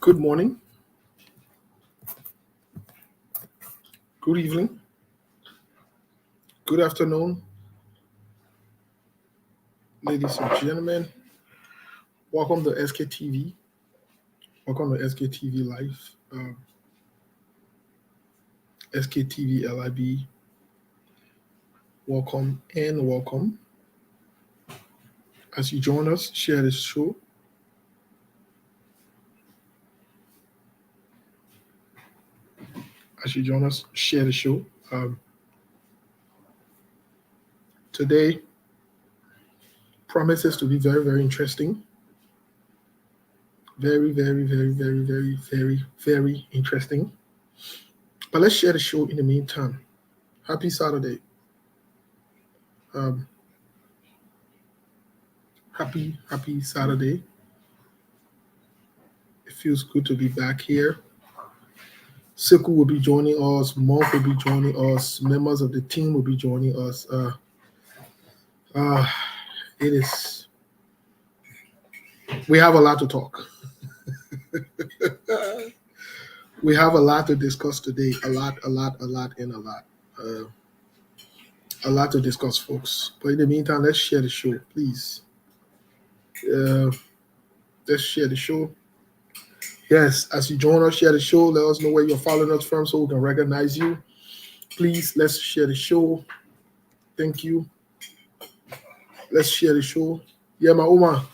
Good morning, good evening, good afternoon, ladies and gentlemen. Welcome to SKTV. Welcome to SKTV Live, SKTV LIB. Welcome and welcome. As you join us, share this show. As you join us, share the show. Today promises to be very, very interesting. Very, very, very, very, very, very, very interesting. But let's share the show in the meantime. Happy Saturday. Um, happy Saturday. It feels good to be back here. Siku will be joining us. Monk will be joining us. Members of the team will be joining us. Uh, it is. We have a lot to talk. We have a lot to discuss today. A lot, and a lot. A lot to discuss, folks. But in the meantime, let's share the show, please. Let's share the show. Yes, as you join us, share the show. Let us know where you're following us from so we can recognize you. Please, let's share the show. Thank you. Let's share the show. Yeah, my Oma.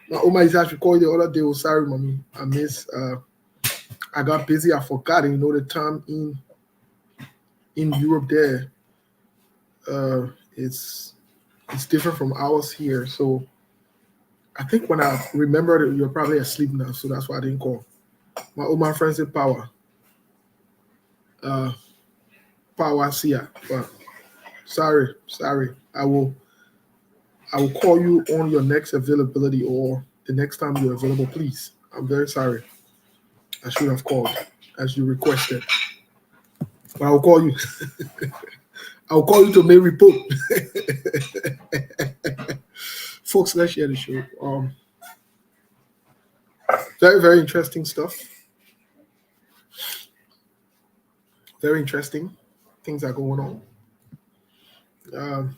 My Oma is actually called the other day. Oh, sorry, mommy. I miss. I got busy. I forgot. The time in Europe there, it's different from ours here. So I think when I remembered, you're probably asleep now. So that's why I didn't call. My Oma friends in power. Power Sia. But sorry. I will call you on your next availability or the next time you're available, please. I'm very sorry. I should have called as you requested. But I'll call you. I'll call you to make report. Folks, let's share the show. Very, very interesting stuff. Very interesting things are going on.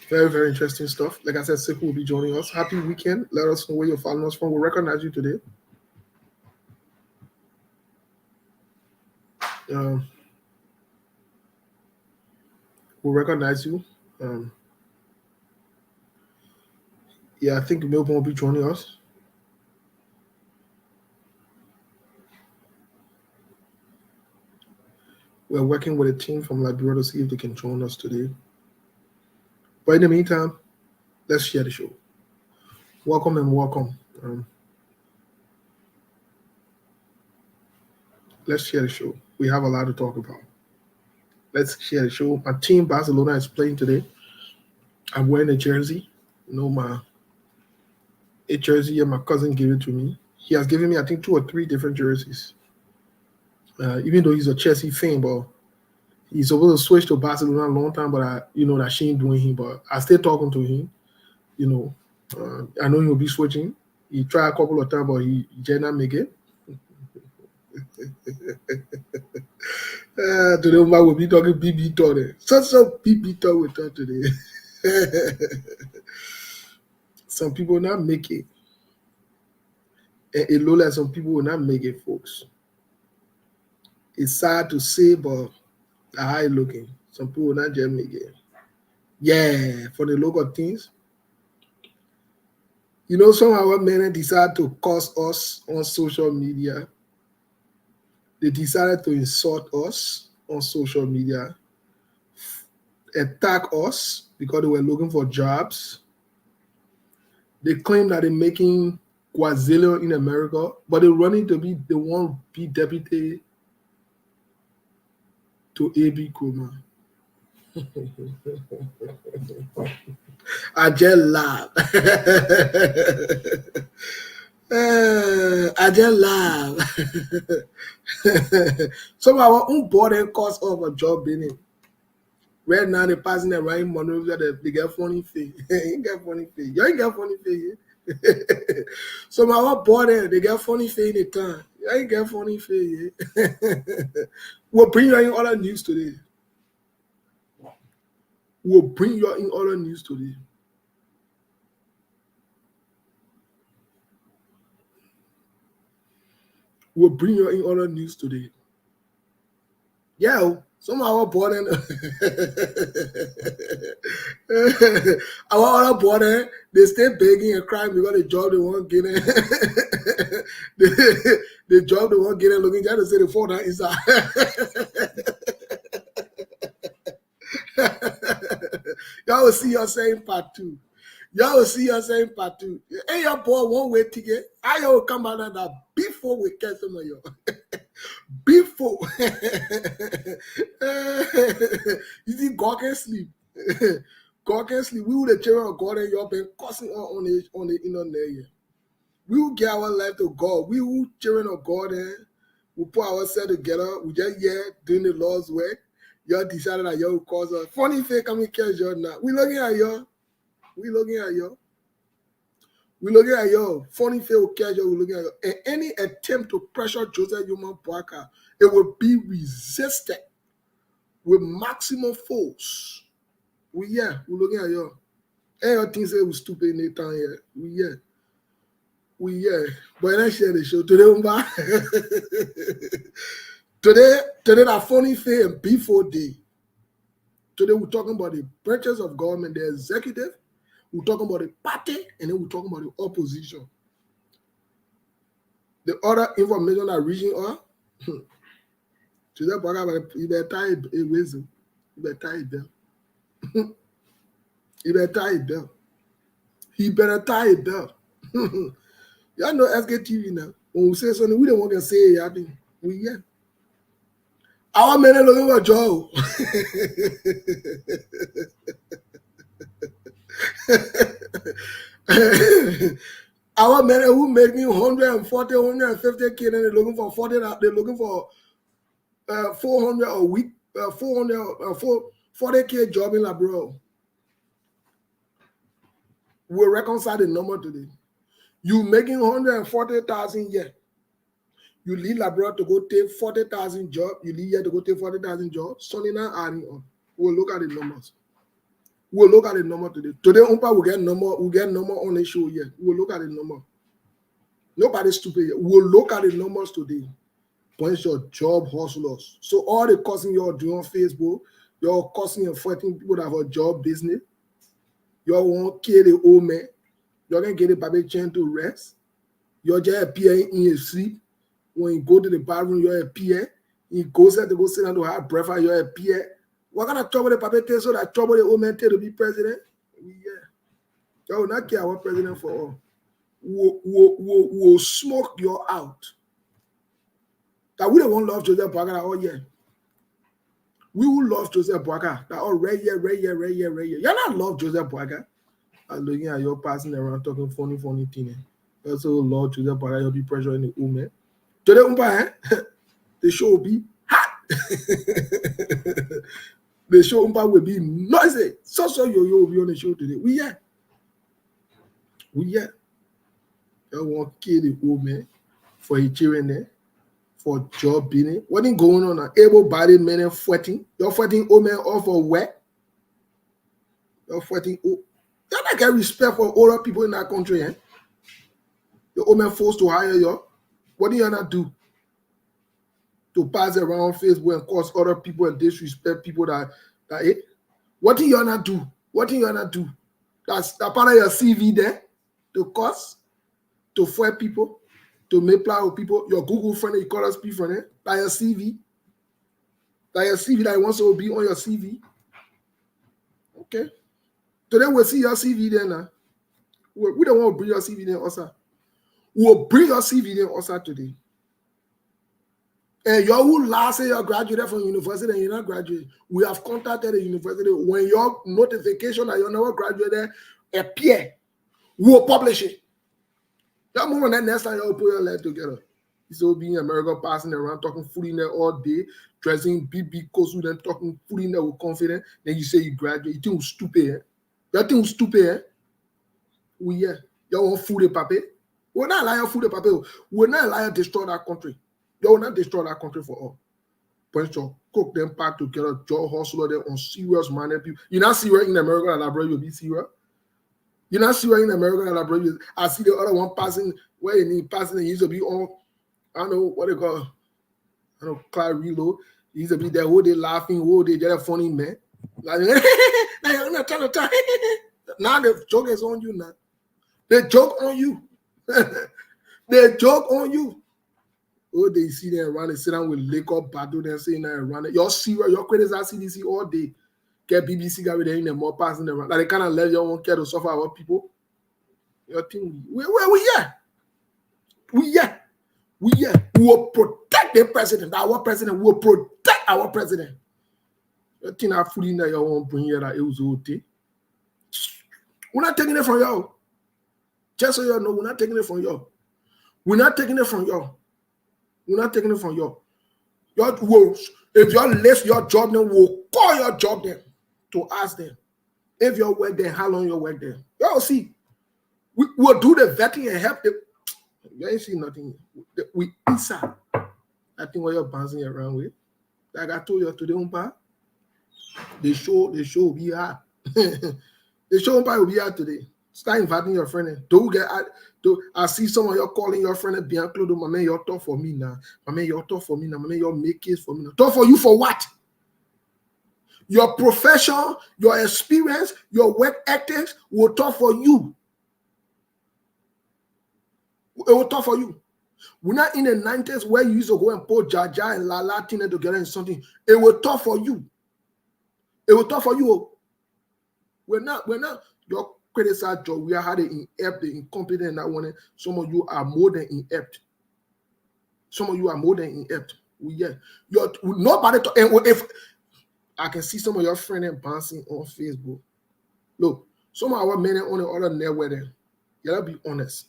Very, very interesting stuff. Like I said, Siku will be joining us. Happy weekend. Let us know where you're following us from. We'll recognize you today. We'll recognize you. Yeah, I think Melbourne will be joining us. We're working with a team from Liberia to see if they can join us today. But in the meantime, let's share the show. Welcome and welcome. Let's share the show. We have a lot to talk about. Let's share the show. My team, Barcelona, is playing today. I'm wearing a jersey. A jersey, and my cousin gave it to me. He has given me, I think, 2 or 3 different jerseys. Even though he's a Chelsea fan, but he's supposed to switch to Barcelona a long time, but that she ain't doing him. But I still talking to him. I know he'll be switching. He tried a couple of times, but he did not make it. Today, we will be talking BB talk. Such a BB talk we talk today. Some people will not make it. And it looks like some people will not make it, folks. It's sad to say, but how it looking. Some people will not just make it. Yeah, for the local things. Some of our men decide to curse us on social media. They decided to insult us on social media, attack us because they were looking for jobs. They claim that they're making quadrillion in America, but they're running to be, they want to be deputy to A.B. Kroma. I just laugh. I just laugh. Some of our own body cost of a job in it. Right now, they passing the right money, they get funny face. Ain't get funny face. You ain't get funny face. So my one boy there, they get funny face in the time. You ain't get funny face. We'll bring you in other news today. We'll bring you in other news today. We'll bring you in other news today. Yeah, somehow boy then our other boy they stay begging and crying because the job they won't get in. the job they won't get in looking just to say the phone inside. Y'all will see your same part two. Y'all will see your same part two. Hey, your boy one way ticket. I will come out of that before we catch some of you. Before you see, God can sleep. God can sleep. We will the children of God and you have been cussing on the internet. We will get our life to God. We will children of God and we put ourselves together. We just doing the Lord's work. Y'all decided that y'all will cause us. Funny thing coming catch you now. We looking at y'all. We looking at y'all. We looking at y'all. Funny thing will catch you. We looking at y'all. And any attempt to pressure Joseph Human Parker, it will be resisted with maximum force. We looking at y'all. Any other things say we stupid in the town here. We but let's share the show today. Today that funny thing and before day. Today we're talking about the branches of government, the executive. We're talking about the party, and then we're talking about the opposition. The other information that reaching us. You better tie a reason. You better tie it down. You better tie it down. He better tie it down. Y'all know SKTV now. When we say something, we don't want to say it happen. Our men are looking for Joe. Our men who making 140, 150K, and they're looking for 40. They're looking for 400 a week, 40K job in Labro. We'll reconcile the number today. You making 140,000 year. You leave Labrador to go take 40,000 job. You leave here to go take 40,000 jobs. Sunday now adding on. We'll look at the numbers. We'll look at the number today. Today, Umpa will get number on the show here. We'll look at the number. Nobody's stupid yet. We'll look at the numbers today. Bunch of job hustlers. So all the cussing you're doing on Facebook, you're cussing and fighting people that have a job business. You won't kill the old man. You're going to get the baby chain to rest. You're just appearing in your sleep. When you go to the bathroom, you're appear. You go there to go sit down to have breakfast, you're appear. What kind of trouble the baby take so that trouble the old man take to be president? You will not care what president for all. We'll smoke you out. That we don't want love Joseph Boakai all year. We will love Joseph Boakai. That all right here. You're not love Joseph Boakai. I'm looking at you passing around talking funny thing. Also, Lord Joseph Boakai, you'll be pressuring the woman. Today, the show will be hot. The show will be noisy. So you will be on the show today. We You want to kill the woman for his children there. For job building. What is going on now? Able-bodied men are fighting. You're fighting old men off for where? You're fighting old. You don't get respect for older people in that country, eh? The old men forced to hire you. What do you not do? To pass around Facebook and cause other people and disrespect people that what do you not do? What do you not do? That's part of your CV there. To cause, to fight people. To make plan with people, your Google friend, you call us P friend, by your CV. By your CV that wants to be on your CV. Okay. Today we'll see your CV there now. We don't want to bring your CV there also. We'll bring your CV there also today. And you who last year you graduated from university and you're not graduated, we have contacted the university. When your notification that you never graduated appear, we'll publish it. That moment, that next time you'll put your life together. He still be in America passing around talking food in there all day, dressing big coats with them, talking food in there with confidence. Then you say you graduate. You think we're stupid, eh? You think we're stupid, eh? We yeah. You want food in paper? We're not allowing food in paper. We're not allowing destroy that country. You will not destroy that country for all. Bunch of cook them pack together, job hustler them on serious minded people. You not see right in America that I bring you be serious. You not see right in America that I bring you. I see the other one passing where you need passing. He used to be on, I don't know what they call, I don't know, Clyde Reload. He used to be there whole day laughing, whole day just funny man. Like, I'm not trying to talk. Now the joke is on you now. They joke on you. They joke on you. Oh, they see them around, they sit down with liquor, battle, then saying that around it. Your serious, your criticize CDC all day. Get BBC got with them in the more passing around. Like they kind of let your own care to suffer our people. Your thing, we yeah. We will protect the president. Our president will protect our president. Your thing are fully in that you won't bring here that it was okay. We're not taking it from y'all. Just so you know, we're not taking it from y'all. We're not taking it from y'all. We're not taking it from you. If you left your job, then we'll call your job then to ask them. If you work there, how long you work there? Y'all see. We'll do the vetting and help them. You ain't see nothing. We inside. I think what you're bouncing around with. Like I told you today, Umpa. The show will be hard. The show Umpa will be hard today. Start inviting your friend. I see some of you calling your friend and being close. My man, you're tough for me now. My man, you're tough for me now. My man, you're making for me now. Tough for you for what? Your profession, your experience, your work ethics will tough for you. It will tough for you. We're not in the 90s where you used to go and put Jaja and Lala Tina together in something. It will tough for you. It will tough for you. We're not. Your criticize job. We are how they inept, the incompetent, and that one. Some of you are more than inept. Some of you are more than inept. Nobody. And if I can see some of your friends bouncing on Facebook. Look, some of our men on the other network there. You gotta be honest.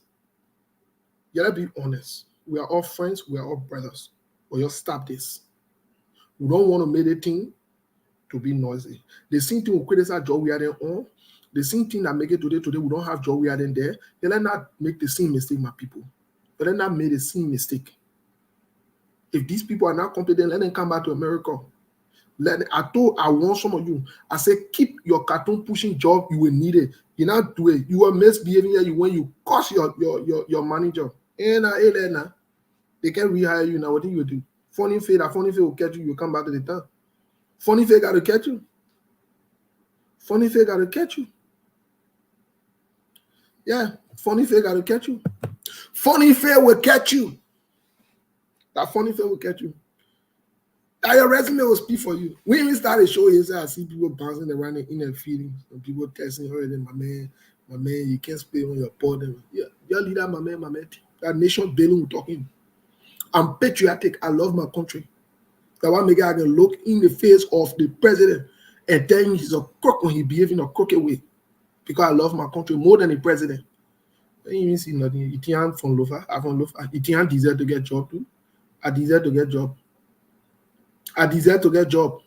You gotta be honest. We are all friends. We are all brothers. But you stop this. We don't want to make a thing to be noisy. The same thing with criticize job we are there on. The same thing that make it today, we don't have job we are in there. They let not make the same mistake, my people. They let not make the same mistake. If these people are not competent, let them come back to America. I want some of you. I say keep your cartoon pushing job. You will need it. You not do it. You are misbehaving here. When you cost your manager. And they can rehire you now. What do you do? Funny face will catch you. You come back to the town. Funny face got to catch you. Funny face got to catch you. Yeah, funny face got to catch you. Funny face will catch you. That funny face will catch you. That your resume will speak for you. We even started showing you, I see people bouncing around in their feelings. And people texting her, my man, you can't spit on your pod. Yeah, your leader, my man. That nation building we're talking. I'm patriotic. I love my country. That one make I can look in the face of the president and tell him he's a crook when he behaves in a crooked way. Because I love my country more than the president. I didn't even see nothing. Etienne from Lofa. Etienne deserve to get job too. I deserve to get job. I deserve to get job.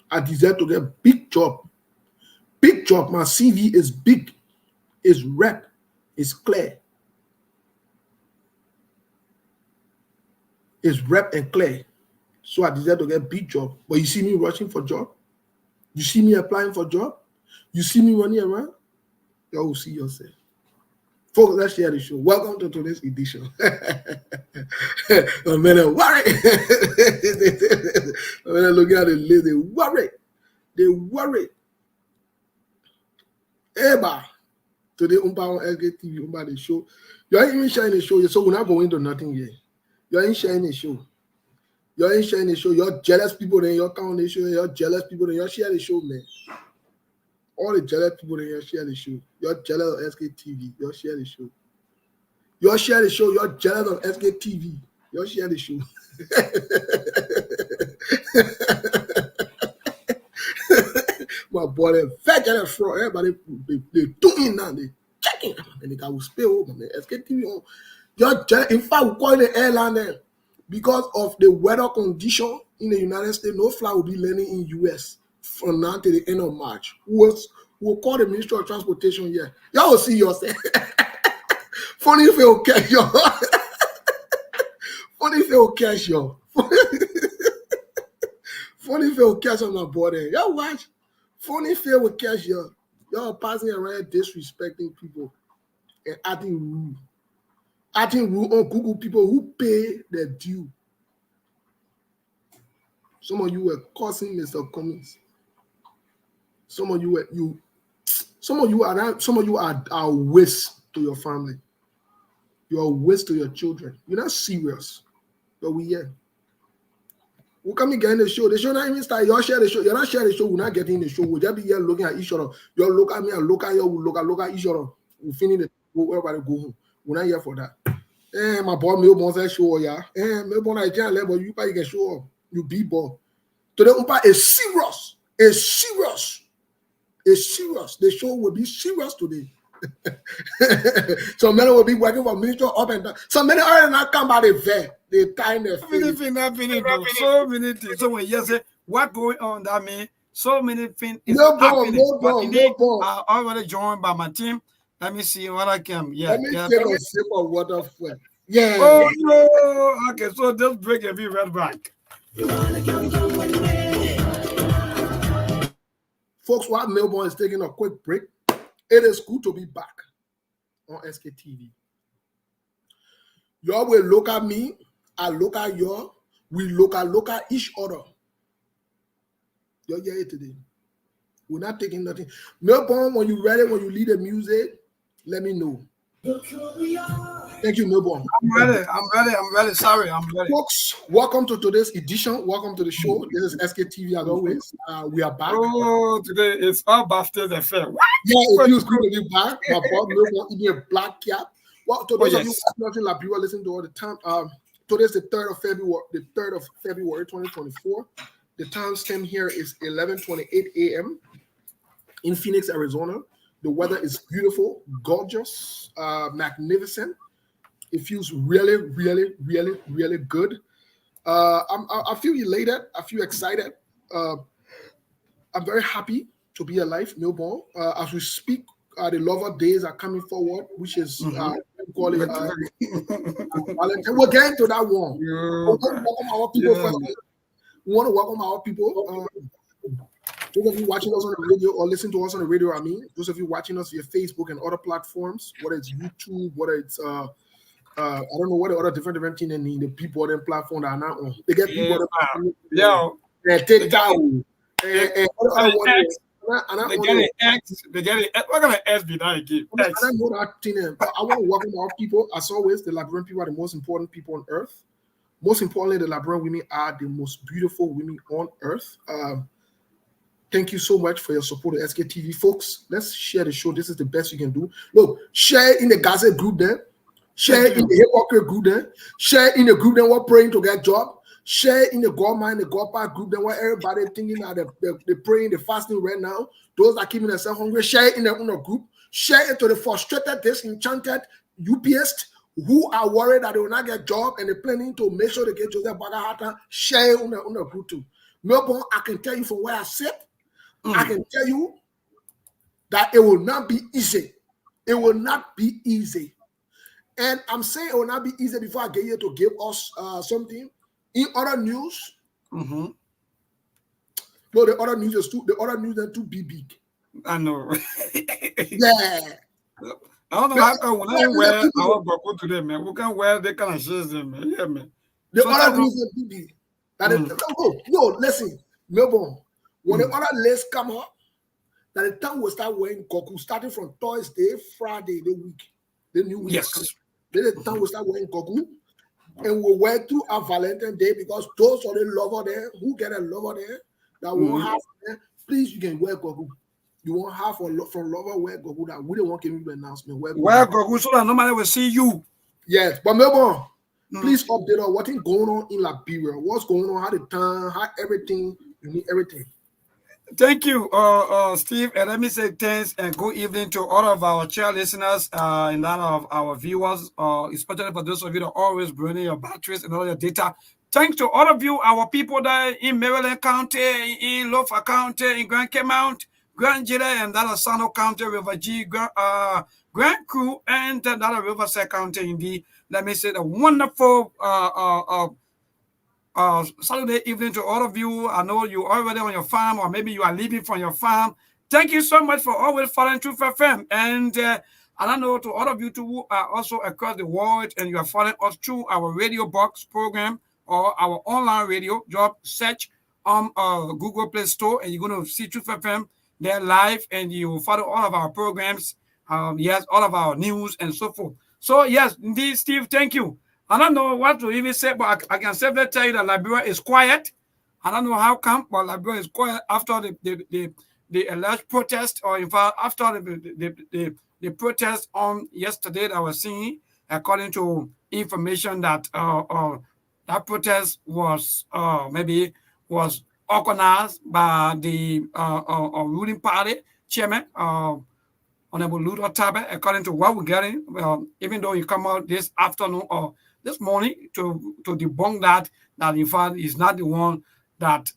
I deserve to get big job. Big job. My CV is big. It's rep. It's clear. It's rep and clear. So I deserve to get big job. But you see me rushing for job? You see me applying for job? You see me running around? You will see yourself. Folks, let's share the show. Welcome to today's edition. I'm gonna worry. I'm gonna look at the list. They worry. Eba. Today, Umpa on SKTV, Umpa the show. You ain't even sharing the show, so we're not going to nothing yet. You ain't sharing the show. You're jealous people, then you're on the show. You're jealous people, then you share the show, man. All the jealous people in here share the show. You're jealous of SKTV. You're share the show. You're share the show. You're jealous of SKTV. You're share the show. My boy, they're fat jealous for everybody. They doing now. They checking. And the guy will spill over, man. SKTV on. In fact, we call the airline there because of the weather condition in the United States. No flight will be landing in US from now to the end of March. We'll call the Ministry of Transportation here. Y'all will see yourself. Funny if you'll catch you. Funny if you'll catch you. Funny if you'll catch on the border. Y'all watch. Funny if will catch you. Y'all passing around disrespecting people and acting rude. Acting rude on Google people who pay their due. Some of you were cursing Mr. Cummings. Some of you are a waste to your family. You're a waste to your children. You're not serious. But we here. We'll come again the show. The show not even start. Y'all share the show. You're not sharing the show. We're not getting the show. We'll just be here looking at each other. Y'all look at me and look at you. We'll look at each other. We'll finish the everybody go home. We're not here for that. My boy Melbourne said show, yeah. Melbourne Nigerian level, you can show up. You be ball. Today, umpa is serious. It's serious. It's serious. The show will be serious today. So many will be working for ministry up and down. So many already not come by the vet. They time their face. So many things. So when you say what going on, that means so many things is No happening. ball. I already joined by my team. Let me see what I can. Yeah. Let me take a sip of water first. Yeah. Oh no. Okay, so just break and be right back. Folks, while Melbourne is taking a quick break, it is good to be back on SKTV. Y'all will look at me, I look at y'all, we look at each other. Y'all get it today. We're not taking nothing. Melbourne, when you ready, when you lead the music, let me know. Thank you, Melbourne. I'm ready. Sorry, I'm ready. Folks, welcome to today's edition. Welcome to the show. This is SKTV as always. We are back. Oh, today it's all Bastard FM. What? Yeah, it feels good to be back. My boy Melbourne eating a black cap. Well, to those of you watching Liberia, listen to all the time. Today's the 3rd of February, 2024. The time stamp here is 11:28 a.m. in Phoenix, Arizona. The weather is beautiful, gorgeous, magnificent. It feels really, really, really, really good. I feel elated. I feel excited. I'm very happy to be alive, Melbourne. As we speak, the Lover Days are coming forward, which is call it, we'll get into that one. We want to welcome our people first. We want to welcome our people. Those of you watching us on the radio or listening to us on the radio, those of you watching us via Facebook and other platforms, whether it's YouTube, whether it's I don't know what the other different things they need, the people on the platform that are not on. They get people that take down. They get it. What kind of S be that again? I don't know that thing, but I want to welcome our people. As always, the Liberian people are the most important people on earth. Most importantly, the Liberian women are the most beautiful women on earth. Thank you so much for your support of SKTV, folks. Let's share the show. This is the best you can do. Look, share in the Gaza group there. Share in the hypocrite group there. Share in the group that we're praying to get job. Share in the God Mind, the God Park group that where everybody thinking that they're praying, they're fasting right now. Those that keeping themselves hungry. Share in the group. Share it to the frustrated, disenchanted UPS who are worried that they will not get job and they're planning to make sure they get Joseph Bagahata. Share in the group too. Melbourne, I can tell you from where I sit. I can tell you that it will not be easy. It will not be easy. And I'm saying it will not be easy before I get here to give us something. In other news, no, the other news is too big. I know. Yeah. I don't know how come when I wear our Baku today, man. We can wear that kind of shirts, man. Yeah, man. The other news is too big. No, listen, Melbourne. When the other list come up, that the town will start wearing Goku starting from Thursday, Friday, the new week. Yes. Then the town will start wearing Goku, and we'll wear through our Valentine's Day because those are the lover there who get a lover there that won't have there. Please, you can wear Goku. You won't have from lover wear Goku that we don't want to give you an announcement. Wear Goku so that nobody will see you. Yes, but Melbourne, please update on what's going on in Liberia. What's going on? How the town? How everything? You need everything. Thank you, Steve. And let me say thanks and good evening to all of our chair listeners and all of our viewers, especially for those of you that always burning your batteries and all your data. Thanks to all of you, our people there in Maryland County, in Lofa County, in Grand Mount, Grand Jilla, and that Sano County, River G, Grand Crew, and that Riverside County. Indeed, let me say the wonderful Saturday evening to all of you. I know you're already on your farm, or maybe you are leaving from your farm. Thank you so much for always following Truth FM. And I don't know to all of you too who are also across the world and you are following us through our radio box program or our online radio. Job search on Google Play Store and you're going to see Truth FM there live and you follow all of our programs. Yes, all of our news and so forth. So yes, indeed, Steve, thank you. I don't know what to even say, but I can safely tell you that Liberia is quiet. I don't know how come, but Liberia is quiet after the alleged protest, or in fact, after the protest on yesterday that I was seeing, according to information that that protest was maybe was organized by the ruling party chairman, Honorable Ludo Tabet, according to what we're getting, even though he come out this afternoon or this morning to debunk that in fact he's not the one that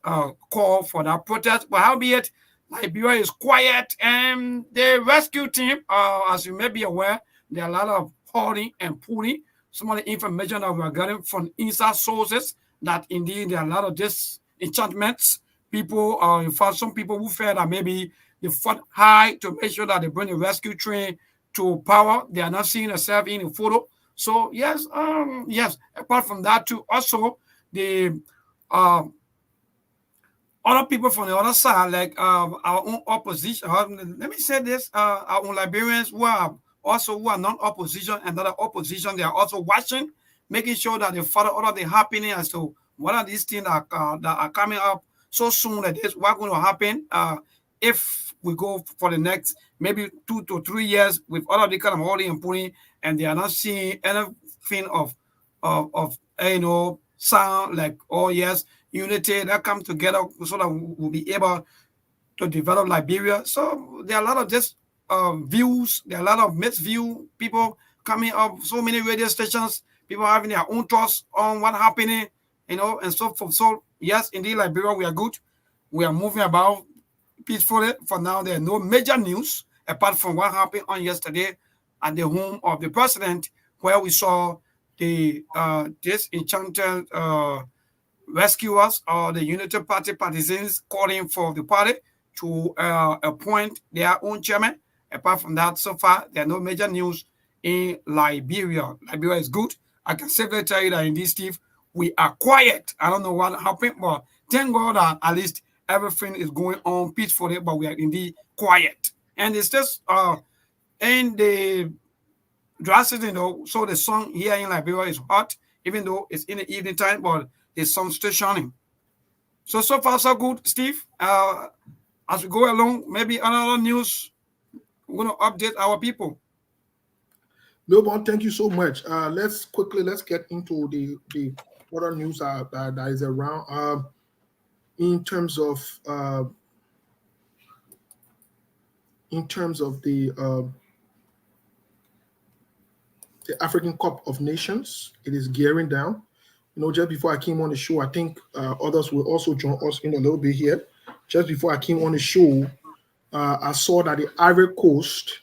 called for that protest. But howbeit, Liberia is quiet, and the rescue team, as you may be aware, there are a lot of holding and pulling. Some of the information that we are getting from inside sources that indeed there are a lot of disenchantments. People, in fact, some people who feel that maybe they fought high to make sure that they bring the rescue train to power. They are not seeing themselves in the photo. So yes, yes. Apart from that, too, also the other people from the other side, like our own opposition. Let me say this: our own Liberians who are non-opposition and other opposition, they are also watching, making sure that they follow all of the happening as to what are these things that are coming up so soon. That this what's going to happen if we go for the next maybe 2 to 3 years with all of the kind of holding and pulling, and they are not seeing anything of sound like, oh yes, unity that come together so that we'll be able to develop Liberia. So there are a lot of just views, there are a lot of mixed view, people coming up, so many radio stations, people having their own thoughts on what's happening, and so forth. So yes, indeed, Liberia, we are good. We are moving about peacefully. For now, there are no major news apart from what happened on yesterday at the home of the president, where we saw the disenchanted rescuers or the Unity Party partisans calling for the party to appoint their own chairman. Apart from that, so far, there are no major news in Liberia. Liberia is good. I can safely tell you that in this, Steve, we are quiet. I don't know what happened, but thank God that at least everything is going on peacefully, but we are indeed quiet. And it's just in the dry season, so the sun here in Liberia is hot, even though it's in the evening time, but the sun's still shining. So far, so good, Steve. As we go along, maybe another news, we're going to update our people. Milborn, thank you so much. Let's get into the other news that is around. In terms of the African Cup of Nations, it is gearing down. Just before I came on the show, I think others will also join us in a little bit here. Just before I came on the show, I saw that the Ivory Coast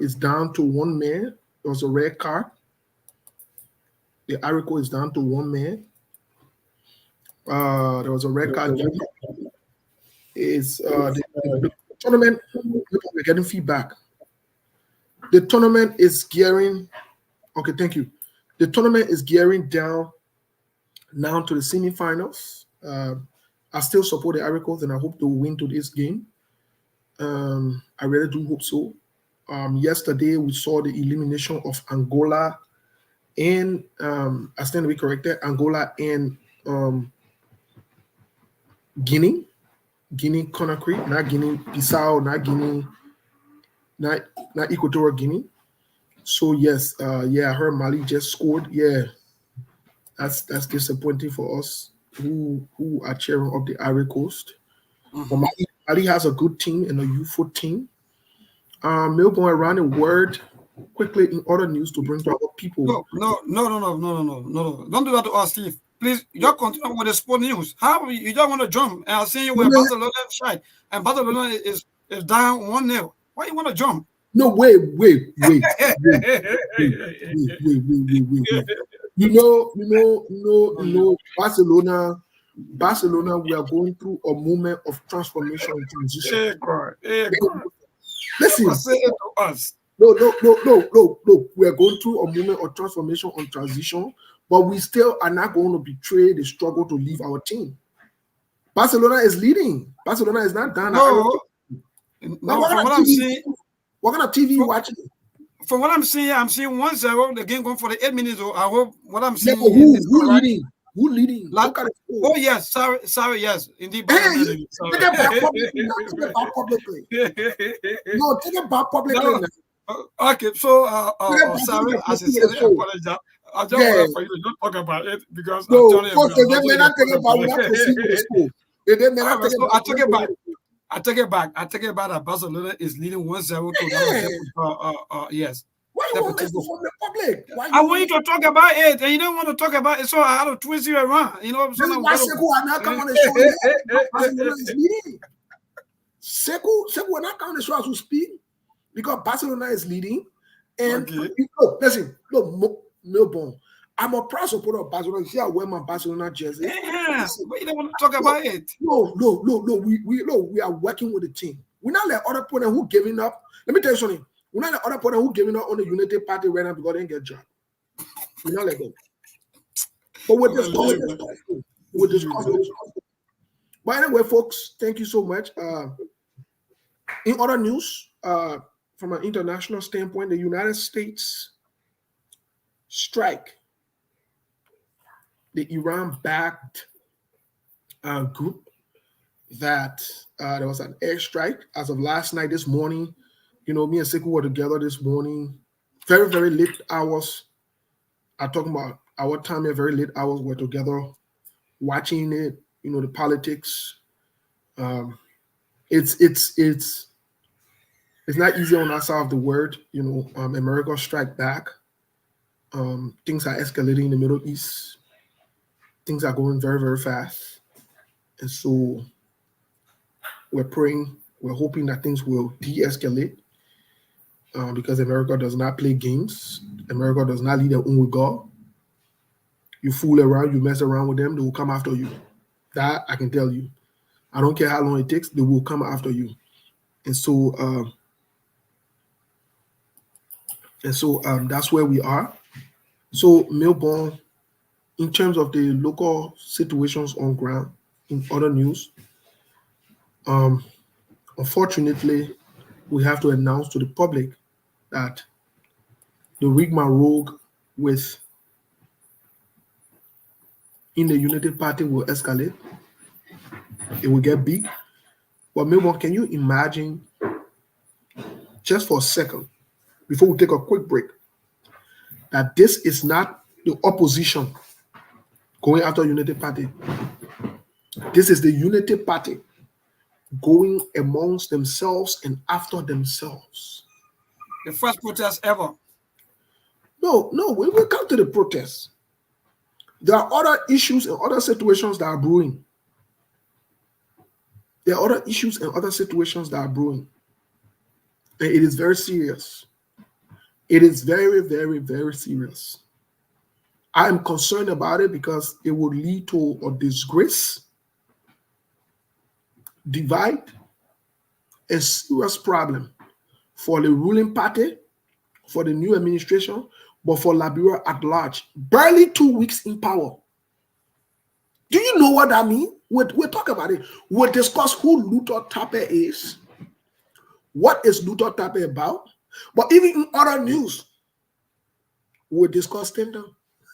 is down to one man. There was a red card. The Ivory Coast is down to one man. There was a red card. Is the tournament? We're getting feedback. The tournament is gearing. Okay, thank you. The tournament is gearing down now to the semifinals. I still support the Ivory Coast, and I hope to win to this game. I really do hope so. Yesterday we saw the elimination of Angola and I stand to be corrected. Angola and Guinea Conakry, not Guinea Bissau, not Guinea, not Equatorial Guinea. So yes, I heard Mali just scored. Yeah, that's disappointing for us. who are cheering up the Ivory Coast. But Mhm. Mali has a good team and a youthful team. Melbourne ran a word quickly in other news to bring to our people. No, no, no, no, no, no, no, no, no. Don't do that to us, Steve. Please, you just continue with the sport news. How you don't want to jump? And I see you No, with Barcelona side, and Barcelona is down 1-0. Why you want to jump? no, wait. Barcelona, we are going through a moment of transformation and transition. Hey God, hey God. Never Listen, say it to us. no. We are going through a moment of transformation and transition, but we still are not going to betray the struggle to leave our team. Barcelona is leading. Barcelona is not done. No, no. What kind From what of I'm TV? seeing, What kind of TV you from, watching? from what I'm seeing 1-0. The game going for the 8 minutes. Oh, I hope what I'm Yeah, seeing is who correct. leading? Who leading? Like, What kind of oh score? yes, sorry, yes, indeed, Hey, Barcelona you leading. take Sorry. it back publicly now. Take it back publicly. No, take it back publicly No, now. okay. So, Take it back sorry, publicly I with the sincerely show. apologize. I just Yeah. wanted for you to not talk about it because I'm No, telling you, we first are not they may going to not take it back. We not proceed with the get show. They may All not right, take it so back. I take it back. I take it back. I take it back that Barcelona is leading 1-0 to that Yeah. yes. Why you want this Deportivo. from the public? Why I you want want you this? to talk about it, and you don't want to talk about it, so I had to twist you around. You know, so This is now we why got Sekou are not come on the show yet. Barcelona is leading. Sekou will not come on the show as we speak because Barcelona is leading. And Okay. listen, Melbourne. I'm a proud supporter of Barcelona. You see, I wear my Barcelona jersey. Yeah, Listen, but you don't want to talk about it. no. We are working with the team. We're not like other opponent who giving up. Let me tell you something. We're not like other opponent who giving up on the United Party right now because they didn't get job. We're not like them. But we're discussing. We're discussing. But anyway, folks, thank you so much. In other news, from an international standpoint, the United States strike the Iran-backed group that there was an airstrike as of last night. This morning, me and Sekou were together this morning, very, very late hours. I'm talking about our time at very late hours. We're together watching it, the politics. It's not easy on our side of the world. America strike back. Things are escalating in the Middle East. Things are going very, very fast. And so we're praying, we're hoping that things will de-escalate because America does not play games. America does not lead their own with God. You fool around, you mess around with them, they will come after you. That I can tell you. I don't care how long it takes, they will come after you. And so that's where we are. So Melbourne, in terms of the local situations on ground, in other news, unfortunately, we have to announce to the public that the rigmarole with in the United Party will escalate. It will get big. But Melbourne, can you imagine, just for a second, before we take a quick break, that this is not the opposition going after United Party. This is the Unity Party going amongst themselves and after themselves. The first protest ever. No, we will come to the protests. There are other issues and other situations that are brewing. There are other issues and other situations that are brewing. And it is very serious. It is very, very, very serious. I am concerned about it because it would lead to a disgrace, divide, a serious problem for the ruling party, for the new administration, but for Liberia at large. Barely 2 weeks in power. Do you know what that means? We'll talk about it. We'll discuss who Luther Tappe is. What is Luther Tappe about? But even in other news, we'll discuss Tinder.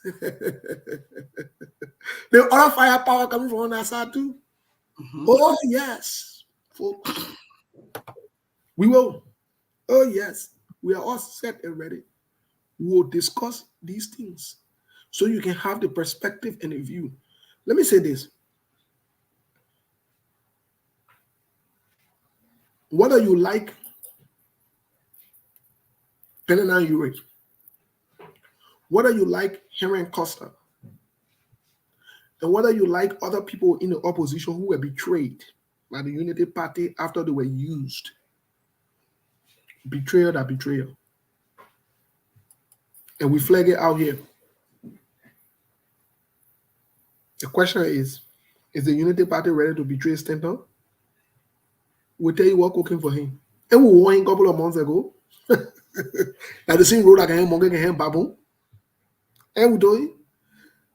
The other firepower coming from on that side too. Mm-hmm. Oh, yes, folks. We will. Oh, yes. We are all set and ready. We'll discuss these things so you can have the perspective and the view. Let me say this. Whether you like Penina Urich, whether you like Henry Costa, and whether you like other people in the opposition who were betrayed by the Unity Party after they were used, betrayal that betrayal. And we flag it out here. The question is the Unity Party ready to betray Stanton? We'll tell you what cooking for him. And we won him a couple of months ago. Now the same road like him, Monga him, Babu. And we doing.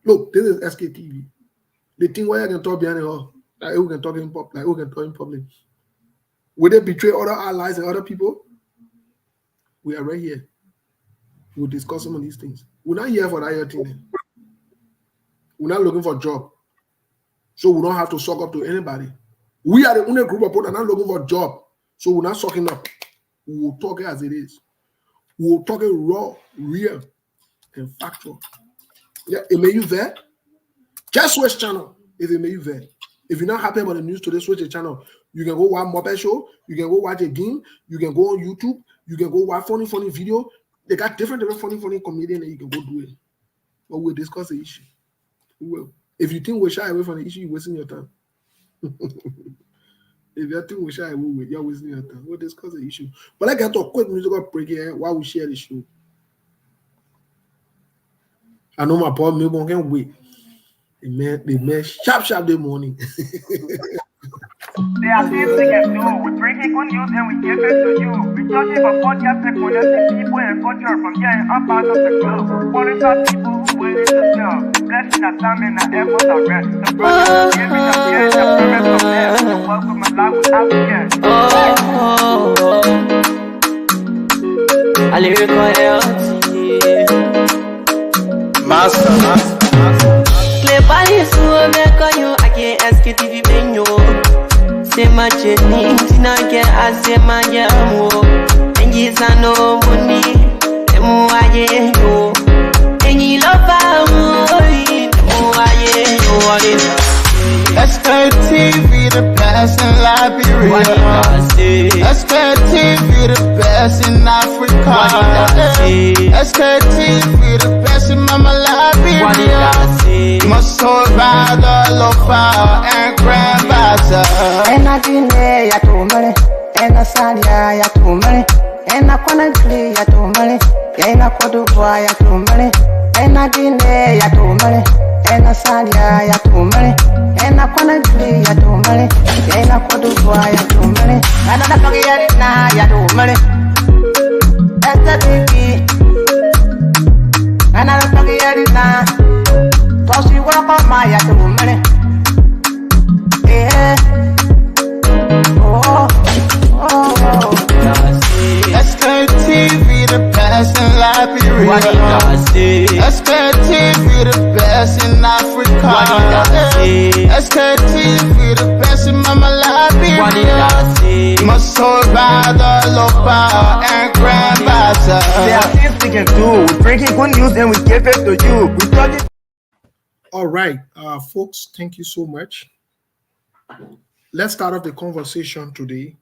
Look, this is SKTV. The thing where I can talk behind the hall, like we can talk in public, like we can talk in public. Will they betray other allies and other people? We are right here. We'll discuss some of these things. We're not here for that thing. We're not looking for a job. So we don't have to suck up to anybody. We are the only group of people that are not looking for a job. So we're not sucking up. We will talk it as it is. We will talk it raw, real, and factual. Yeah, it may you there. Just switch channel if it may you there. If you're not happy about the news today, switch the channel. You can go watch Moped Show. You can go watch a game. You can go on YouTube. You can go watch funny video. They got different funny comedians and you can go do it. But we'll discuss the issue. We will. If you think we're shy away from the issue, you're wasting your time. If you think we're shy away, you're wasting your time. We'll discuss the issue. But I got a quick musical break here while we share the show. I know my boy Milbon can wait. The man sharp the morning. There are things we can do. We bring in good news and we give it to you. We touch it for podcast and connecting people and culture from here and up out of the globe. Qualified people who willing to serve. Blessing that time and our efforts are rest. The brothers giving us the end of the rest of them. So welcome and live with African. I live for health. Master. Le Paris ou Mekanyo ake SKTV benyo. Se macheni tina ke ase manyamu. Engi sano muni emu aye yo. Engi lofa mui emu aye yo. SKTV the best in Liberia. SKTV the best in Africa. SKTV the best in Mama Liberia. Must hold by the Lofa and Grand Bazaar. And I didn't ya to money, and I said ya to money, and I couldn't flee ya to money, and I could do ya to money, and I didn't ya to money, and I said ya to money, and I couldn't flee ya to money, and I could do ya to money, and I don't get it now ya to money. That's the thing, and I don't get it now. Cause you walk on my ya to money. Yeah. SKTV the best in Liberia. SKTV the best in Africa. SKTV the best in Mama Liberia. Must hold by the Lopa and Grand Bazaar. There are things we can do. We bring in good news and we give it to you. We touch it. All right, folks, thank you so much. Let's start off the conversation today.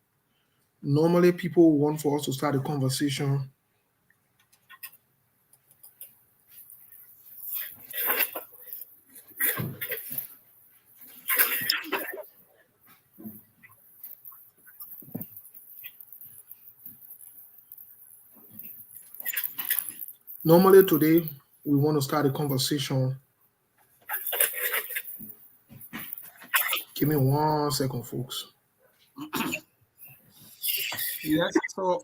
Normally, people want for us to start a conversation. Normally, today, we want to start a conversation. Give me 1 second, folks. Yes, so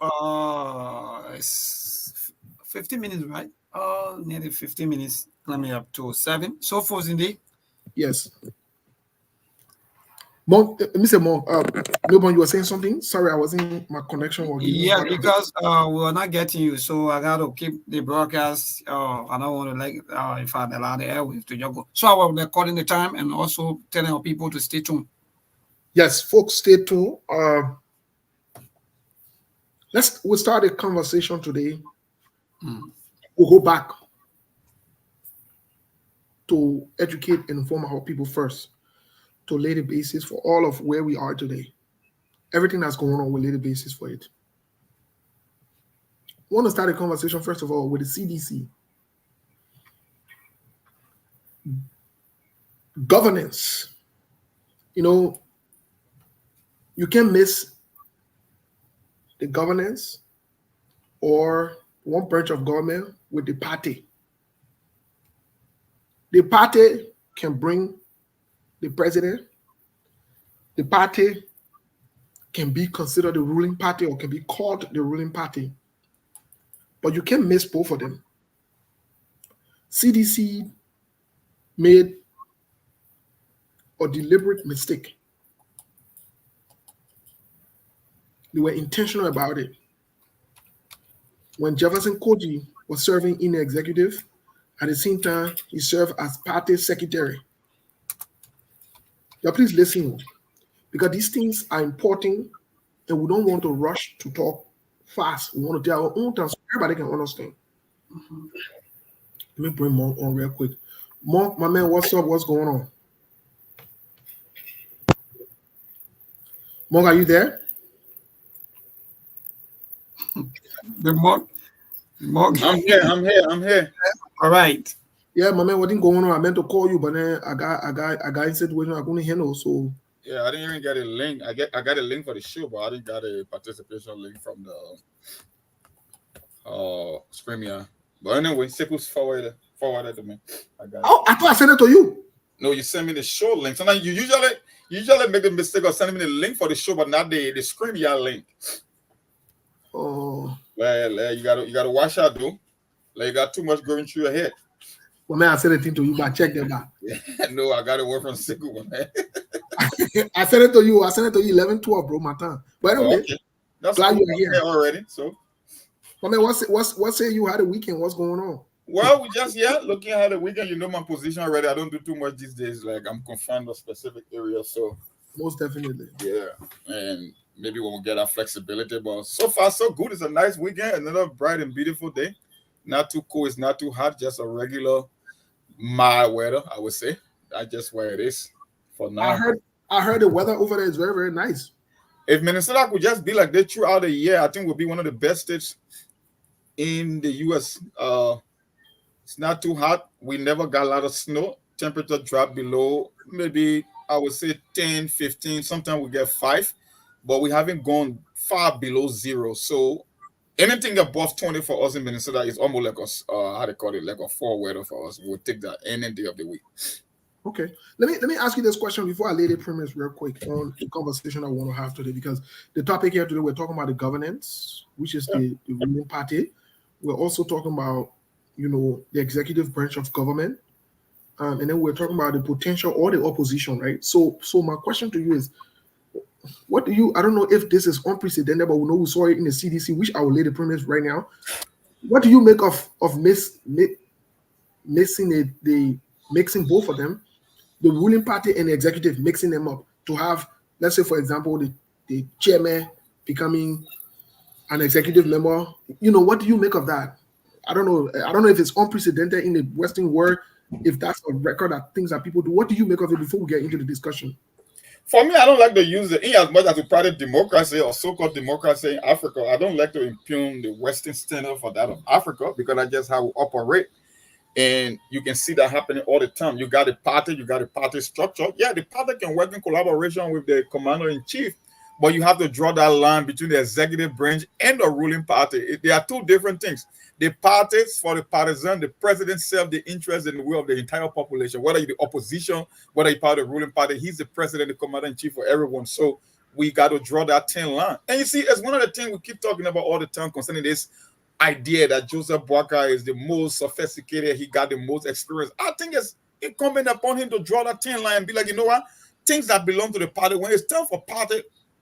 it's 15 minutes, right? Nearly 15 minutes. Let me up to 7. So far, indeed. Yes. Monk, Mr. Monk, Milbon, you were saying something? Sorry, I wasn't, my connection was. Yeah, because we are not getting you, so I got to keep the broadcast. I don't want to if I allow the airwaves to just go. So I was recording the time and also telling our people to stay tuned. Yes, folks, stay tuned. We'll start a conversation today. We'll go back. to educate and inform our people first, to lay the basis for all of where we are today. Everything that's going on, we lay the basis for it. I want to start a conversation, first of all, with the CDC. Governance. You know, you can't miss the governance or one branch of government with the party. The party can bring the president. The party can be considered the ruling party or can be called the ruling party. But you can't miss both of them. CDC made a deliberate mistake. They were intentional about it. When Jefferson Koji was serving in the executive, at the same time, he served as party secretary. Now, please listen, because these things are important and we don't want to rush to talk fast. We want to tell our own time so everybody can understand. Let me bring Monk on real quick. Monk, my man, what's up? What's going on? Monk, are you there? The Monk. I'm here. All right. Yeah, my man, what didn't going on? I meant to call you, but then I got in situation I couldn't handle. So Yeah, I didn't even get a link. I got a link for the show, but I didn't get a participation link from the StreamYard. But anyway, Sickles forwarded to me. I got it. oh, I thought I sent it to you. No, you send me the show link. Sometimes you usually make the mistake of sending me the link for the show, but not the StreamYard link. Oh, Well, you gotta watch out, dude. Like you got too much going through your head. well, man, I sent it to you, but check that out. No, I got it work from Sickle, man. I sent it to you. I sent it to you 11-12, bro, my time. But anyway, Okay. That's glad cool. you're here. Already. So I mean, what's say you had a weekend? What's going on? well, we just looking at the weekend. You know my position already. I don't do too much these days. Like I'm confined to a specific area. So Most definitely. yeah, and maybe when we get our flexibility. But so far so good. It's a nice weekend. Another bright and beautiful day. Not too cold. It's not too hot. Just a regular mild weather, I would say. That's just where it is for now. I heard the weather over there is very, very nice. If Minnesota could just be like that throughout the year, I think we'll be one of the best states in the U.S. It's not too hot. We never got a lot of snow. Temperature dropped below maybe, I would say 10, 15. Sometimes we get 5, but we haven't gone far below 0. So anything above 20 for us in Minnesota is almost like how they call it, like a fall weather for us. We'll take that any day of the week. Okay. Let me ask you this question before I lay the premise real quick on the conversation I want to have today, because the topic here today, we're talking about the governance, which is the ruling party. We're also talking about, the executive branch of government. And then we're talking about the potential or the opposition, right? So my question to you is, I don't know if this is unprecedented, but we know we saw it in the CDC, which I will lay the premise right now. What do you make of mixing both of them, the ruling party and the executive, mixing them up to have, let's say, for example, the chairman becoming an executive member? What do you make of that? I don't know if it's unprecedented in the Western world, if that's a record of things that people do. What do you make of it before we get into the discussion? For me, I don't like to use it in as much as a private democracy or so-called democracy in Africa. I don't like to impugn the Western standard for that of Africa, because that's just how we operate. And you can see that happening all the time. You got a party structure. Yeah, the party can work in collaboration with the commander-in-chief, but you have to draw that line between the executive branch and the ruling party. They are two different things. The parties, for the partisan, the president serves the interest and the will of the entire population. Whether you're the opposition, whether you're part of the ruling party, he's the president, the commander-in-chief for everyone. So we got to draw that thin line. And you see, it's one of the things we keep talking about all the time concerning this idea that Joseph Boakai is the most sophisticated, he got the most experience. I think it's incumbent upon him to draw that thin line and be like, you know what? Things that belong to the party, when it's time for party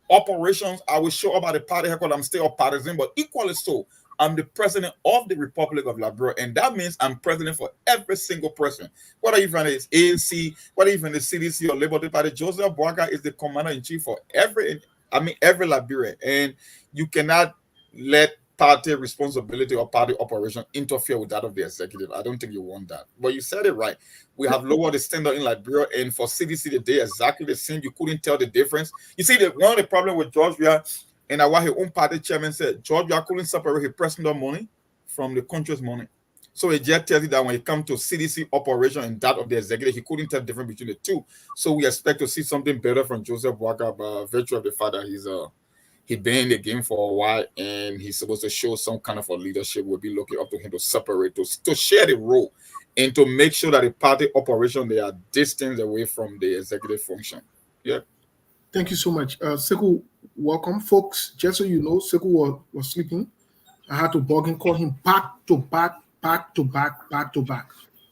operations, I will show up at the party headquarters. I'm still a partisan, but equally so, I'm the president of the Republic of Liberia, and that means I'm president for every single person. Whether even it's ANC, whether even the CDC or Liberty Party, Joseph Boakai is the commander-in-chief for every Liberian. And you cannot let party responsibility or party operation interfere with that of the executive. I don't think you want that. But you said it right. We have lowered the standard in Liberia, and for CDC, they did exactly the same. You couldn't tell the difference. You see, one of the problem with Georgia, and what his own party chairman said, Georgia couldn't separate his personal money from the country's money. So it just tells you that when it comes to CDC operation and that of the executive, he couldn't tell the difference between the two. So we expect to see something better from Joseph Boakai by virtue of the fact that he's been in the game for a while and he's supposed to show some kind of a leadership. We'll be looking up to him to separate, to share the role and to make sure that the party operation, they are distant away from the executive function. Yeah. Thank you so much. Sekou, welcome. Folks, just so you know, Sekou was sleeping. I had to bug him, call him back to back.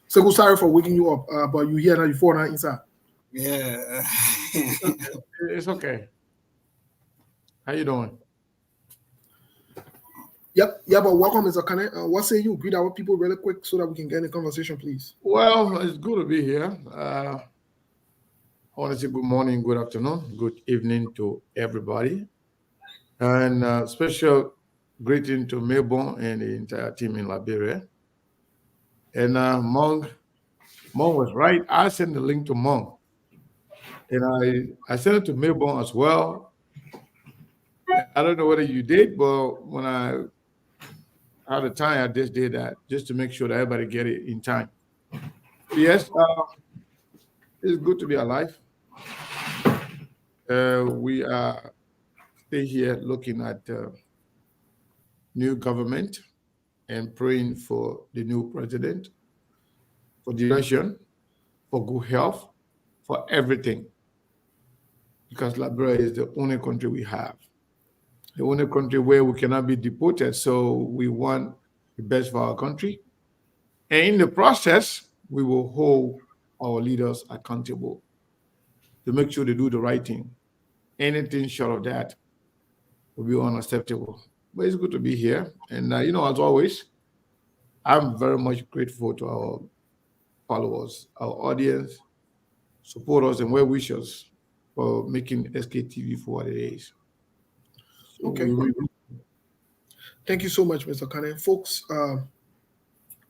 Sekou, sorry for waking you up, but you here now, you fall now inside. Yeah. It's okay. How you doing? Yep, yeah, but welcome, Mr. Kane. What say you? Greet our people really quick so that we can get in the conversation, please. Well, it's good to be here. I want to say good morning, good afternoon, good evening to everybody. And special greeting to Melbourne and the entire team in Liberia. And Mong was right. I sent the link to Mong. And I sent it to Melbourne as well. I don't know whether you did, but when I had the time, I just did that just to make sure that everybody get it in time. Yes, it's good to be alive. We are still here looking at new government and praying for the new president, for direction, for good health, for everything. Because Liberia is the only country we have. The only country where we cannot be deported. So we want the best for our country. And in the process, we will hold our leaders accountable to make sure they do the right thing. Anything short of that will be unacceptable. But it's good to be here. And, as always, I'm very much grateful to our followers, our audience, supporters, and well-wishers for making SKTV for what it is. Okay. Thank you so much, Mr. Kane. Folks, I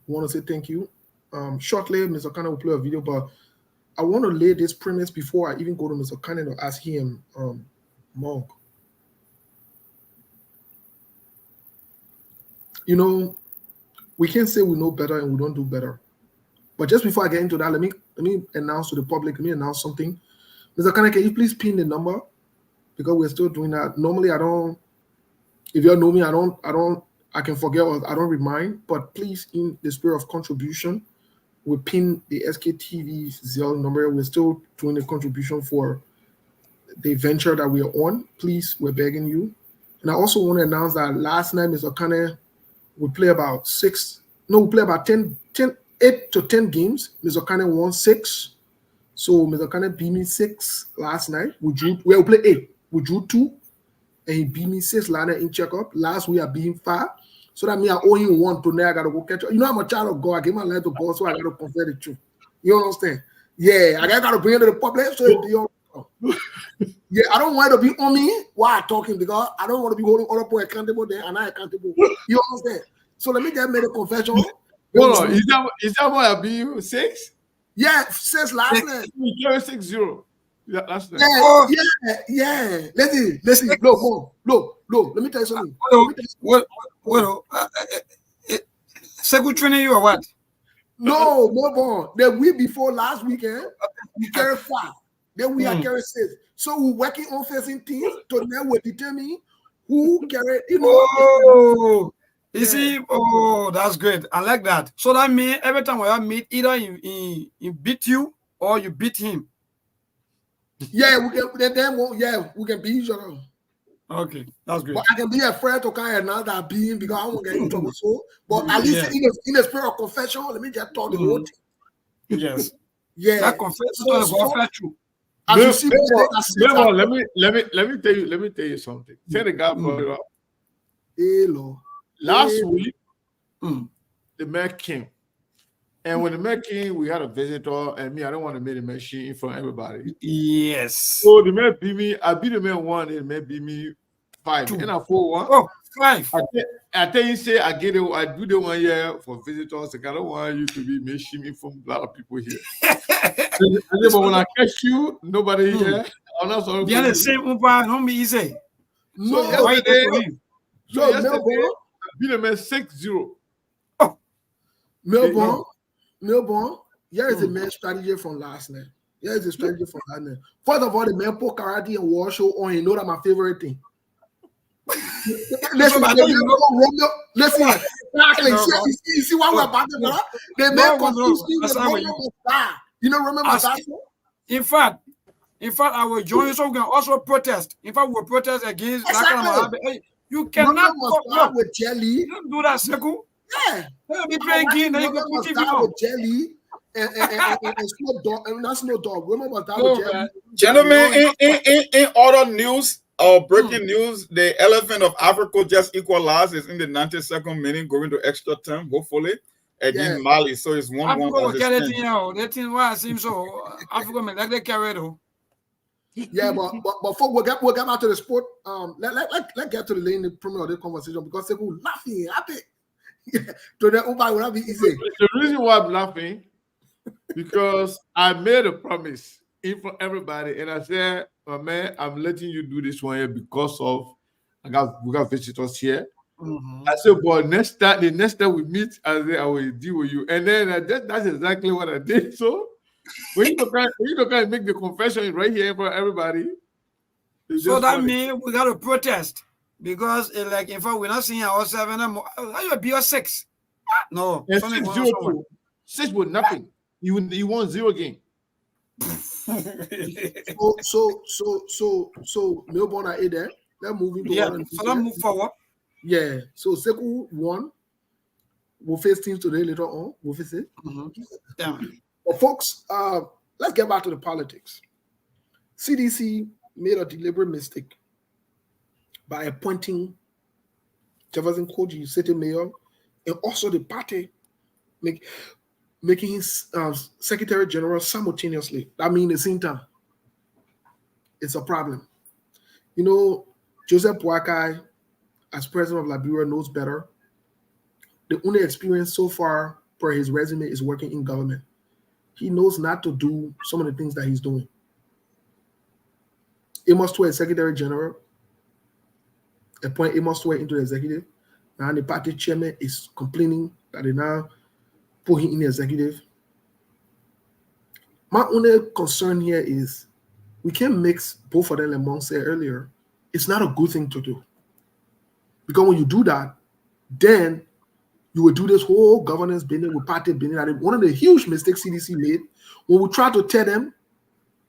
want to say thank you. Shortly, Mr. Kane will play a video, but I want to lay this premise before I even go to Mr. Kane to ask him, Monk. We can't say we know better and we don't do better. But just before I get into that, let me announce to the public, announce something. Mr. Kane, can you please pin the number? Because we're still doing that. Normally, I don't, if you all know me, I can forget or I don't remind, but please, in the spirit of contribution, we pin the SKTV Zelle number. We're still doing a contribution for the venture that we are on. Please, we're begging you. And I also want to announce that last night, Mr. Kane, we play about 8 to 10 games. Mr. Kane won 6. So Mr. Kane beat me 6 last night. We play 8. We drew 2, and he beat me 6 last night in checkup. Last week I beat him 5. So that means I owe him 1 today. I gotta go catch up. I'm a child of God. I gave my life to God, so I gotta confess the truth. You understand? Yeah, I gotta bring it to the public. So yeah, I don't want to be on me while talking because I don't want to be holding other people accountable there and I accountable. You understand? So let me just make a confession. Hold on, is that why I beat you 6? Yeah, 6 last night. You carry 6-0. Yeah, that's nice. Yeah. Let's see. Look. Let me tell you something. Sekou training you or what? No, more. The week before last weekend, we carried 5. Then we are carrying 6. So we're working on facing teams to now will determine who carried, You see, that's great. I like that. So that means every time we meet, either he beat you or you beat him. Yeah, we can beat each other. Okay, that's great. But I can be afraid to carry another being because I won't get in trouble. So, but at least in the spirit of confession, let me just talk the whole thing. Yes. Yeah. That confession is going true. Let me tell you something. Say the guy brought it up. Hello. Last week, the man came. And when the man came, we had a visitor, and I don't want to make the machine in front of everybody. Yes. So the man beat me. I beat the man 1, and the man beat me 5. 2. And I fought 1. Oh, 5. I tell you, say I get it. I do the 1 year for visitors. Like, I don't want you to be me from a lot of people here. But when I catch you, nobody here. I'm not sorry. Bien the same umpa, don't be easy. No, Why you take for him? So yesterday, Melbourne, I beat a man 6-0. Melbourne. Here is the main strategy from last night. Here is the strategy from last night. First of all, the man put karate and war show on. You know that my favorite thing. Listen, exactly. You see why we're about to they make confusing with Romeo Star. You know, remember that? In fact, I will join you so we can also protest. In fact, we'll protest against that kind of habit. Hey, you cannot start with jelly. You don't do that, Sekou. Yeah. You'll be playing game, then you can put TV on. With jelly and Snoop Dogg, and that's no dog. Remember that with jelly. Gentlemen, in other news, breaking news, the Elephant of Africa just equalized. It's in the 92nd minute, going to extra time, hopefully, against Mali. So it's 1-1. Africa will get it in out. That thing why it seems so. Africa may like they carry it. Yeah, but before we'll get back to the sport. Let's get to the lane of the conversation because they go laughing happy. To the Uber will not be easy. The reason why I'm laughing because I made a promise in for everybody, and I said, "My man, I'm letting you do this 1 year because of we got visitors here." I said, "Boy, the next time we meet, I will deal with you." And then that's exactly what I did. So when you can make the confession right here for everybody. So that means we got to protest. Because like in fact we're not seeing ourselves anymore. You'll be 6. No, 6-0. 6 with nothing. You won 0 game. So Melbourne are there. They're moving forward. So let's move forward. Yeah. So Sekou won. We'll face teams today later on. We'll face it. But folks, let's get back to the politics. CDC made a deliberate mistake by appointing Jefferson Koji city mayor and also the party making his secretary general simultaneously. That means the same time. It's a problem. You know, Joseph Boakai, as president of Liberia, knows better. The only experience so far per his resume is working in government. He knows not to do some of the things that he's doing. Amos Tuwe, secretary general, appoint Amos Tuwe into the executive. Now the party chairman is complaining that they now put him in the executive. My only concern here is we can't mix both of them, like Monk said earlier. It's not a good thing to do. Because when you do that, then you will do this whole governance business with party business. And one of the huge mistakes CDC made, when we tried to tell them,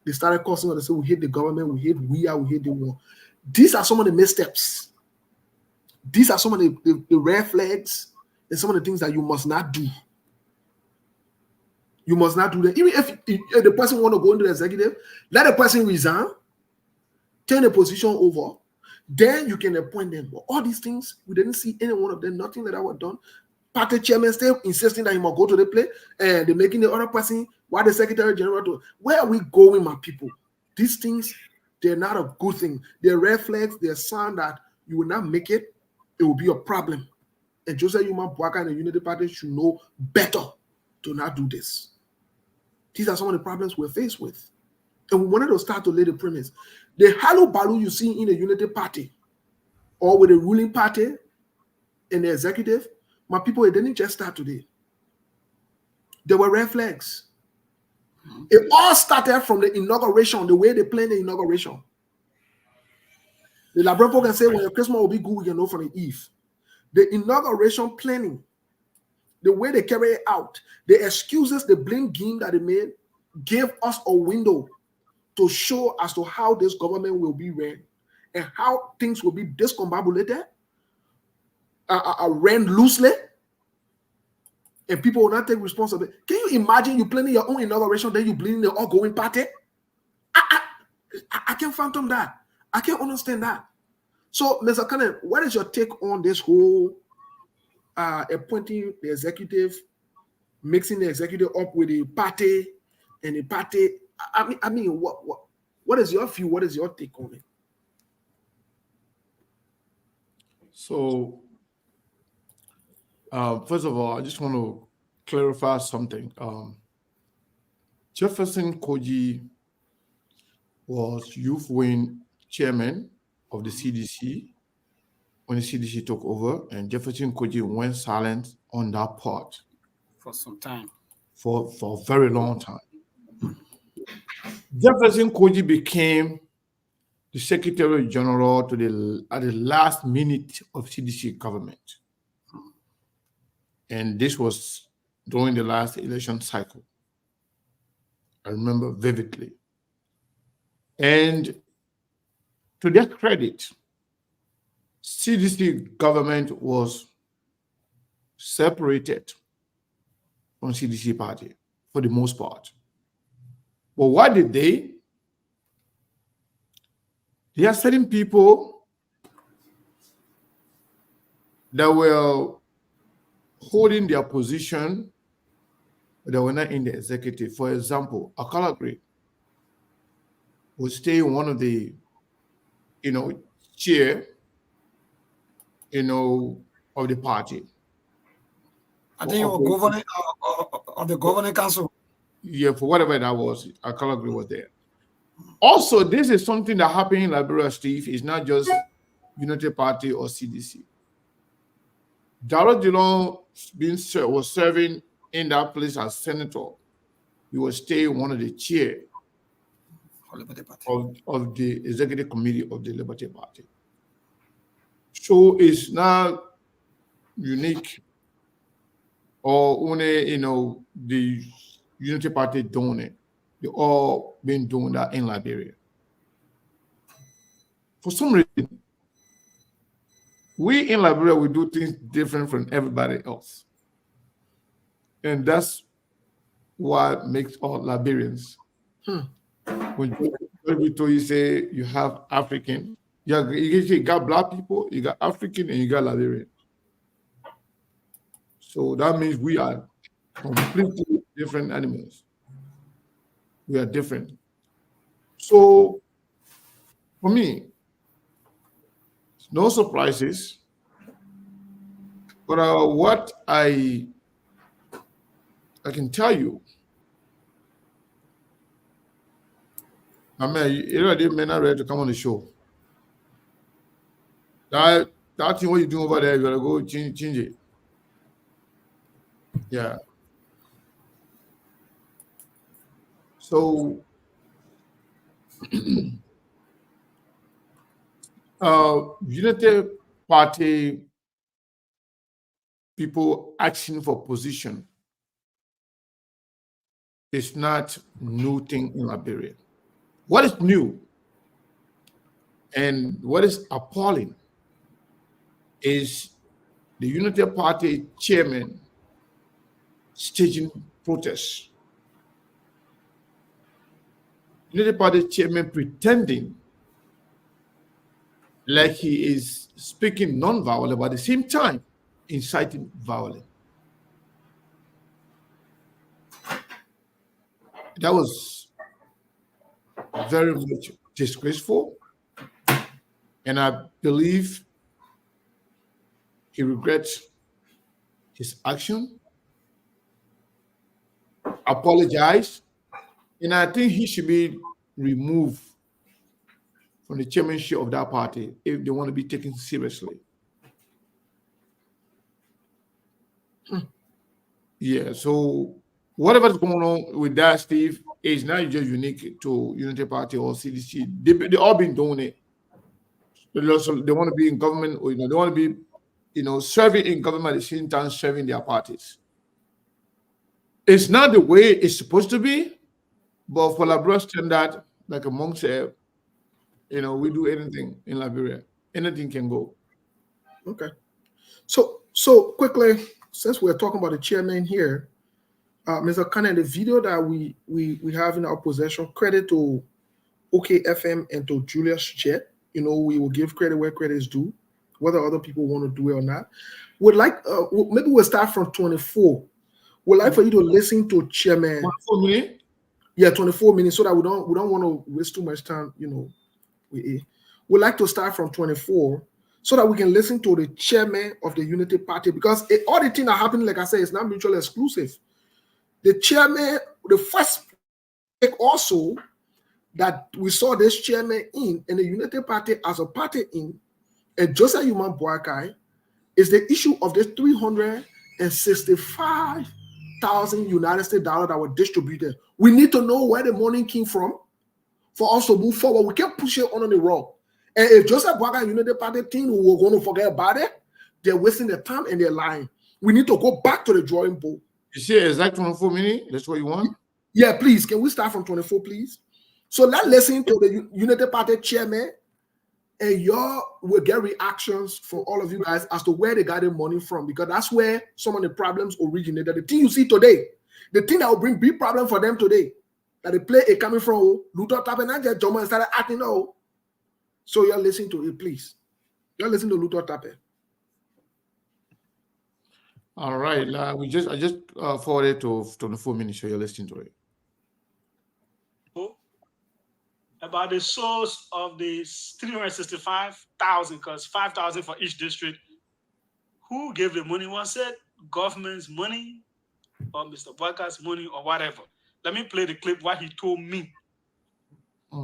they started causing us to say we hate the government, we hate we hate the war. These are some of the missteps. These are some of the red flags and some of the things that you must not do. You must not do that. Even if the person want to go into the executive, let the person resign, turn the position over, then you can appoint them. But all these things, we didn't see any one of them, nothing like that was done. Party chairman still insisting that he must go to the play, and they're making the other person while the secretary general do. Where are we going, my people? These things, they're not a good thing. They're red flags, they're a sign that you will not make it, it will be a problem. And Joseph Yuma Boakai and the Unity Party should know better to not do this. These are some of the problems we're faced with. And we wanted to start to lay the premise. The hallow balu you see in the Unity Party or with the ruling party and the executive, my people, it didn't just start today. There were red flags. It all started from the inauguration, the way they planned the inauguration. The Labrampo can say, when your Christmas will be good, we can know from the eve. The inauguration planning, the way they carry it out, the excuses, the blame game that they made, gave us a window to show as to how this government will be ran and how things will be discombobulated, ran loosely, and people will not take responsibility. Can you imagine you planning your own inauguration, then you blame the outgoing party? I can't fathom that. I can't understand that. So, Mr. Cannon, what is your take on this whole appointing the executive, mixing the executive up with the party and the party? I mean, what is your view? What is your take on it? So, first of all, I just want to clarify something. Jefferson Koji was youth wing chairman of the CDC when the CDC took over, and Jefferson Koji went silent on that part For some time. for a very long time. Jefferson Koji became the Secretary General at the last minute of CDC government. And this was during the last election cycle. I remember vividly. And to their credit, CDC government was separated from CDC party for the most part. But what did they? There are certain people that were holding their position that were not in the executive. For example, Akalagri would stay in one of the, chair, of the party. I think you were governing of the governing council. Yeah, for whatever that was, Akalagri was there. Also, this is something that happened in Liberia, Steve. It's not just Unity Party or CDC. Darrell Dillon was serving in that place as senator. He was staying one of the chair of the executive committee of the Liberty Party. So it's not unique or only, the Unity Party doing it. They all been doing that in Liberia. For some reason, we in Liberia, we do things different from everybody else. And that's what makes all Liberians. When you say you have African, you got Black people, you got African, and you got Liberian. So that means we are completely different animals. We are different. So for me, no surprises. But what I can tell you, I mean, you already may not ready to come on the show. That thing what you do over there, you gotta go change it. Yeah. So Unity Party people asking for position is not new thing in Liberia. What is new and what is appalling is the Unity Party chairman staging protests. Unity Party chairman pretending like he is speaking non-violent, but at the same time inciting violence. That was very much disgraceful, and I believe he regrets his action, apologized, and I think he should be removed from the chairmanship of that party if they want to be taken seriously. Yeah, so whatever's going on with that, Steve, is not just unique to Unity Party or CDC. They all been doing it. They want to be in government, or they want to be, serving in government at the same time serving their parties. It's not the way it's supposed to be, but for Liberia standard, like a monk said, we do anything in Liberia. Anything can go. Okay. So quickly, since we're talking about the chairman here, Mr. Cannon, the video that we have in our possession, credit to OKFM and to Julius Jet. We will give credit where credit is due, whether other people want to do it or not. Would like maybe we'll start from 24. Would like for you to listen to Chairman. 24 minutes? Yeah, 24 minutes, so that we don't want to waste too much time. We'd like to start from 24, so that we can listen to the chairman of the Unity Party, because all the things that happen, like I said, is not mutually exclusive. The chairman, the first also that we saw this chairman in the Unity Party as a party in, and Joseph Human Boakai, is the issue of this $365,000 United States dollars that were distributed. We need to know where the money came from for us to move forward. We can't push it on the road. And if Joseph Boakai and Unity Party think we're going to forget about it, they're wasting their time and they're lying. We need to go back to the drawing board. You see exact 24 minutes? That's what you want? Yeah, please. Can we start from 24, please? So let's listen to the Unity Party chairman, and y'all will get reactions from all of you guys as to where they got the money from, because that's where some of the problems originated. The thing you see today, the thing that will bring big problem for them today, that they play it coming from Luther Tape, Joma and started acting out. So you're listening to it, please. You're listening to Luther Tape. All right. I just forwarded to 24 minutes, so you're listening to it. About the source of the 365,000, because 5,000 for each district. Who gave the money? Was it government's money or Mr. Boakai's money or whatever? Let me play the clip what he told me. I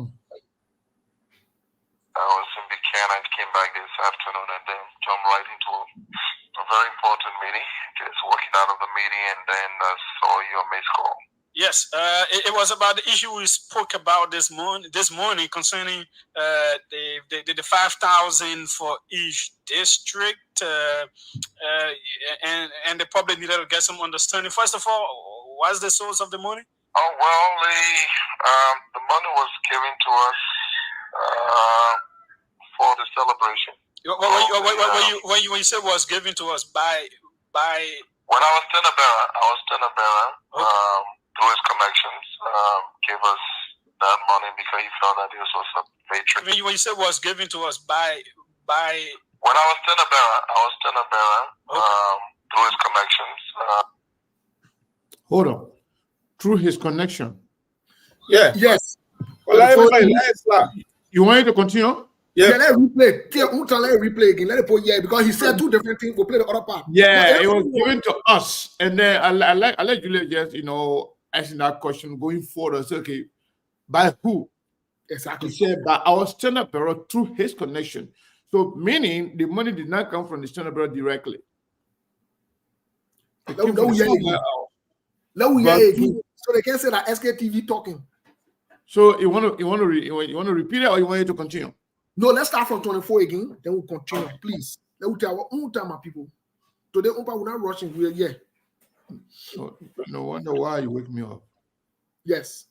was in Buchanan and came back this afternoon and then jumped right into a very important meeting. Just walking out of the meeting and then saw your missed call. Yes, it was about the issue we spoke about this morning concerning the 5,000 for each district, and the public needed to get some understanding. First of all, what's the source of the money? Oh well, the money was given to us for the celebration. When you said was given to us by when I was tenor bearer, okay. Through his connections, gave us that money because he felt that this was a patron. When you said was given to us by when I was tenor bearer, okay. Through his connections. Hold on. Through his connection. Yeah. Yes. Well, everybody, let's start. You want it to continue? Yeah, let it replay. Let it replay again. Let it put because he said two different things. We'll play the other part. Yeah, it was given to us. And then I let Julia just, asking that question going forward. I said, okay, by who? Exactly. He said, by our tenor bearer through his connection. So meaning the money did not come from the tenor bearer directly. Let me hear again. So they can't say that SKTV talking. So you want to repeat it, or you want it to continue? No, let's start from 24 again. Then we'll continue, please. Let me tell our own time, my people. Today, we're not rushing. We're here. No wonder why you wake me up. Yes.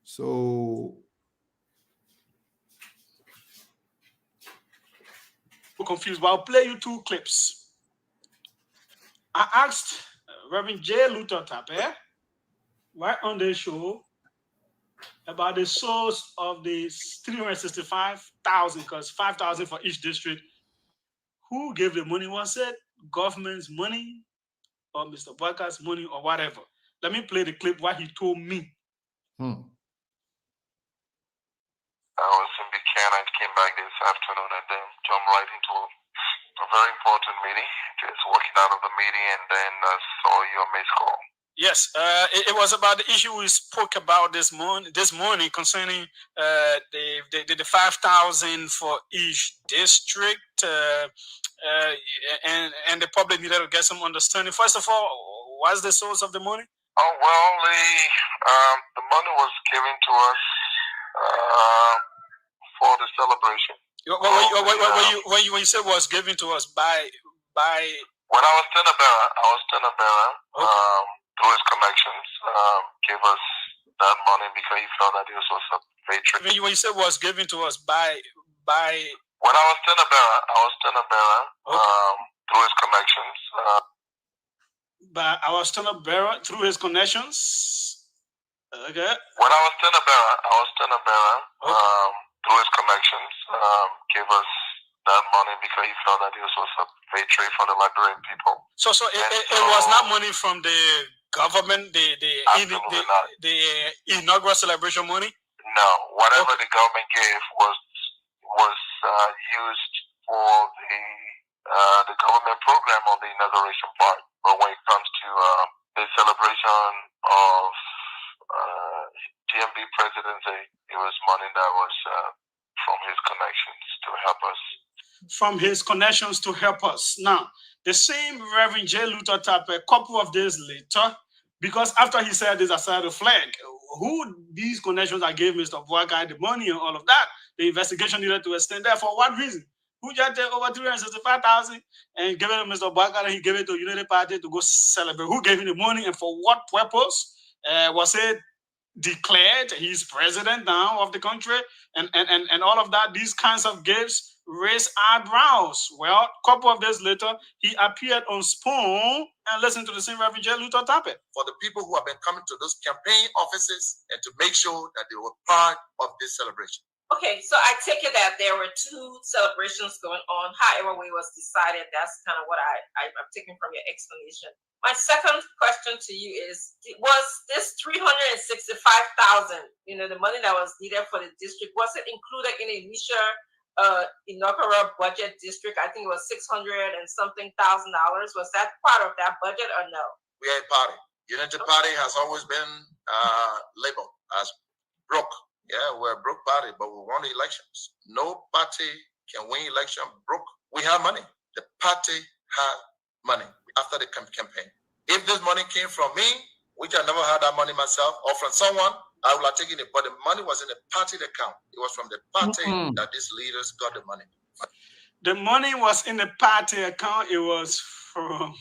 So I'm confused, but I'll play you two clips. I asked Reverend J. Luther Tape right on the show about the source of the 365,000, because 5,000 for each district. Who gave the money? Was it government's money or Mr. Boakai's money or whatever? Let me play the clip what he told me. I was in Buchanan and came back this afternoon and then jumped right into a very important meeting. Just walking out of the meeting and then saw your missed call. Yes, it was about the issue we spoke about this morning concerning the 5,000 for each district, and the public needed to get some understanding. First of all, what's the source of the money? Oh well, the money was given to us for the celebration. When you said was given to us by when I was tenor bearer, okay. Through his connections, gave us that money because he felt that this was a patron. When you said was given to us by when I was tenor bearer, okay. Through his connections. But I was tenor bearer through his connections. Okay. When I was tenor bearer, okay. Through his connections, gave us that money because he felt that this was a patron for the Liberian people. So it was not money from the government, the inaugural celebration money? No, whatever the government gave was used for the government program on the inauguration part. But when it comes to the celebration of GMB presidency, it was money that was from his connections to help us. From his connections to help us. Now, the same Reverend J. Luther Tappe, a couple of days later, because after he said this, I said the flag, who these connections that gave Mr. Boakai the money and all of that, the investigation needed to extend there. For what reason? Who just take over 365,000 and give it to Mr. Boakai and he gave it to Unity Party to go celebrate? Who gave him the money and for what purpose? Was it declared he's president now of the country and all of that? These kinds of gifts raise eyebrows. Well, a couple of days later, he appeared on Spoon and listened to the same Reverend J. Luther Tappe. For the people who have been coming to those campaign offices and to make sure that they were part of this celebration. Okay, so I take it that there were two celebrations going on. However way was decided, that's kind of what I'm taking from your explanation. My second question to you is, was this 365,000, the money that was needed for the district, was it included in the initial inaugural budget district? I think it was $600 and something thousand. Was that part of that budget or no? We are a party. Unity Party has always been labeled as broke. Yeah, we're a broke party, but we won the elections. No party can win election broke. We have money. The party had money after the campaign. If this money came from me, which I never had that money myself, or from someone, I would have taken it. But the money was in the party account. It was from the party that these leaders got the money. The money was in the party account. It was from.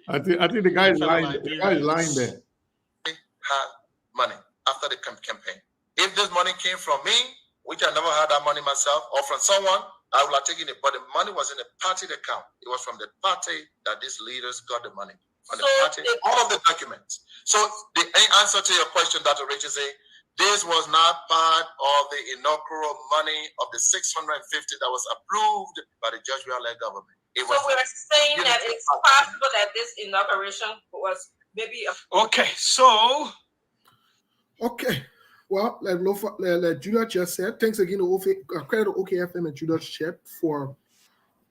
I think the guy is lying. The guy is lying there. Had money after the campaign. If this money came from me, which I never had that money myself, or from someone, I would have taken it. But the money was in the party account. It was from the party that these leaders got the money. From the party, all of the documents. So the answer to your question, Dr. Richard, this was not part of the inaugural money of the 650 that was approved by the Judge-led government. So we're saying that it's possible that this inauguration was maybe okay, so okay. Well, like Judah just said, thanks again to credit to OKFM and Judah Chet for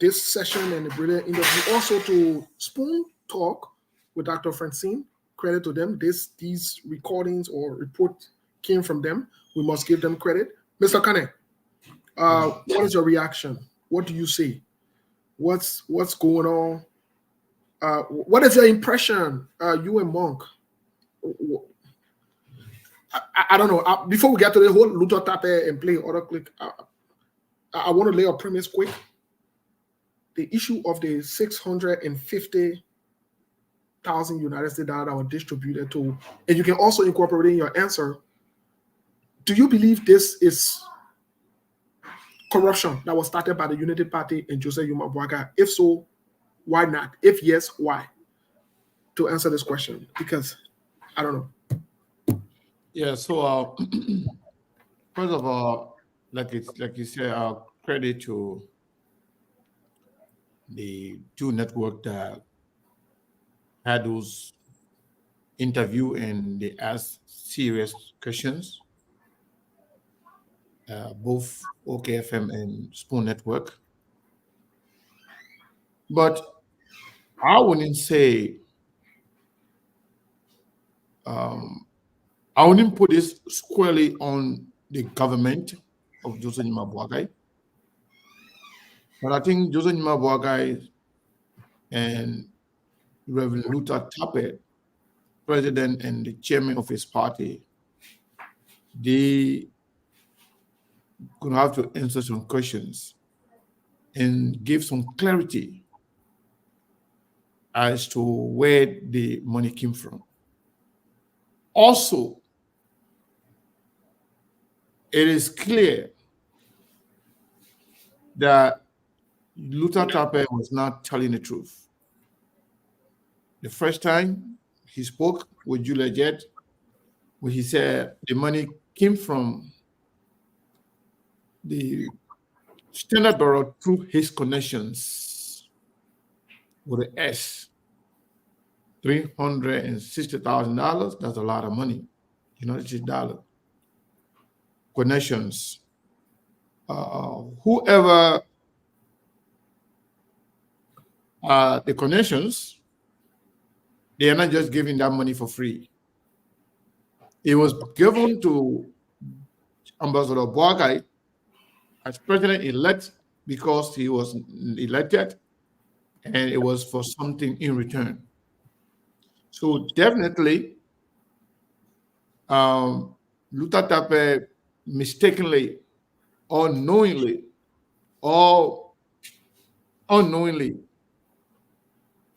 this session and the brilliant interview. Also to Spoon Talk with Dr. Francine. Credit to them. These recordings or report came from them. We must give them credit. Mr. Kane, what is your reaction? What do you say? What's going on? What is your impression? You and Monk. I don't know. Before we get to the whole Luther Tappe and play other click, I want to lay a premise quick. The issue of the 650,000 United States dollars that were distributed to, and you can also incorporate in your answer. Do you believe this is corruption that was started by the Unity Party and Joseph Yuma Boakai? If so, why not? If yes, why? To answer this question, because I don't know. Yeah, so first of all, like you said, credit to the two network that had those interview and they asked serious questions, both OKFM and Spoon Network. But I wouldn't say I wouldn't put this squarely on the government of Joseph Yuma Boakai. But I think Joseph Yuma Boakai and Reverend Luther Tappe, president and the chairman of his party, they could have to answer some questions and give some clarity as to where the money came from. Also, it is clear that Luther Tappe was not telling the truth. The first time he spoke with Julia Jett, when he said the money came from the Standard Bureau through his connections with an S, $360,000. That's a lot of money. It's dollar. Connections whoever the connections, they are not just giving that money for free. It was given to Ambassador Boakai as president-elect because he was elected, and it was for something in return. So definitely, Luther Tappe mistakenly or knowingly or unknowingly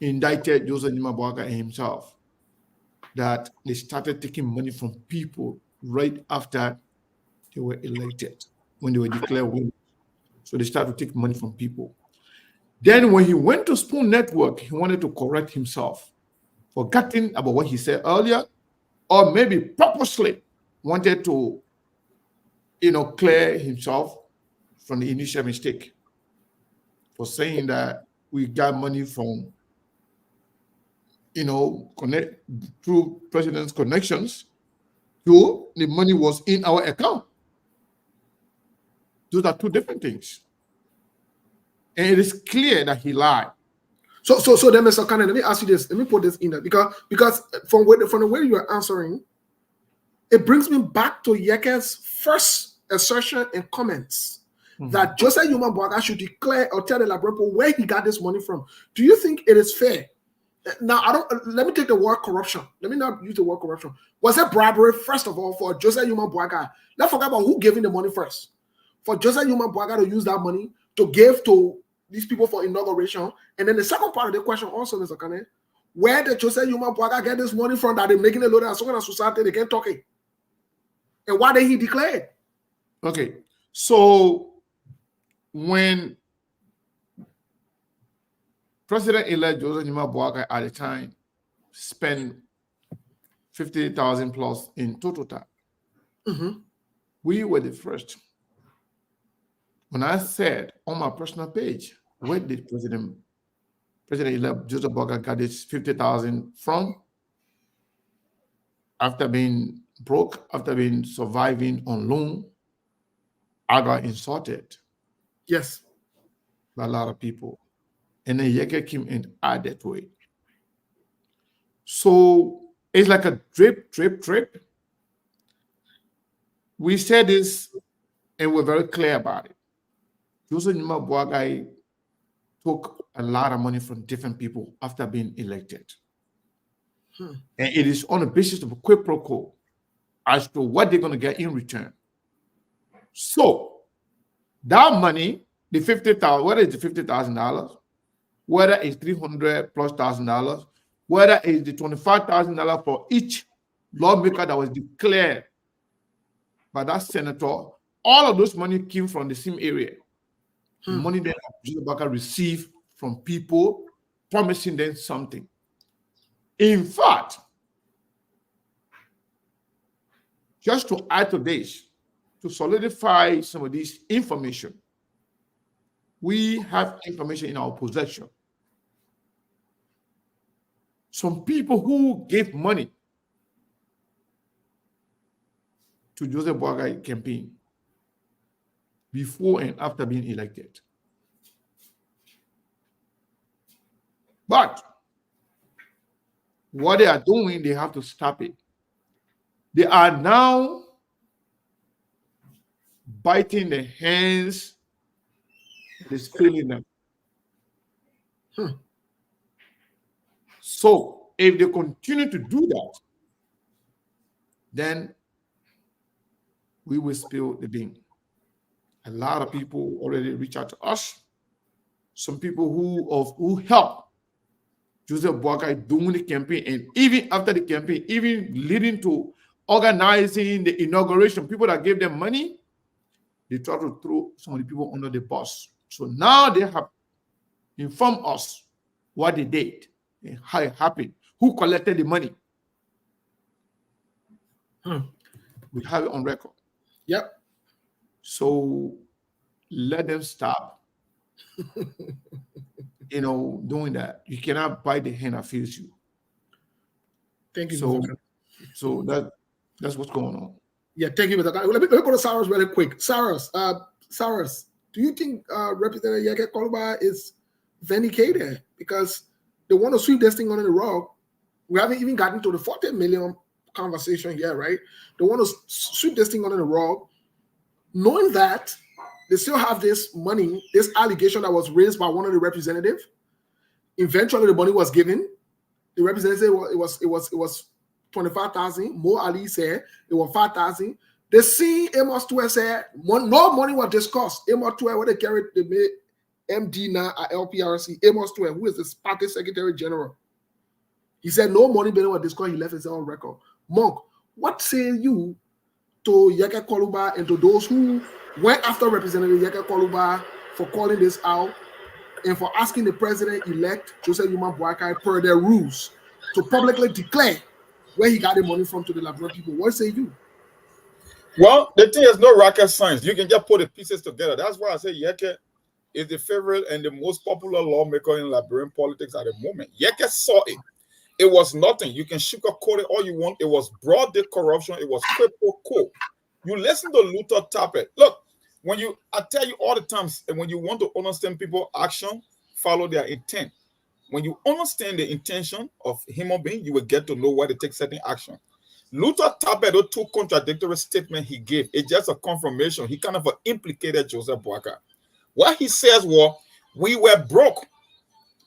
indicted Joseph Nima Boakai himself that they started taking money from people right after they were elected, when they were declared winners. So they started to take money from people. Then when he went to Spoon Network, he wanted to correct himself, forgetting about what he said earlier, or maybe purposely wanted to, clear himself from the initial mistake for saying that we got money from, connect through president's connections. So the money was in our account. Those are two different things. And it is clear that he lied. So then, Mr. Cannon, let me ask you this. Let me put this in there because from the way you are answering, it brings me back to Yeke's first assertion and comments that Joseph Numa Boakai should declare or tell the Labrempo where he got this money from. Do you think it is fair? Now, let me take the word corruption. Let me not use the word corruption. Was it bribery, first of all, for Joseph Numa Boakai? Let's forget about who gave him the money first. For Joseph Numa Boakai to use that money to give to these people for inauguration. And then the second part of the question also, Mr. Kane, where did Joseph Numa Boakai get this money from that they're making a load of so society they can't talk it? And why did he declare it? Okay, so when President-elect Joseph Numa Boakai at the time spent 50,000 plus in Totota, we were the first. When I said on my personal page, where did President-elect Joseph Boakai got this 50,000 from? After being broke, after being surviving on loan, I got insulted. Yes. By a lot of people. And then Yeke came and added to it. So it's like a drip. We said this and we're very clear about it. Joseph Numa Boakai took a lot of money from different people after being elected. And it is on the basis of a quid pro quo as to what they're going to get in return. So that money, the 50,000, whether it's the $50,000, whether it's $300,000+, whether it's the $25,000 for each lawmaker that was declared by that senator, all of those money came from the same area. The money that Joseph Boakai received from people promising them something. In fact, just to add to this, to solidify some of this information, we have information in our possession. Some people who gave money to Joseph Boakai campaign before and after being elected. But what they are doing, they have to stop it. They are now biting the hands that is feeling them. So if they continue to do that, then we will spill the bean. A lot of people already reach out to us. Some people who help Joseph Boakai during the campaign, and even after the campaign, even leading to organizing the inauguration, people that gave them money, they try to throw some of the people under the bus. So now they have informed us what they did and how it happened, who collected the money. We have it on record. Yep. So let them stop, doing that. You cannot bite the hand that feeds you. Thank you. So that's what's going on. Yeah, thank you, Mr. Let me go to Cyrus really quick. Cyrus, Cyrus, do you think Representative Yeke Koluba is vindicated because they want to sweep this thing under the rug? We haven't even gotten to the 40 million conversation yet, right? They want to sweep this thing under the rug, knowing that they still have this money, this allegation that was raised by one of the representatives. Eventually, the money was given. The representative said it was 25,000. Mo Ali said it was 5,000. They see Amos Tuer said no money was discussed. Amos Tuer, what they carried, they made MD now at LPRC. Amos Tuer, who is the party secretary general, he said no money was discussed. He left his own record. Monk, what say you to Yeke Koluba and to those who went after Representative Yeke Koluba for calling this out and for asking the president-elect Joseph Yuma Boakai per their rules to publicly declare where he got the money from to the Liberian people? What say you? Well, the thing is no rocket science. You can just put the pieces together. That's why I say Yeke is the favorite and the most popular lawmaker in Liberian politics at the moment. Yeke saw it. It was nothing. You can sugarcoat it all you want. It was broad day corruption. It was crypto cool. You listen to Luther Tappet. Look, I tell you all the times, and when you want to understand people's action, follow their intent. When you understand the intention of human being, you will get to know why they take certain action. Luther Tappet, those two contradictory statements he gave, it's just a confirmation. He kind of implicated Joseph Boakai. What he says was, we were broke,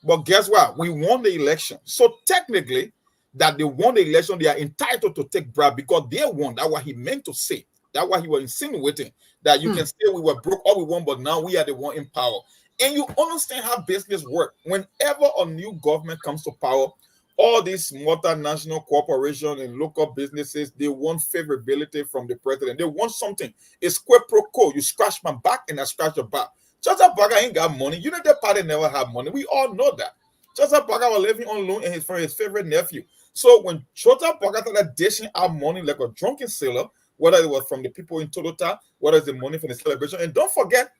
but guess what? We won the election. So technically, that they won the election, they are entitled to take bribe because they won. That's what he meant to say. That's what he was insinuating. That you can say we were broke, all we won, but now we are the one in power. And you understand how business works. Whenever a new government comes to power, all these multinational corporations and local businesses, they want favorability from the president. They want something. It's quid pro quo. You scratch my back and I scratch your back. Joseph Boakai ain't got money. United Party never had money. We all know that. Joseph Boakai was living on loan and from his favorite nephew. So when Joseph Boakai started dishing out money like a drunken sailor, whether it was from the people in Totota, whether it's the money from the celebration, and don't forget,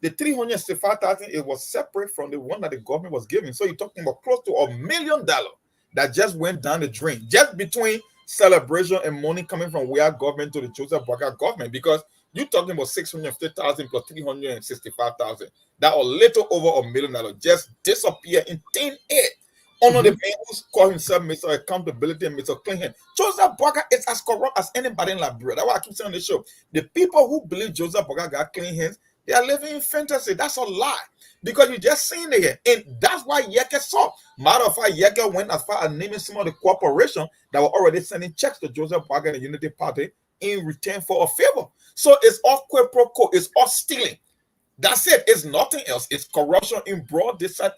the 365,000, it was separate from the one that the government was giving. So you're talking about close to $1 million that just went down the drain, just between celebration and money coming from our government to the Joseph Boakai government, because you're talking about 650,000 plus 365,000. That a little over $1 million just disappear in thin air. Under the man who's called himself Mr. Accountability and Mr. Clean Hand. Joseph Boakai is as corrupt as anybody in Liberia. That's why I keep saying on the show. The people who believe Joseph Boakai got clean hands, they are living in fantasy. That's a lie. Because you just seen it here. And that's why Yeke saw. Matter of fact, Yeke went as far as naming some of the corporations that were already sending checks to Joseph Boakai and the Unity Party in return for a favor. So it's all quid pro quo. It's all stealing. That's it. It's nothing else. It's corruption in broad daylight,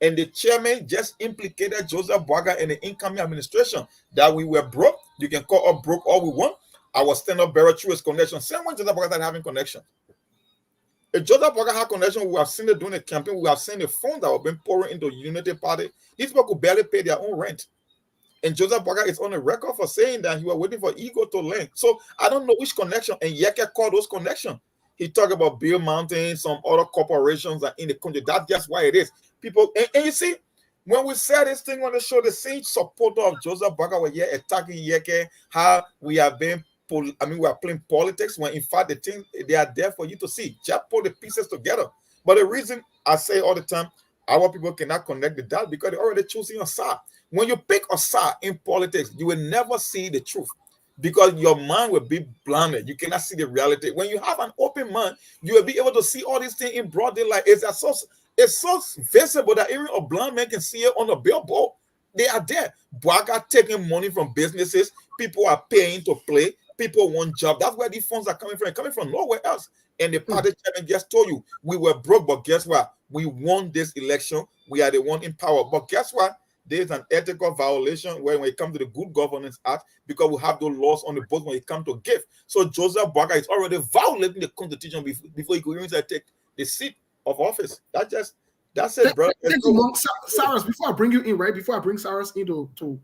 and the chairman just implicated Joseph Boakai and the incoming administration that we were broke. You can call us broke all we want. Our stand-up bearer through his connection. Same when Joseph Boakai started having connection. If Joseph Boakai had connection, we have seen it during the campaign. We have seen the funds that have been pouring into the Unity Party. These people could barely pay their own rent. And Joseph Boakai is on the record for saying that he was waiting for ego to land. So I don't know which connection. And Yeke called those connections. He talked about Bill Mountain, some other corporations are in the country. That's just why it is. People, and you see, when we said this thing on the show, the same supporter of Joseph Boakai were here attacking Yeke, how we have been, we are playing politics, when in fact the thing, they are there for you to see. Just put the pieces together. But the reason I say all the time, our people cannot connect the dots because they're already choosing a side. When you pick a side in politics, you will never see the truth because your mind will be blinded. You cannot see the reality. When you have an open mind, you will be able to see all these things in broad daylight. It's so visible that even a blind man can see it on a billboard. They are there. Boakai taking money from businesses. People are paying to play. People want jobs. That's where these funds are coming from. Coming from nowhere else. And the party chairman just told you, we were broke, but guess what? We won this election. We are the one in power. But guess what? There's an ethical violation when it comes to the Good Governance Act because we have those laws on the books when it comes to gift. So Joseph Boakai is already violating the Constitution before he could even take the seat of office. That's it, bro. Thank you, Cyrus. Before I bring you in, right? Before I bring Cyrus in to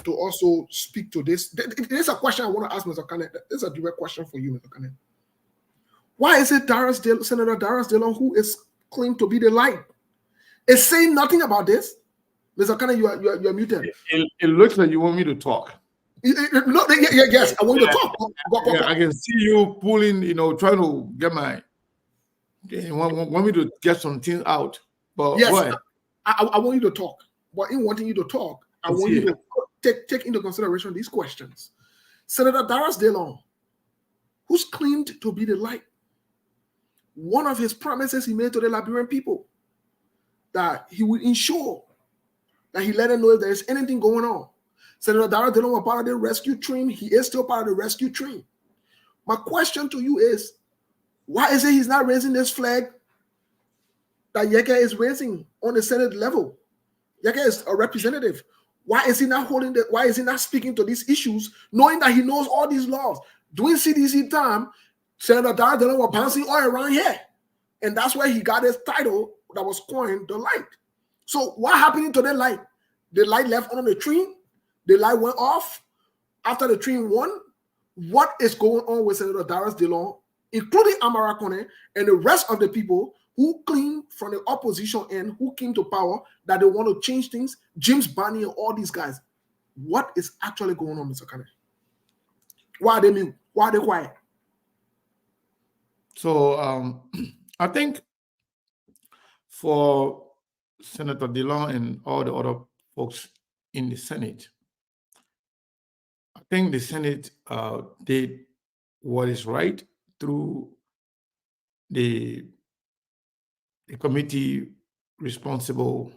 also speak to this, there's a question I want to ask Mr. Kenneth. This is a direct question for you, Mr. Kenneth. Why is it Senator Darius Dillon, who is claimed to be the light, is saying nothing about this? Mr. Kenneth, you are muted. It looks like you want me to talk. Yes, I want you to talk. Yeah, I can see you pulling, trying to get They want me to get something out. But Yes, what? I want you to talk. But in wanting you to talk, I want you to take into consideration these questions. Senator Darius DeLong, who's claimed to be the light, one of his promises he made to the Liberian people that he would ensure that he let them know if there's anything going on. Senator Darius DeLong was part of the rescue team. He is still part of the rescue team. My question to you is, why is it he's not raising this flag that Yeke is raising on the Senate level? Yeke is a representative. Why is he not holding that? Why is he not speaking to these issues, knowing that he knows all these laws? During CDC time, Senator Darius DeLong was bouncing all around here. And that's where he got his title that was coined the light. So what happened to the light? The light left on the tree. The light went off after the tree won. What is going on with Senator Darius DeLong, including Amara Kone and the rest of the people who came from the opposition and who came to power that they want to change things? James Barney and all these guys. What is actually going on, Mr. Kane? Why are they mute? Why are they quiet? So I think for Senator DeLong and all the other folks in the Senate, I think the Senate did what is right through the committee responsible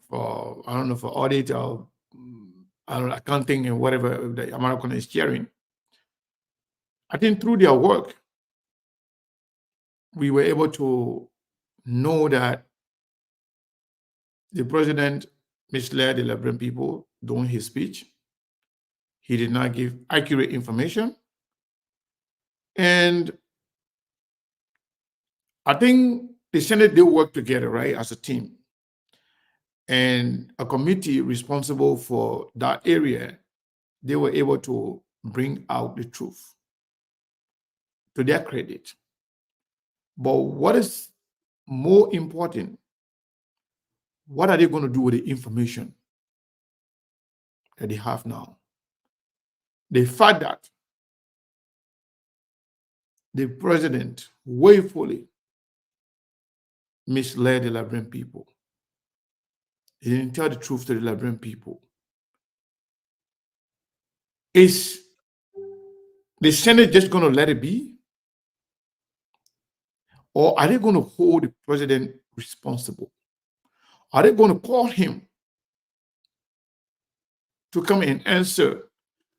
for, I don't know, for audit or I don't know, accounting and whatever the American is chairing. I think through their work, we were able to know that the president misled the Liberian people during his speech. He did not give accurate information. And I think the Senate, they work together, right, as a team. And a committee responsible for that area, they were able to bring out the truth, to their credit. But what is more important, what are they going to do with the information that they have now? The fact that the president willfully misled the Liberian people. He didn't tell the truth to the Liberian people. Is the Senate just going to let it be? Or are they going to hold the president responsible? Are they going to call him to come and answer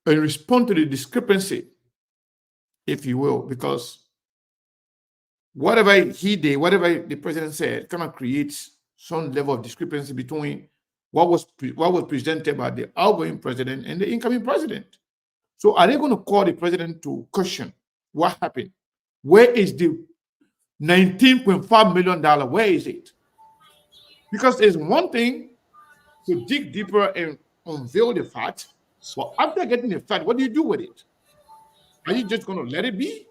and respond to the discrepancy, if you will? Because whatever he did, whatever the president said, kind of creates some level of discrepancy between what was presented by the outgoing president and the incoming president. So are they going to call the president to question what happened? Where is the $19.5 million? Where is it? Because it's one thing to dig deeper and unveil the fact. So after getting the fact, what do you do with it? Are you just going to let it be?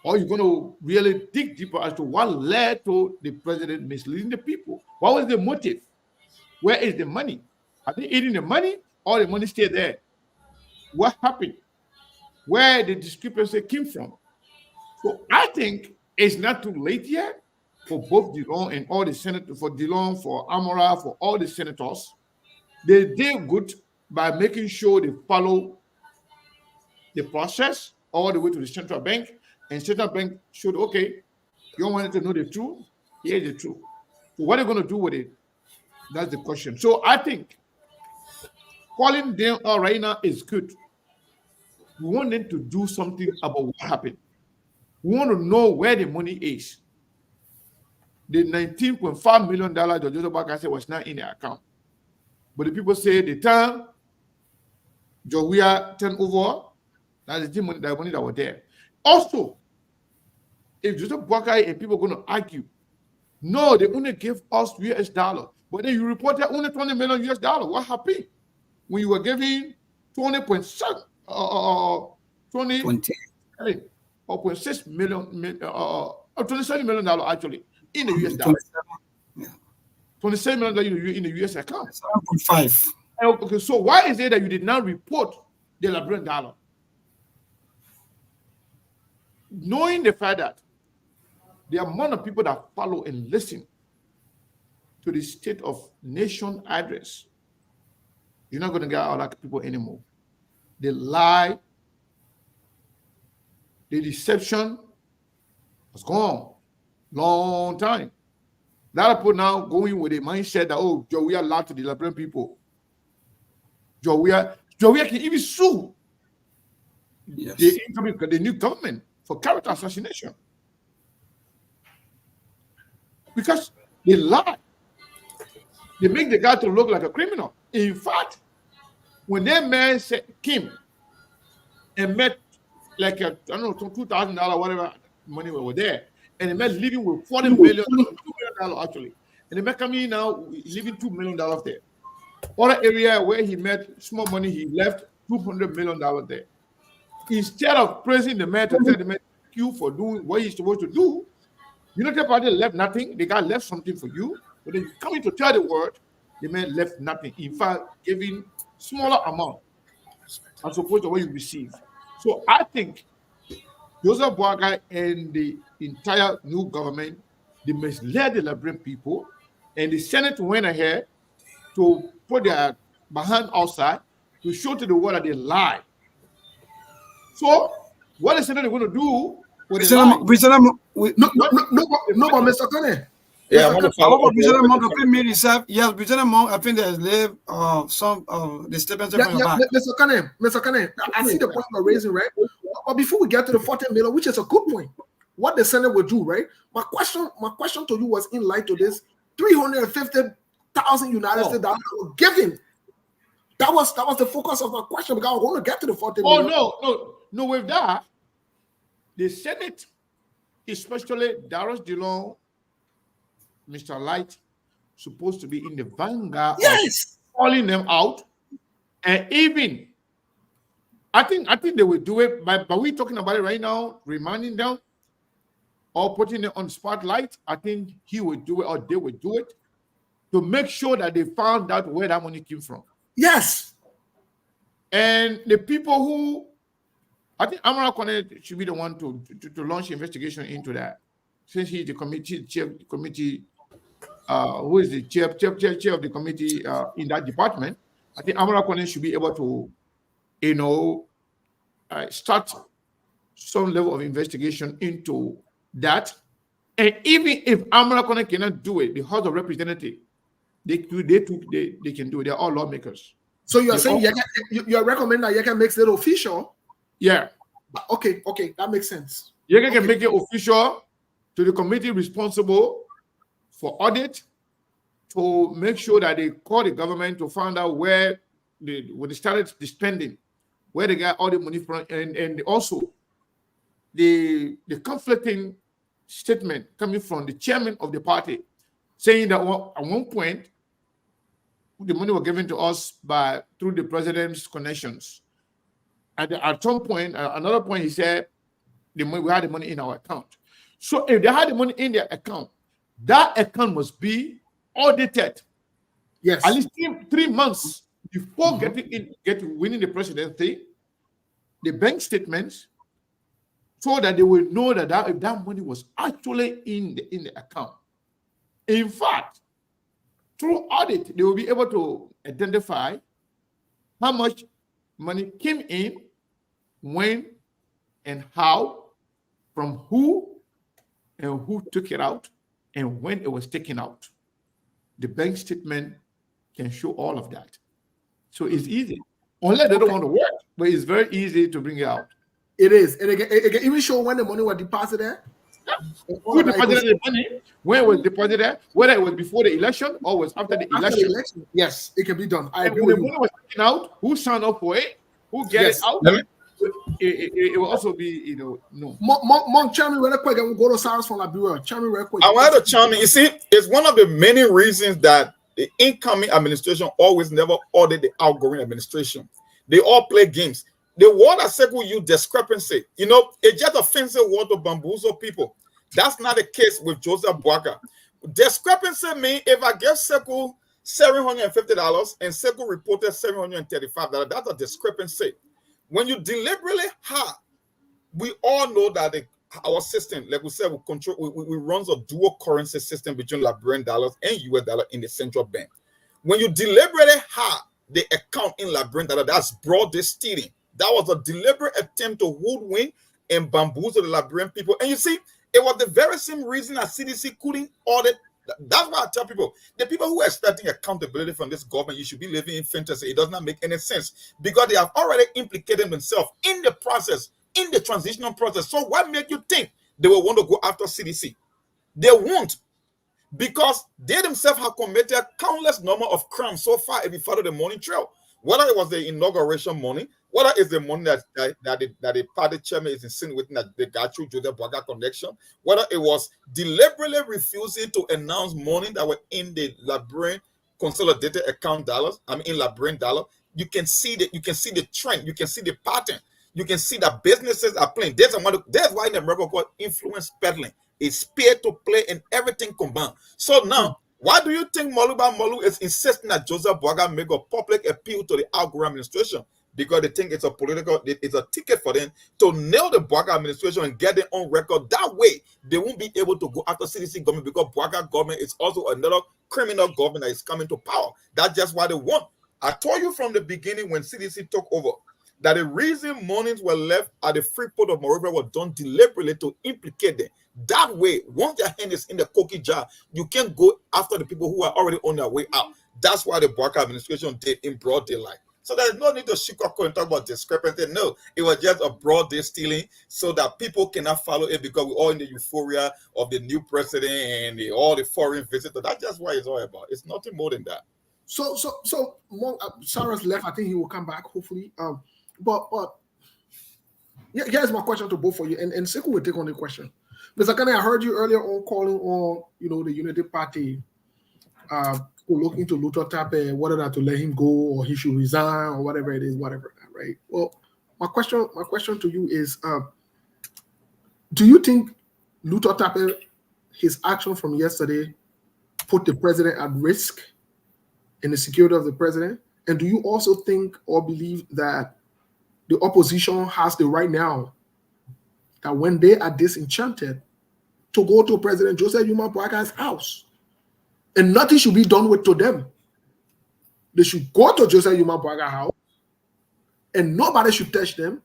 Or are you going to really dig deeper as to what led to the president misleading the people? What was the motive? Where is the money? Are they eating the money or the money stayed there? What happened? Where the discrepancy came from? So I think it's not too late yet for both DeLong and all the senators, for DeLong, for Amara, for all the senators. They did good by making sure they follow the process all the way to the central bank. And central bank showed, okay, you wanted to know the truth? Here's the truth. So what are you going to do with it? That's the question. So I think calling them out right now is good. We want them to do something about what happened. We want to know where the money is. The $19.5 million that Joseph Boakai said was not in the account. But the people say the time Jowia turned over, that's the money that was there. Also, if Joseph Boakai and people are going to argue, no, they only gave us US dollar, but then you reported only $20 million US dollar. What happened when you were giving 20.6 million, $27 million actually in the US dollar. $27 million in the US account. 7.5. Okay, so why is it that you did not report the Liberian dollar? Knowing the fact that the amount of people that follow and listen to the State of Nation address, you're not going to get all that people anymore. The lie, the deception has gone long time. A lot of people now going with a mindset that, oh, Jawia lied to the Liberian people. Jawia can even sue the new government for character assassination. Because they lie. They make the guy to look like a criminal. In fact, when that man came and met like a, I don't know, $2,000, whatever money were there, and the man living with $2 million actually, and the man coming now living $2 million there. Other area where he met small money, he left $200 million there. Instead of praising the man to tell the man thank you for doing what he's supposed to do, United Party left nothing. The guy left something for you, but then you come in to tell the world, the man left nothing. In fact, giving smaller amount as opposed to what you receive. So I think Joseph Boakai and the entire new government, they misled the Liberian people, and the Senate went ahead to put their behind outside to show to the world that they lie. So what the Senate is going to do? No, but Mr. Kane. Yeah, I think there's some of the statements from your back. Mr. Kane, I see the point you're raising, right? But before we get to the 14 million, which is a good point, what the Senate will do, right? My question to you was in light to this 350,000 United States dollars were given. That was the focus of my question, because I want to get to the 14 million. No, with that, the Senate, especially Darius Dillon, Mr. Light, supposed to be in the vanguard of calling them out. And even, I think they will do it, but we're talking about it right now, reminding them or putting it on spotlight. I think he will do it, or they will do it, to make sure that they found out where that money came from. Yes. And the people who, I think Amara Kone should be the one to launch investigation into that, since he's the chair of the committee, who is the chair of the committee in that department. I think Amara Kone should be able to, start some level of investigation into that. And even if Amara Kone cannot do it, the House of Representatives, they can do it. They're all lawmakers. So you are saying you're recommending that you can make it official? Yeah. Okay, that makes sense. You can make it official to the committee responsible for audit, to make sure that they call the government to find out when they started the spending, where they got all the money from, and also the conflicting statement coming from the chairman of the party, saying that at one point the money was given to us through the president's connections. And at some point, another point, he said we had the money in our account. So if they had the money in their account, that account must be audited. Yes. At least 3 months before winning the presidency, the bank statements, so that they will know that that money was actually in the account. In fact, through audit, they will be able to identify how much money came in, when, and how, from who, and who took it out, and when it was taken out. The bank statement can show all of that. So it's easy. Unless they don't want to work, but it's very easy to bring it out. It is. And it can even show when the money was deposited. Who deposited the money, when it was deposited, whether it was before the election or was after the election. Yes, it can be done. I agree when with the you. money was taken out, who signed up for it, who get it out, it will also be, no. Monk, chime me real quick, and we'll go to Cyrus from Liberia. Chime me real quick. I wanted to chime in. You see, it's one of the many reasons that the incoming administration always never audit the outgoing administration. They all play games. The word that Sekou used, discrepancy, it's just a fancy word to bamboozle people. That's not the case with Joseph Boakai. Discrepancy means if I give Sekou $750 and Sekou reported $735, that's a discrepancy. When you deliberately hide, we all know that the our system, like we said, we runs a dual currency system between Liberian dollars and US dollar in the central bank. When you deliberately have the account in Liberian dollar, that's broad stealing. That was a deliberate attempt to hoodwink and bamboozle the Liberian people. And you see, it was the very same reason that CDC couldn't audit. That's why I tell people, the people who are expecting accountability from this government, you should be living in fantasy. It does not make any sense because they have already implicated themselves in the process, in the transitional process. So what make you think they will want to go after CDC? They won't, because they themselves have committed countless number of crimes so far if you follow the money trail. Whether it was the inauguration money, whether it's the money that the party chairman is insinuating that they got through Joseph Boakai connection, whether it was deliberately refusing to announce money that were in the Liberian consolidated account dollars, in Liberian dollar, you can see the trend, you can see the pattern, you can see that businesses are playing. That's why in America called influence peddling. It's pay to play and everything combined. So now, why do you think Moluba Molu is insisting that Joseph Boakai make a public appeal to the Al Gore administration? Because they think it's a ticket for them to nail the Boakai administration and get their own record. That way, they won't be able to go after CDC government, because Boakai government is also another criminal government that is coming to power. That's just what they want. I told you from the beginning when CDC took over that the reason monies were left at the free port of Monrovia was done deliberately to implicate them. That way, once their hand is in the cookie jar, you can go after the people who are already on their way out. That's why the Boakai administration did in broad daylight. So there's no need to sugarcoat and talk about discrepancy. No, it was just a broad day stealing so that people cannot follow it, because we're all in the euphoria of the new president and all the foreign visitors. That's just what it's all about. It's nothing more than that. So Sarah's left. I think he will come back, hopefully. But yeah, here's my question to both of you, and Sekou will take on the question. Mr. Kane, I heard you earlier on calling on, the Unity Party to look into Luther Tappe, whether to let him go or he should resign or whatever it is, right? Well, my question to you is, do you think Luther Tappe, his action from yesterday, put the president at risk in the security of the president? And do you also think or believe that the opposition has the right now, that when they are disenchanted, to go to President Joseph Yuma Boakai's house, and nothing should be done to them? They should go to Joseph Yuma Boakai's house, and nobody should touch them.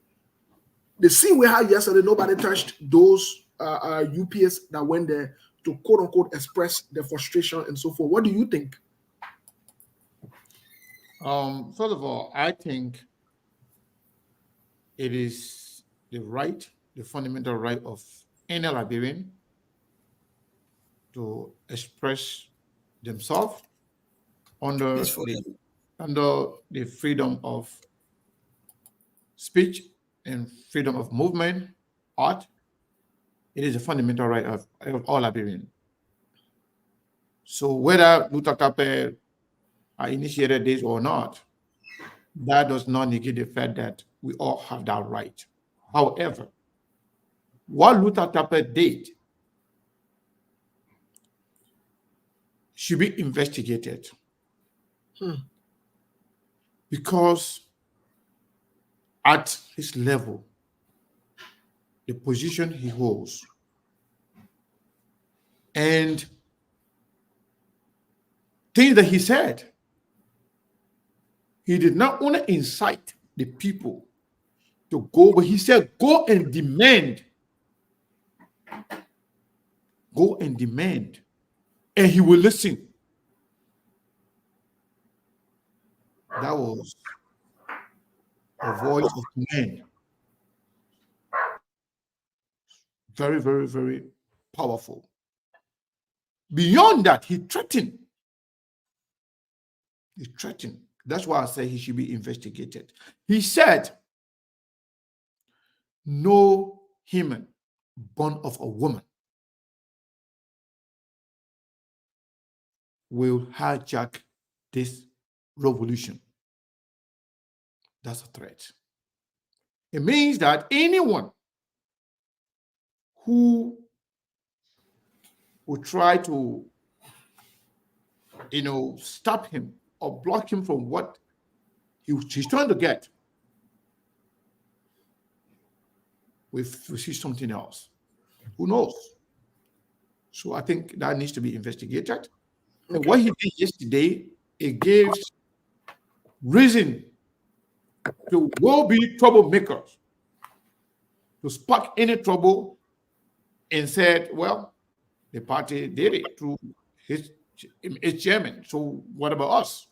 The same way how yesterday nobody touched those UPS that went there to quote unquote express their frustration and so forth. What do you think? First of all, I think it is the fundamental right of any Liberian to express themselves under the freedom of speech and freedom of movement, art. It is a fundamental right of all Liberians. So whether Luther Tappe initiated this or not, that does not negate the fact that we all have that right. However, what Luther Tappe did should be investigated, because at his level, the position he holds, and things that he said, he did not only incite the people to go, but he said, go and demand. Go and demand, and he will listen. That was a voice of command. Very, very, very powerful. Beyond that, he threatened. He threatened. That's why I say he should be investigated. He said, no human born of a woman will hijack this revolution. That's a threat. It means that anyone who will try to, stop him or block him from what he's trying to get, we see something else. Who knows? So I think that needs to be investigated. And what he did yesterday, it gives reason to will-be troublemakers to spark any trouble and said, well, the party did it through its chairman. So what about us?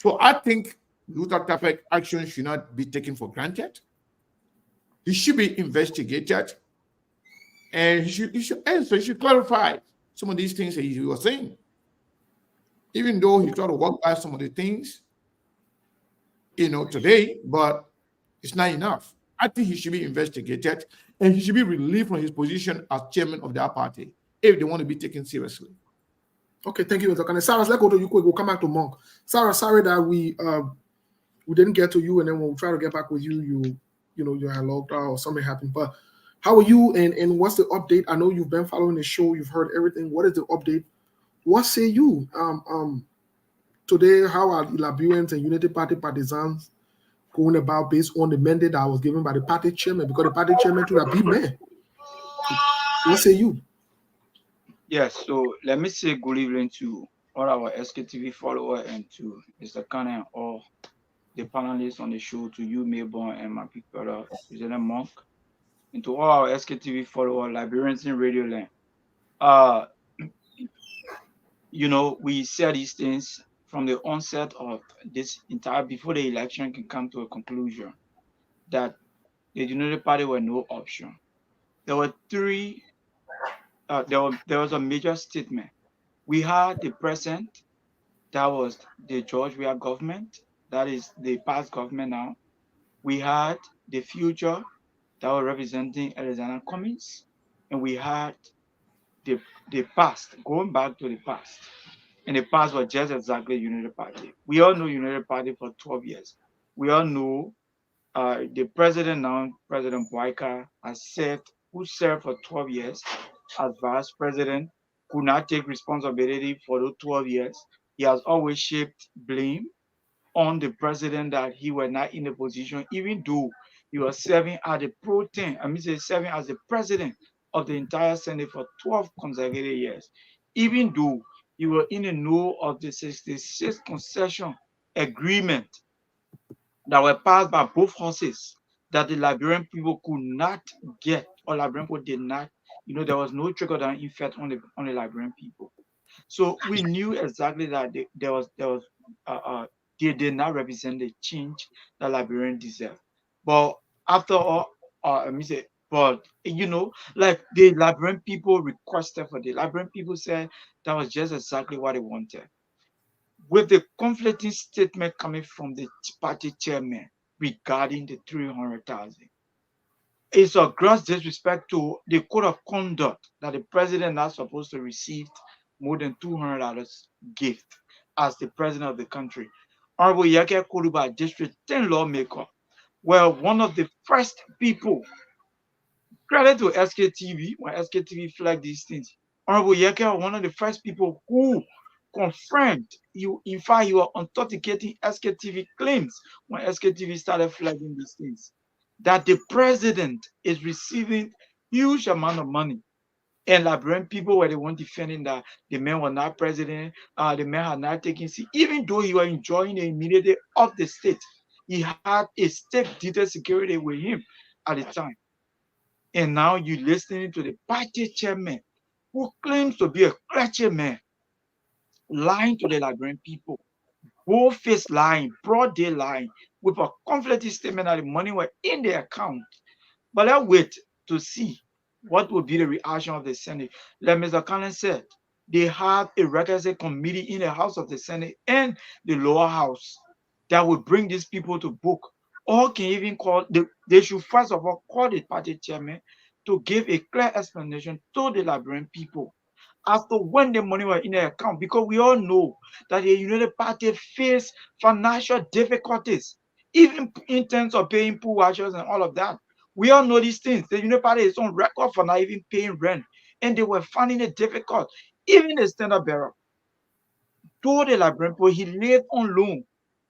So I think Luther Tapek action should not be taken for granted. He should be investigated, and he should answer. He should clarify some of these things that he was saying. Even though he tried to walk by some of the things, today, but it's not enough. I think he should be investigated, and he should be relieved from his position as chairman of that party if they want to be taken seriously. Okay, thank you, Mr. Kane. Sarah, let's go to you quick. We'll come back to Monk. Sarah, sorry that we didn't get to you, and then we'll try to get back with you. You had logged out or something happened. But how are you, and what's the update? I know you've been following the show. You've heard everything. What is the update? What say you? Today, how are Liberians and Unity Party partisans going about based on the mandate that was given by the party chairman? Because the party chairman to be man. What say you? Yes, so let me say good evening to all our SKTV followers and to Mr. Kane and all the panelists on the show, to you, Mayborn, and my big brother, President Monk, and to all our SKTV followers, Liberians in Radio Land. We said these things from the onset of this before the election can come to a conclusion, that the Unity Party were no option. There were three. There was a major statement. We had the present, that was the George Weah government, that is the past government now. We had the future, that was representing Alexander Cummings, and we had the past, going back to the past. And the past was just exactly Unity Party. We all know Unity Party for 12 years. We all know the president now, President Boyka, who served for 12 years as vice president, could not take responsibility for those 12 years. He has always shaped blame on the president that he was not in the position, even though he was serving as serving as the president of the entire Senate for 12 consecutive years, even though you were in the know of the 66th concession agreement that were passed by both houses that the Liberian people could not get, or Liberian people did not. There was no trickle-down effect on the Liberian people. So we knew exactly that they did not represent the change that Liberians deserve. But after all, the Liberian people requested for the Liberian people said that was just exactly what they wanted. With the conflicting statement coming from the party chairman regarding the 300,000, it's a gross disrespect to the code of conduct that the president not supposed to receive more than $200 gift as the president of the country. Honorable Yake Koluba, District 10 lawmaker, were one of the first people. Credit to SKTV when SKTV flagged these things. Honorable Yake was one of the first people who confirmed you. In fact, you were authenticating SKTV claims when SKTV started flagging these things, that the president is receiving huge amount of money. And Liberian people were the one defending that the man was not president, the man had not taken seat, even though he was enjoying the immunity of the state. He had a state detailed security with him at the time. And now you're listening to the party chairman who claims to be a clergyman, lying to the Liberian people, bold-faced lying, broad day lying, with a conflicting statement that the money was in the account. But let's wait to see what will be the reaction of the Senate. Like Mr. Kane said, they have a requisite committee in the House of the Senate and the lower house that will bring these people to book, or can even call, they should first of all call the party chairman to give a clear explanation to the Liberian people as to when the money was in the account, because we all know that the United Party faced financial difficulties, even in terms of paying pool watchers and all of that. We all know these things. The United Party is on record for not even paying rent, and they were finding it difficult. Even the Standard Bearer told the Liberian people he lived on loan,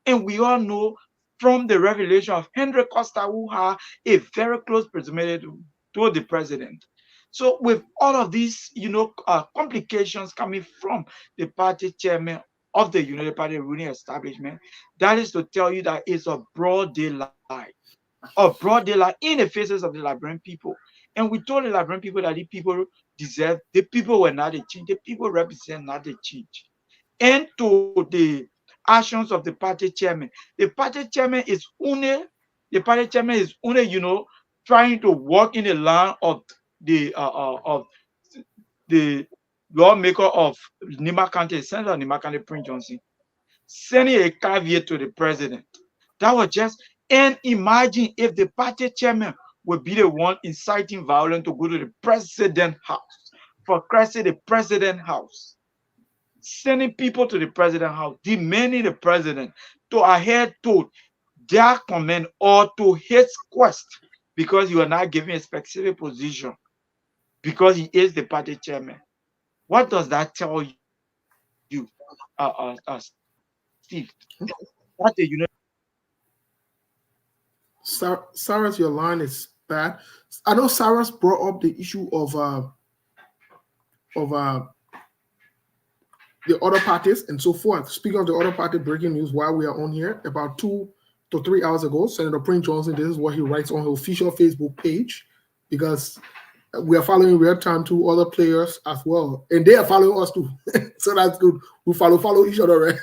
and we all know from the revelation of Henry Costa, who had a very close proximity to the president. So with all of these, complications coming from the party chairman of the United Party ruling establishment, that is to tell you that it's a broad daylight in the faces of the Liberian people. And we told the Liberian people that the people deserve, the people were not a change, the people represent not a change. And to the actions of the party chairman is only, trying to walk in the line of the lawmaker of Nima County, Senator Nima County, Prince Johnson, sending a caveat to the president. That was just, and imagine if the party chairman would be the one inciting violence to go to the president house. For Christ's sake, the president house. Sending people to the president house, demanding the president to adhere to their command or to his quest, because you are not giving a specific position, because he is the party chairman. What does that tell you, Steve? What the United Cyrus, your line is bad. I know Cyrus brought up the issue of the other parties and so forth. Speaking of the other party, breaking news while we are on here, about 2 to 3 hours ago, Senator Prince Johnson, this is what he writes on his official Facebook page, because we are following real time to other players as well, and they are following us too. So that's good. We follow each other, right?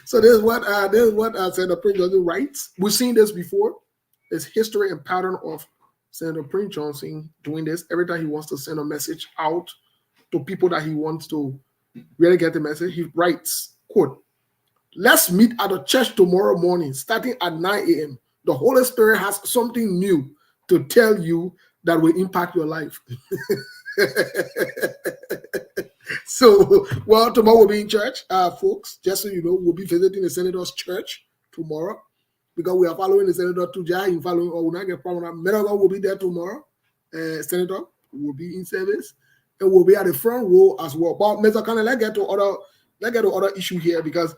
So this is what Senator Prince Johnson writes. We've seen this before. It's history and pattern of Senator Prince Johnson doing this every time he wants to send a message out to people that he wants to really get the message. He writes, quote, "Let's meet at the church tomorrow morning, starting at 9 a.m. The Holy Spirit has something new to tell you that will impact your life." So, well, tomorrow we'll be in church, folks. Just so you know, we'll be visiting the senator's church tomorrow, because we are following the senator to Jai. Following, or we'll not get problem. Medagon will be there tomorrow. Senator will be in service, and we'll be at the front row as well. But Mr. Kane, let's get to other issue here, because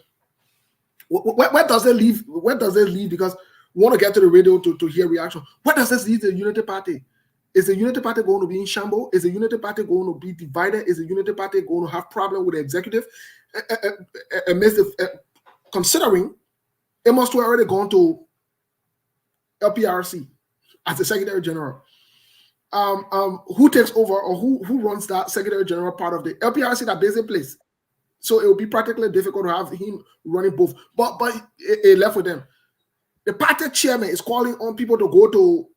where does it leave? Where does it leave? Because we want to get to the radio to hear reaction. Where does this leave the Unity Party? Is the Unity Party going to be in shambles? Is the Unity Party going to be divided? Is the Unity Party going to have problem with the executive? Considering Amos Twe already gone to LPRC as the Secretary General. Who takes over, or who runs that Secretary General part of the LPRC that is in place? So it will be practically difficult to have him running both. But it left with them. The party chairman is calling on people to go to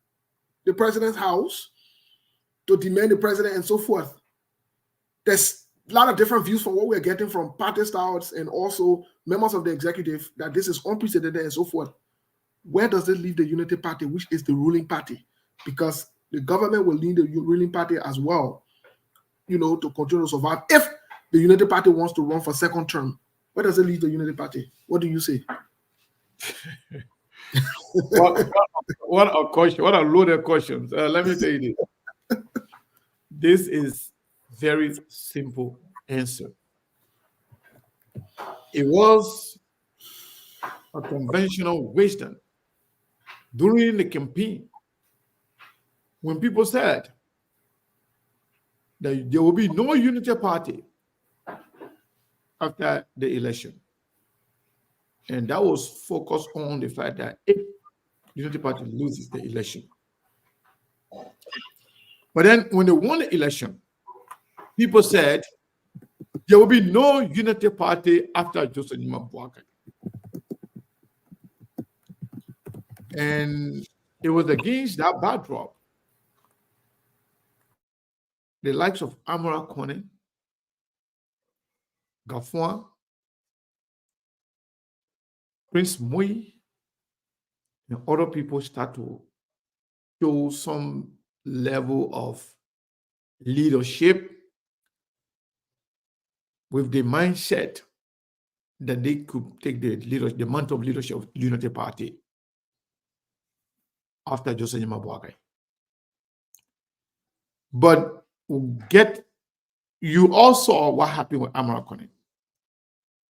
the president's house to demand the president and so forth. There's a lot of different views from what we're getting from party styles and also members of the executive that this is unprecedented and so forth. Where does it leave the Unity Party, which is the ruling party? Because the government will need the ruling party as well, to continue to survive. If the Unity Party wants to run for second term, where does it leave the Unity Party? What do you say? What a question! What a loaded questions. Let me tell you this. This is very simple answer. It was a conventional wisdom during the campaign when people said that there will be no Unity Party after the election. And that was focused on the fact that if the Unity Party loses the election. But then when they won the election, people said there will be no Unity Party after Joseph Nima Boakai. And it was against that backdrop the likes of Amara Kone, Gafwan, Prince Moi, and other people start to show some level of leadership with the mindset that they could take the mantle of leadership of the Unity Party after Joseph Nima Boakai. But you all saw what happened with Amara Kone.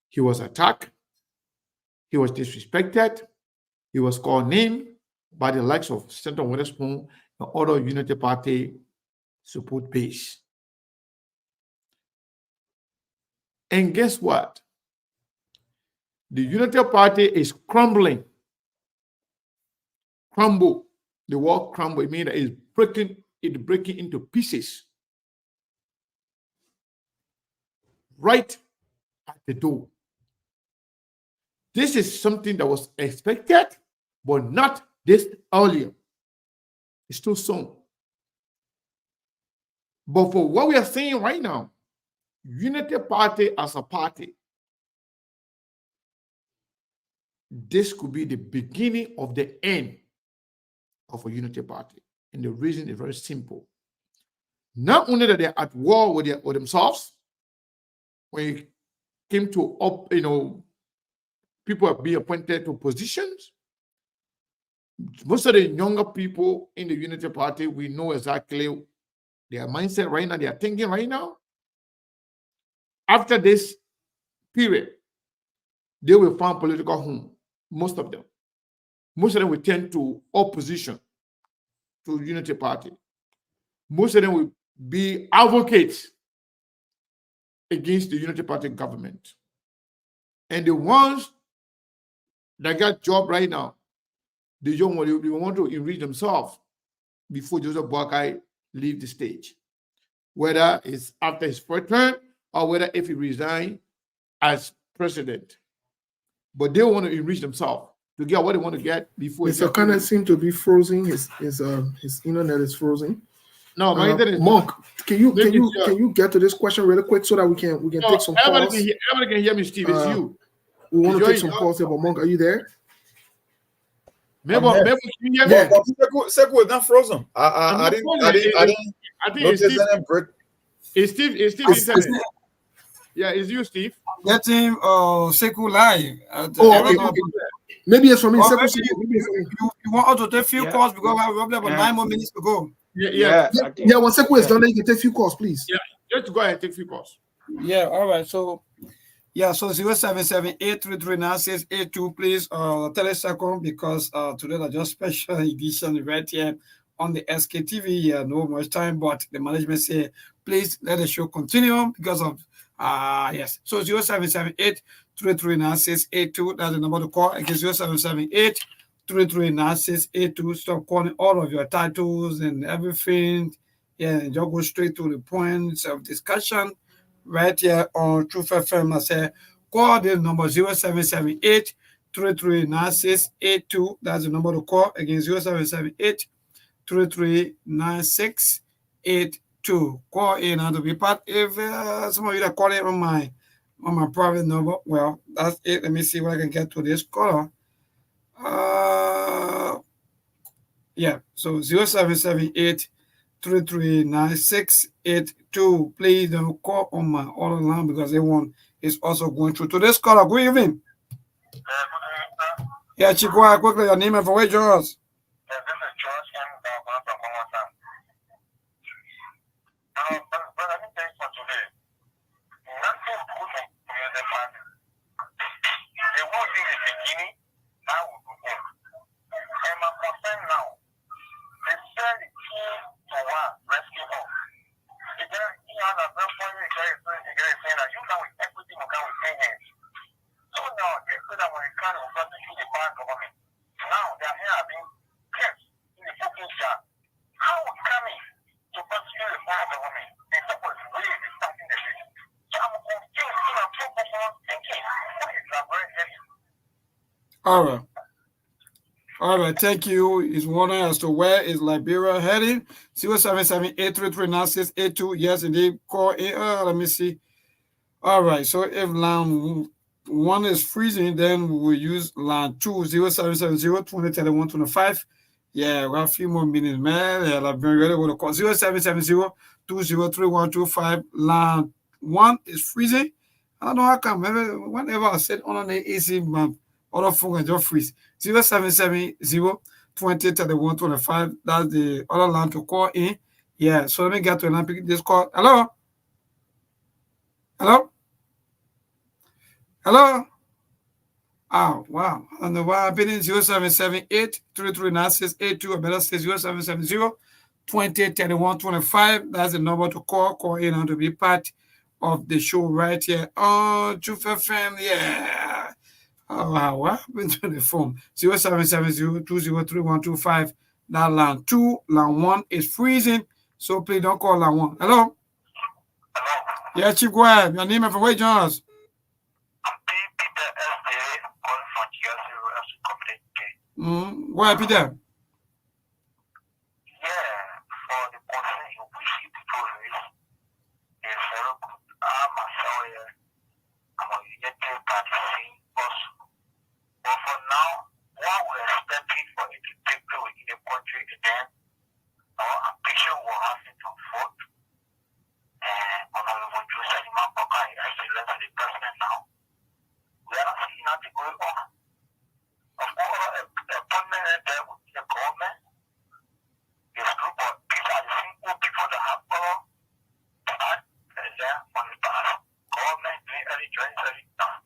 He was attacked. He was disrespected. He was called name by the likes of Senator Witherspoon and other Unity Party support base. And guess what? The Unity Party is crumbling. Crumble. The word crumble, it means it's breaking into pieces. Right at the door. This is something that was expected, but not this earlier. It's too soon. But for what we are seeing right now, Unity Party as a party, this could be the beginning of the end of a Unity Party. And the reason is very simple. Not only that they're at war with themselves, when it came to people are being appointed to positions, most of the younger people in the Unity Party, we know exactly their mindset right now, they are thinking right now. After this period, they will find political home, most of them. Most of them will tend to opposition to the Unity Party. Most of them will be advocates against the Unity Party government. And the ones that got job right now, they want to enrich themselves before Joseph Boakai leave the stage. Whether it's after his first term or whether if he resigns as president. But they want to enrich themselves to get what they want to get before. Mr. Kenneth seems to be frozen. His internet is frozen. No, my internet is Monk, can you get to this question really quick so that we can take some calls? Everybody can hear me, Steve. It's you. We want to take some calls here, but Monk, are you there? Maybe can you hear me? Yeah, Sekou is not frozen. I didn't notice any break. It's Steve internet. Yeah, it's you, Steve. Get him Sekou live. Maybe it's for me. You want us to take few calls because we have about 9 more minutes to go. Yeah. When Sekou is done, then you can take few calls, please. Yeah, just go ahead and take few calls. Yeah, all right. So 0778-339-682, please 30 seconds because today is just special edition right here on the SKTV. Yeah, no much time, but the management say please let the show continue because of yes. So 0778-339-682, that's the number to call. Again, 0778-339-682. Stop calling all of your titles and everything. Yeah, and just go straight to the points of discussion right here on Truth FM. I say call the number 0778-339-682. That's the number to call. Again, 0778-339-682. Call in and to be part. If some of you are calling on my private number, well, that's it. Let me see what I can get to this caller. Yeah, so 0778-339-682. Please don't call on my other line because everyone is also going through to this caller. Good evening. Yeah, Chikwa, quickly, your name and for where yours. All right, thank you. Is wondering as to where is Liberia heading? 0778-339-682. Yes, indeed. Call in. Let me see. All right, so if line 1 is freezing, then we will use line 2, 0770-2031-25. Yeah, we have a few more minutes, man. Yeah, Liberia ready to call 0770-2031-25. Line 1 is freezing. I don't know how come. Whenever I said on the AC, my other phone can just freeze. 0770-2031-25. That's the other line to call in. Yeah, so let me get to and pick this call. Hello? Hello? Hello? Oh, wow. And the why I've been in 0778-339-682. I better say 20-31-25. That's the number to call in and to be part of the show right here on Truth FM. Yeah. Oh, wow. What happened to the phone? 0770-203-125. That line 2, line 1 is freezing. So please don't call line 1. Hello? Yeah, Chief, go ahead. Your name and from where you join us? Go ahead, Peter. But for now, what we're expecting for it to take place within the country again, our ambition will have to vote. And Honorable Joseph Mapoka is excellent to the president now. We are not seeing nothing going on. Of course, appointment there with the government is good, but these are the simple people that have power to act there on the past. Government doing early joint early now.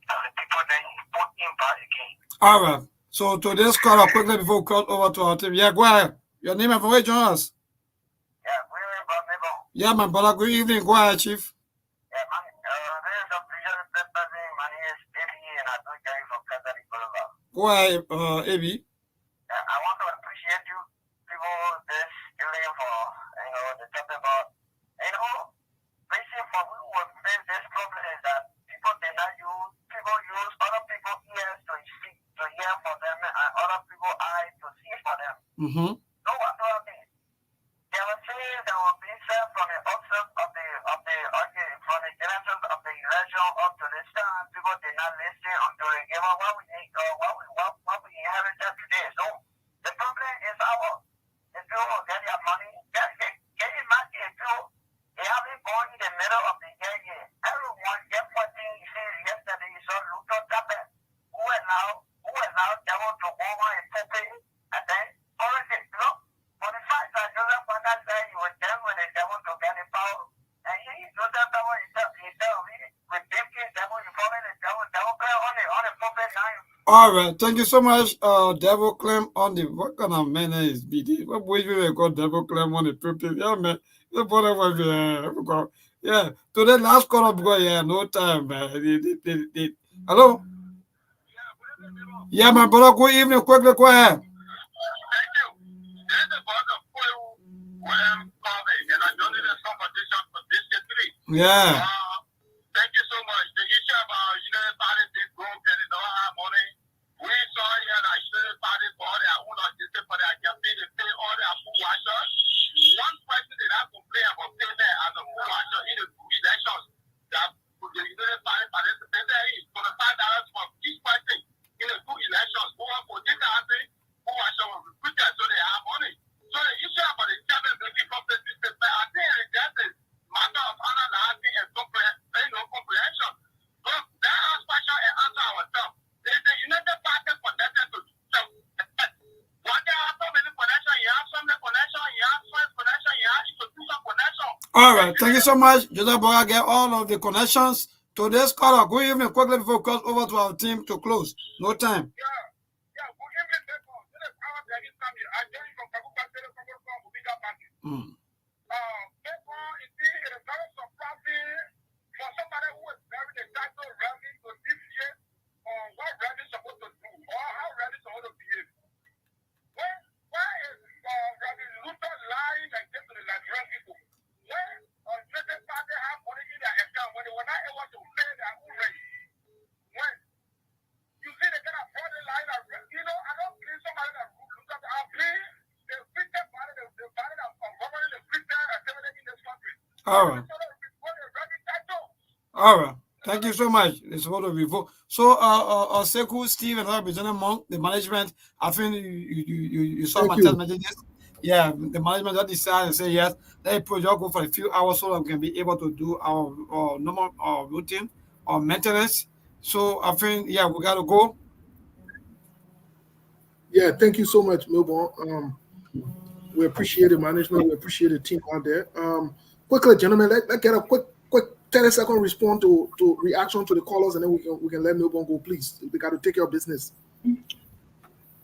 And the people then put in back again. All right. So to this call quickly before we cut over to our team. Yeah, go ahead. Your name and from where you join us? Yeah, my brother. Good evening. Go ahead, Chief. Go ahead, Abby. I want to appreciate you people this evening for the topic about basically for we will face this problem is that people deny you, people use other people's ears to see to hear for them and other people's eyes to see for them. Mm-hmm. No what do I mean? There were things that were being said from the outset from the genesis of the election up to this time. People did not listen until they gave up what we inherited today. So the problem is if you get your money, get your money if they haven't gone in the middle of the year. Everyone get what thing you said yesterday you saw Luther Tappet, who is now devil to over and pulpit and then politics, for the fact that Joseph Father said he was dead with the devil to get the power. And Joseph Devil himself, with David devil, you follow the devil clear on the pulpit now. All right, thank you so much. Devil claim on the what kind of man is BD? What boy we got devil claim on the pulpit? Yeah, man. The brother was yeah. To the last call because no time, man. Hello. Yeah, my brother. Good evening. Quickly, go ahead. Yeah. Thank you so much. The issue about United Party big group and they don't have money. We saw here that United Party for their own logistics for their campaign, they pay all their food washers. One person did not complain about payment as a food washer in the two elections that the United Party participated in $25 for each person in the two elections. Over 14,000 food washers were recruited so they have money. So the issue about the chairman making public system, I think that's a matter of analyzing and comprehension. So that has question and answer ourselves. There's the United Party connected to what there are so many connections, you have some connection, you have first connection, you have institution connection. All right, thank you so much. Joseph Boga get all of the connections. To this caller, good evening. Quickly before we cross over to our team to close. No time. All right. Thank you so much. It's what we vote. So, Sekou, Steve, and Representative Monk, the management. I think you saw my text messages. Yeah, the management that decided and say yes. Let project go for a few hours so that we can be able to do our normal routine or maintenance. So I think we gotta go. Yeah, thank you so much, Milborn. We appreciate the management. We appreciate the team out there. Quickly, gentlemen, let's get a quick 30-second response to reaction to the callers, and then we can let Milborn go, please. We got to take care of business. Who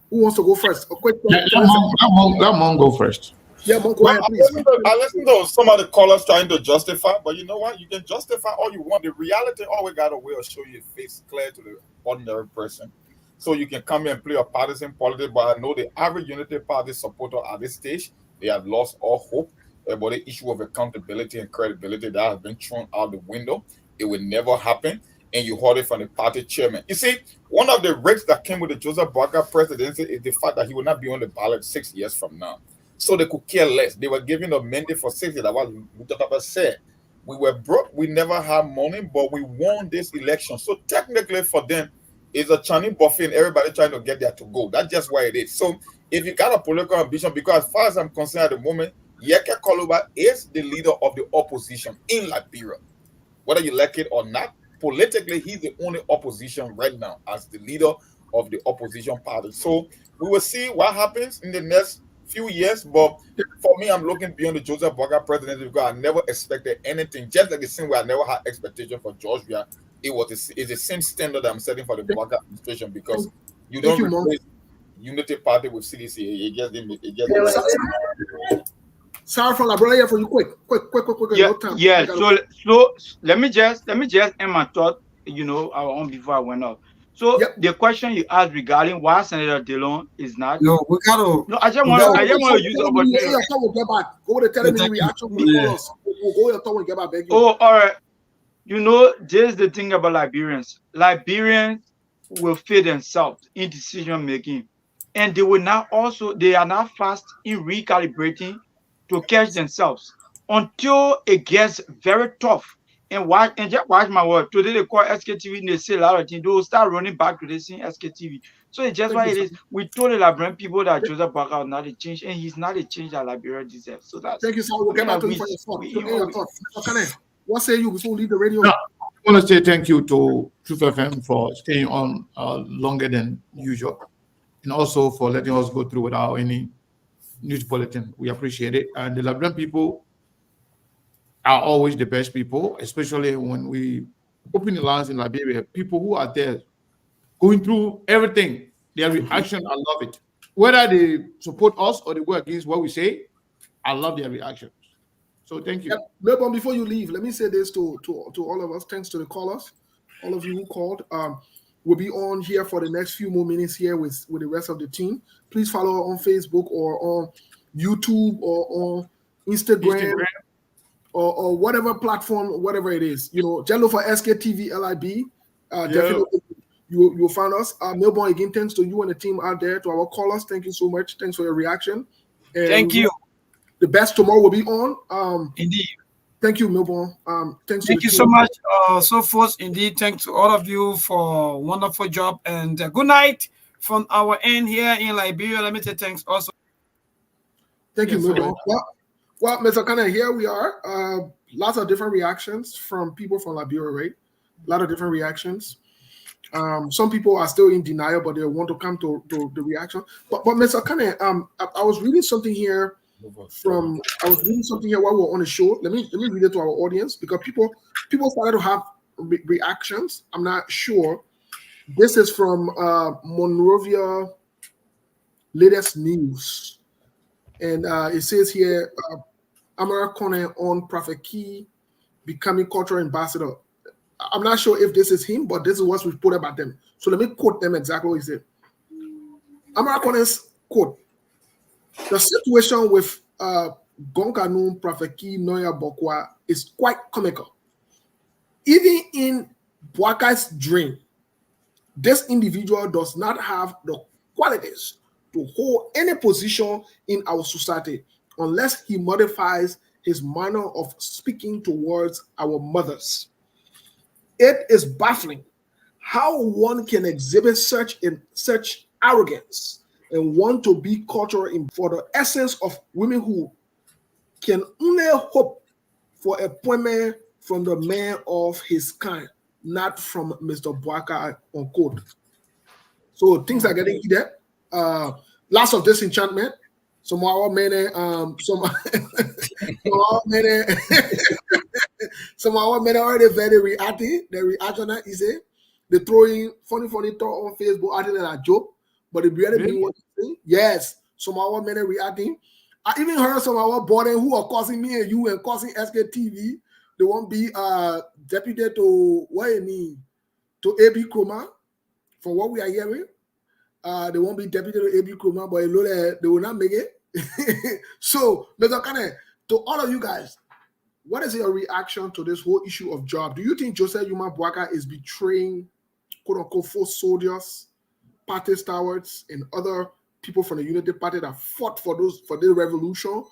wants to go first? A quick. Let Monk go first. Yeah, but go ahead, please. I listen to some of the callers trying to justify, but you know what? You can justify all you want. The reality always got a way of showing your face clear to the ordinary person. So you can come here and play a partisan politics, but I know the average Unity Party supporter at this stage, they have lost all hope about the issue of accountability and credibility that has been thrown out the window. It will never happen. And you heard it from the party chairman. You see, one of the risks that came with the Joseph Boakai presidency is the fact that he will not be on the ballot 6 years from now. So they could care less. They were giving a mandate for 6 years. That's what Luther said. We were broke. We never had money, but we won this election. So technically for them, it's a Chinese buffet and everybody trying to get there to go. That's just why it is. So if you got a political ambition, because as far as I'm concerned at the moment, Yeke Koluba is the leader of the opposition in Liberia. Whether you like it or not, politically, he's the only opposition right now as the leader of the opposition party. So we will see what happens in the next few years. But for me, I'm looking beyond the Joseph Boakai presidency because I never expected anything. Just like the same way I never had expectation for Georgia. It's the same standard I'm setting for the Boakai administration because you don't replace Unity Party with CDC. It just didn't. Sorry for Liberia for you. Quick. Yeah, No time. yeah. So let me just end my thought. Our own before I went off. So the question you asked regarding why Senator Dillon is not. No, we gotta. No, I just want to use the opportunity. Go to tell me reaction. We'll go and talk when we get back. Beg you. Oh, all right. This is the thing about Liberians. Liberians will fit themselves in decision making, and they are not fast in recalibrating to catch themselves until it gets very tough. And just watch my word. Today they call SKTV and they say a lot of things. They will start running back to the same SKTV. So it's just why it is. We told the Liberian people that Joseph Boakai is not a change, and he's not a change that Liberia deserves. So that's. Thank you, sir. We'll get back to you for your thoughts. What say you before we leave the radio? No, I want to say thank you to Truth FM for staying on longer than usual, and also for letting us go through without any news bulletin. We appreciate it. And the Liberian people are always the best people, especially when we open the lines in Liberia. People who are there going through everything, their reaction, I love it. Whether they support us or they go against what we say, I love their reactions. So thank you. Melbourne, before you leave, let me say this to all of us. Thanks to the callers, all of you who called. We'll be on here for the next few more minutes here with the rest of the team. Please follow on Facebook or on YouTube or on Instagram. Or whatever platform, whatever it is. Just look for SKTV LIB. Definitely you'll find us. Melbourne, again, thanks to you and the team out there, to our callers. Thank you so much. Thanks for your reaction. And thank you. The best tomorrow will be on. Indeed. Thank you, Melbourne. Thank you so much. So folks, indeed, thanks to all of you for a wonderful job. And good night from our end here in Liberia. Let me say thanks also. Thank you, Melbourne. Well, Mr. Kana, here we are. Lots of different reactions from people from Liberia, right? A lot of different reactions. Some people are still in denial, but they want to come to the reaction. But Mr. Kana, I was reading something here while we were on the show. Let me read it to our audience because people started to have reactions. I'm not sure. This is from Monrovia Latest News. And it says here, Amara Kone on Prophet Key becoming cultural ambassador. I'm not sure if this is him, but this is what's reported about them. So let me quote them exactly what he said. Amara Kone's quote: "The situation with Gonkanu, Prophet Key, Noya Bokwa is quite comical. Even in Boakai's dream, this individual does not have the qualities to hold any position in our society unless he modifies his manner of speaking towards our mothers. It is baffling how one can exhibit such arrogance and want to be cultural for the essence of women who can only hope for appointment from the man of his kind, not from Mr. Boakai," unquote. So things are getting heated. Lots of disenchantment. Some of our men already very reactive. The reaction is they throwing funny talk on Facebook, acting like a joke, but it really mean what they say. Yes, some of our men are reacting. I even heard some of our boys who are causing me and you and causing SKTV. They won't be deputy to what you mean to AB Kroma. For what we are hearing, they won't be deputy to AB Kroma, but they will not make it. So, Mr. Kane, to all of you guys, what is your reaction to this whole issue of job? Do you think Joseph Yuma Boakai is betraying quote unquote force soldiers, party stalwarts, and other people from the Unity Party that fought for the revolution?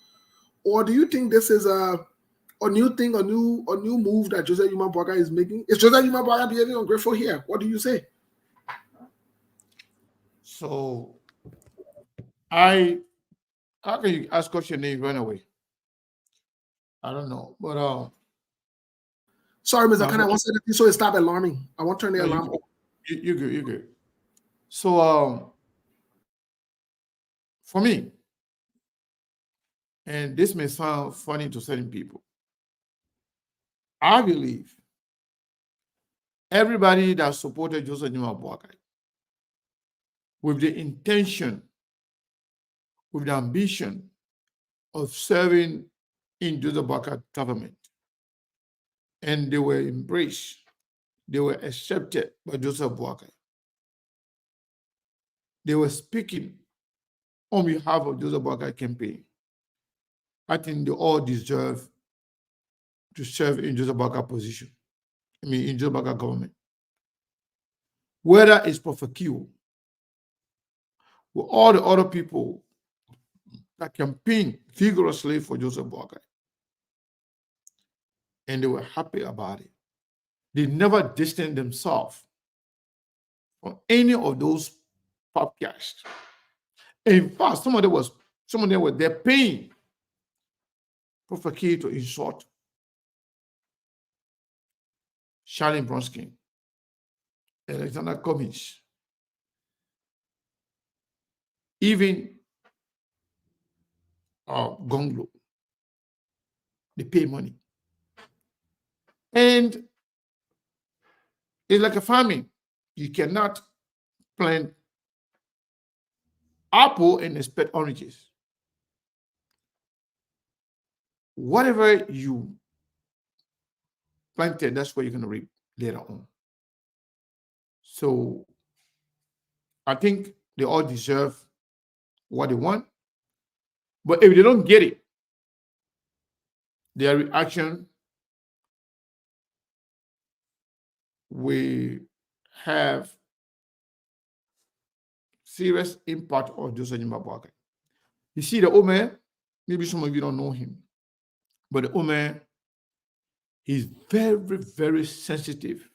Or do you think this is a new thing, a new move that Joseph Yuma Boakai is making? Is Joseph Yuma Boakai behaving ungrateful here? What do you say? So, how can you ask question and run away? I don't know, but sorry, Mr. Khan, I want to say that so it stop alarming. I want to turn the alarm off. You're good. So, for me, and this may sound funny to certain people, I believe everybody that supported Joseph Yuma Boakai with the intention, with the ambition of serving in Joseph Boakai government, and they were embraced, they were accepted by Joseph Boakai. They were speaking on behalf of Joseph Boakai campaign. I think they all deserve to serve in Joseph Boakai position. In Joseph Boakai government. Whether it's Prophet Q, with all the other people that campaigned vigorously for Joseph Boakai. And they were happy about it. They never distanced themselves from any of those podcasts. In fact, some of them were there paying Prophet Q to insult Charlene Bronsky, Alexander Cummings, even Gonglo. They pay money. And it's like a farming. You cannot plant apple and expect oranges. Whatever you planted, that's what you're going to reap later on. So I think they all deserve what they want. But if they don't get it, their reaction will have serious impact on Joseph Yuma Boakai. You see, the old man, maybe some of you don't know him, but the old man, he's very, very sensitive.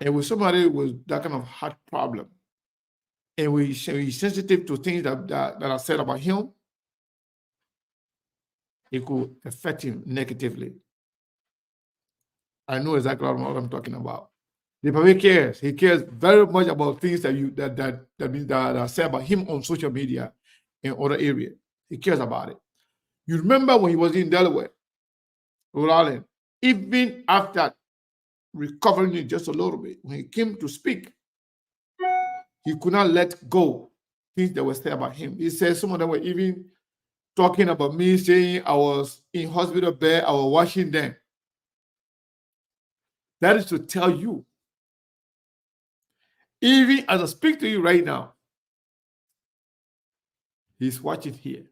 And with somebody with that kind of heart problem, and he's sensitive to things that are said about him, it could affect him negatively. I know exactly what I'm talking about. The public cares. He cares very much about things that are said about him on social media and other areas. He cares about it. You remember when he was in Delaware, Rhode Island, even after recovering it just a little bit, when he came to speak, he could not let go things that were said about him. He said some of them were even talking about me, saying I was in hospital bed, I was watching them. That is to tell you, even as I speak to you right now, he's watching here.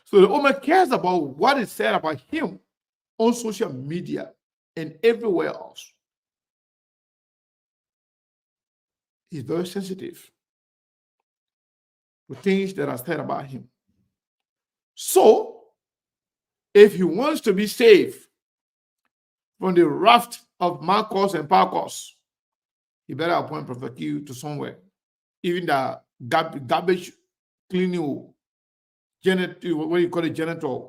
So the woman cares about what is said about him on social media and everywhere else. He's very sensitive to things that are said about him. So, if he wants to be saved from the raft of Marcos and Parcos, he better appoint Prophet Q to somewhere. Even the garbage cleaning, janitor, what you call it, janitor.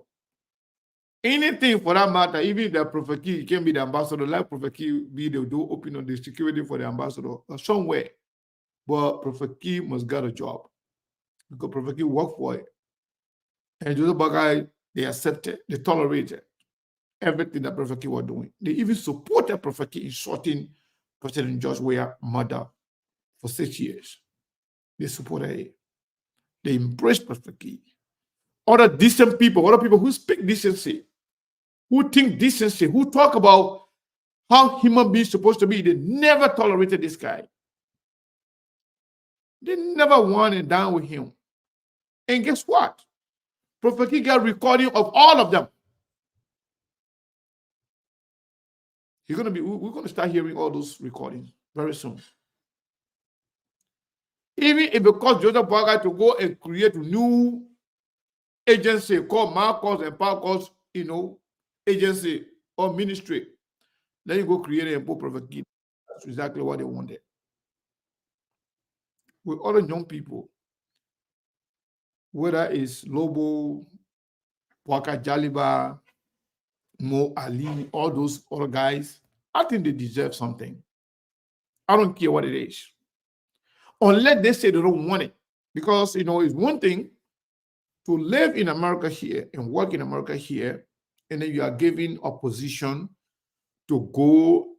Anything for that matter, even the Prophet Q can be the ambassador, like Prophet Q be the door open on the security for the ambassador or somewhere. But Prophet Q must get a job because Prophet Q work for it. And Joseph Boakai, they accepted, they tolerated everything that Prophet Q was doing. They even supported Prophet Q insulting President George Weah's mother for 6 years. They supported it. They embrace Prophet Key. Other decent people, other people who speak decency, who think decency, who talk about how human beings supposed to be, they never tolerated this guy. They never wanted down with him. And guess what? Prophet Key got recording of all of them. We're going to start hearing all those recordings very soon. Even if it costs Joseph Boakai to go and create a new agency called Marcos and Parcos, agency or ministry, then you go create a Prophet Key. That's exactly what they wanted. With other young people, whether it's Lobo, Waka Jaliba, Mo Ali, all those other guys, I think they deserve something. I don't care what it is. Unless they say they don't want it. Because, it's one thing to live in America here and work in America here, and then you are given a position to go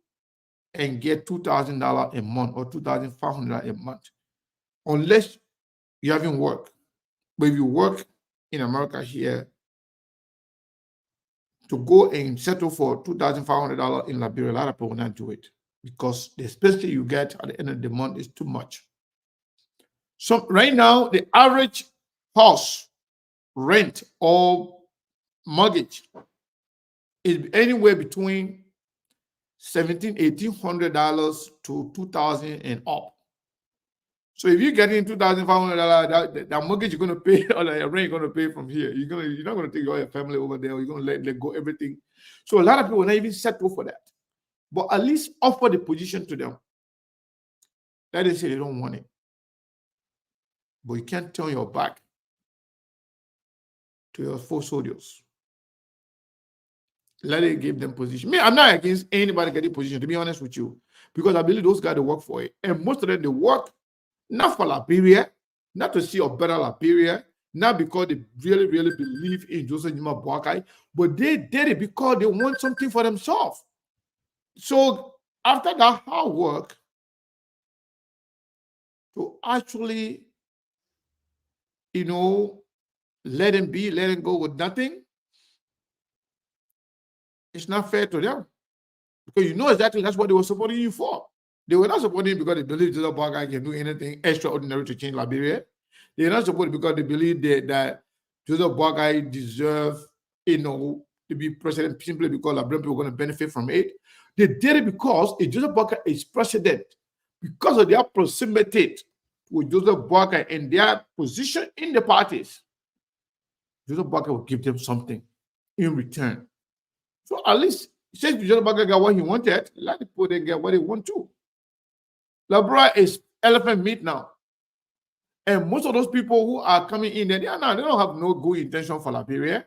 and get $2,000 a month or $2,500 a month. Unless you haven't worked. But if you work in America here, to go and settle for $2,500 in Liberia, a lot of people will not do it because the expense you get at the end of the month is too much. So right now, the average house rent or mortgage is anywhere between $1,800 to $2,000 and up. So if you're getting $2,500, that mortgage you're going to pay or the rent you're going to pay from here, you're not going to take all your family over there. You're going to let go everything. So a lot of people will not even settle for that. But at least offer the position to them. That they say they don't want it. But you can't turn your back to your four soldiers. Let it give them position. I'm not against anybody getting position, to be honest with you, because I believe those guys that work for it. And most of them, they work not for Liberia, not to see a better Liberia, not because they really, really believe in Joseph Nima Boakai, but they did it because they want something for themselves. So after that hard work, to actually, let them be, let them go with nothing, it's not fair to them. Because exactly that's what they were supporting you for. They were not supporting because they believe Joseph Boakai can do anything extraordinary to change Liberia. They are not supporting because they believe that Joseph Boakai deserves, to be president simply because Liberian people are going to benefit from it. They did it because if Joseph Boakai is president, because of their proximity with Joseph Boakai and their position in the parties, Joseph Boakai will give them something in return. So at least, since Joseph Boakai got what he wanted, let the people then get what they want too. Liberia is elephant meat now. And most of those people who are coming in there, they don't have no good intention for Liberia.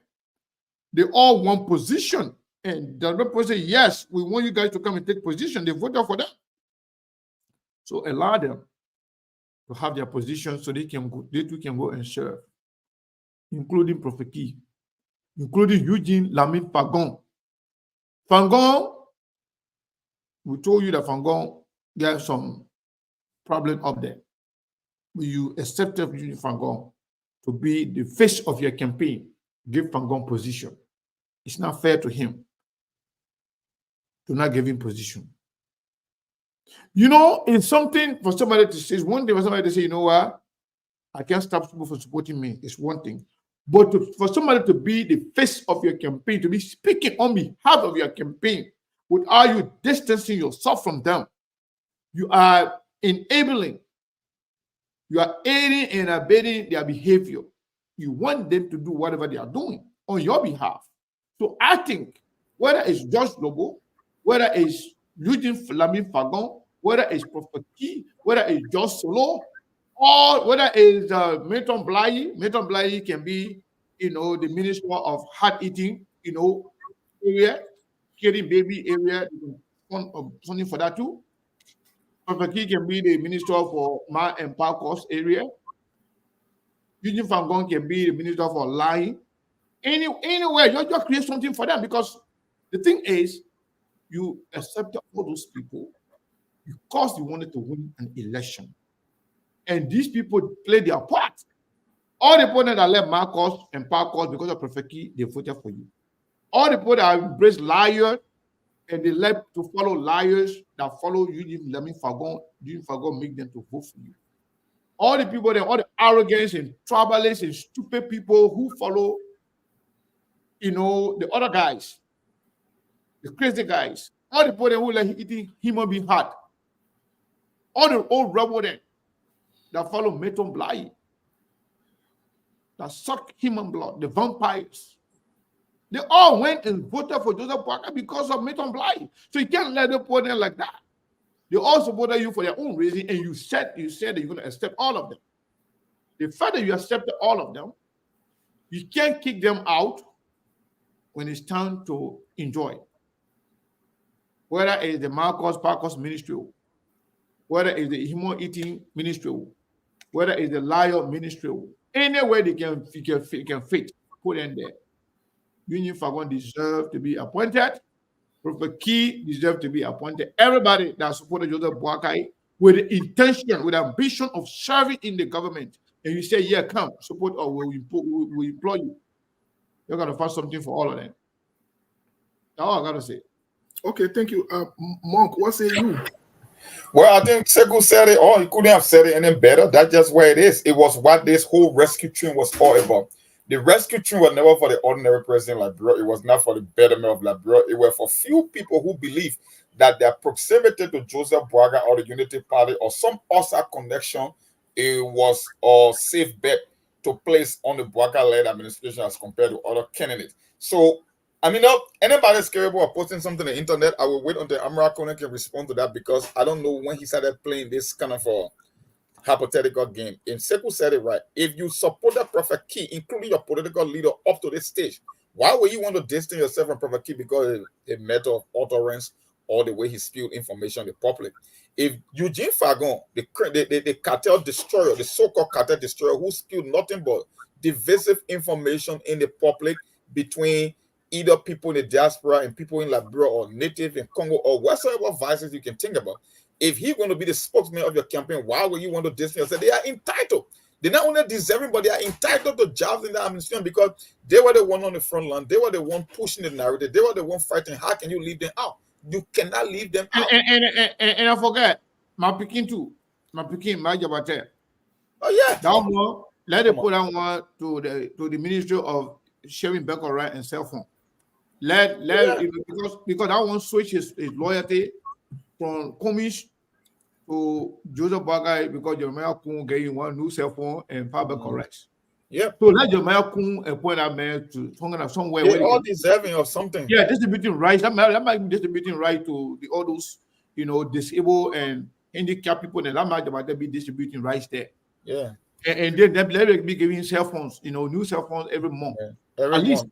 They all want position. And the other person say, yes, we want you guys to come and take position. They voted for that. So allow them to have their position so they too can go and serve, including Prophet Key, including Eugene Lamine Fagon. Fagon, we told you that Fagon got some problem up there. But you accepted Eugene Fagon to be the face of your campaign. Give Fagon position. It's not fair to him to not give him position. It's something for somebody to say, it's one thing for somebody to say, what? I can't stop people from supporting me. It's one thing. But for somebody to be the face of your campaign, to be speaking on behalf of your campaign, without you distancing yourself from them, you are enabling, you are aiding and abetting their behavior. You want them to do whatever they are doing on your behalf. So I think whether it's George Lobo, whether it's Eugene Lamine Fagon, whether it's Prophet Key, whether it's George Solo, or whether it's Milton Bly can be, the Minister of Heart Eating, area, carrying baby area, something for that too. Prophet Key can be the Minister for Ma and Parcos area. Eugene Fagon can be the Minister for Lying. Anywhere, you just create something for them, because the thing is, you accepted all those people because you wanted to win an election. And these people play their part. All the people that left Marcos and Parcos because of Prophet Key, they voted for you. All the people that embraced liars and they left to follow liars that follow you, you didn't make them to vote for you. All the people that, all the arrogance and tribalists and stupid people who follow, the other guys, the crazy guys, all the people who let eating human being heart, all the old rebel that follow Meton Blai, that suck human blood, the vampires. They all went and voted for Joseph Boakai because of Meton Blai. So you can't let them put them like that. They also voted you for their own reason, and you said that you're going to accept all of them. The fact that you accepted all of them, you can't kick them out when it's time to enjoy. Whether it's the Marcos Parcos ministry, whether it's the human eating ministry, whether it's the liar ministry, anywhere they can fit, put in there. Union Fagon deserve to be appointed. Prophet Key deserve to be appointed. Everybody that supported Joseph Boakai with the intention, with the ambition of serving in the government, and you say, yeah, come, support or we'll employ you. You're going to find something for all of them. That's all I got to say. Okay, thank you. Monk, what say you? Well, I think Sekou said it all. He couldn't have said it any better. That's just where it is. It was what this whole rescue train was all about. The rescue train was never for the ordinary person like Liberia. It was not for the betterment of Liberia. It was for few people who believe that their proximity to Joseph Boakai or the Unity Party or some other connection, it was a safe bet to place on the Boakai-led administration as compared to other candidates. So, I mean, anybody's capable of posting something on the internet, I will wait until Amara Koné can respond to that because I don't know when he started playing this kind of a hypothetical game. And Sekou said it right. If you support the Prophet Key, including your political leader up to this stage, why would you want to distance yourself from Prophet Key because of a matter of utterance or the way he spewed information to the public? If Eugene Fagon, the cartel destroyer, the so-called cartel destroyer who spewed nothing but divisive information in the public between either people in the diaspora and people in Liberia or native in Congo or whatsoever vices you can think about, if he's going to be the spokesman of your campaign, why would you want to distance yourself? They are entitled. They're not only deserving, but they are entitled to jobs in the administration because they were the one on the front line. They were the one pushing the narrative. They were the one fighting. How can you leave them out? You cannot leave them out. And I forget, my Peking too. My Peking, my Jabate. Oh, yeah. That one, let it put that one to the Ministry of Sharing Becker Right and Cell Phone. Because that one switch his loyalty from Commish to Joseph Boakai because Jeremiah Kun gave one new cell phone and Faber corrects. Yeah. So let Jeremiah Kun appoint that man to somewhere. They're all deserving of something. Yeah, distributing rights. That might be distributing right to the others, disabled and handicapped people, and that might be distributing rights there. Yeah. And then let be giving cell phones, new cell phones every month. Yeah. At least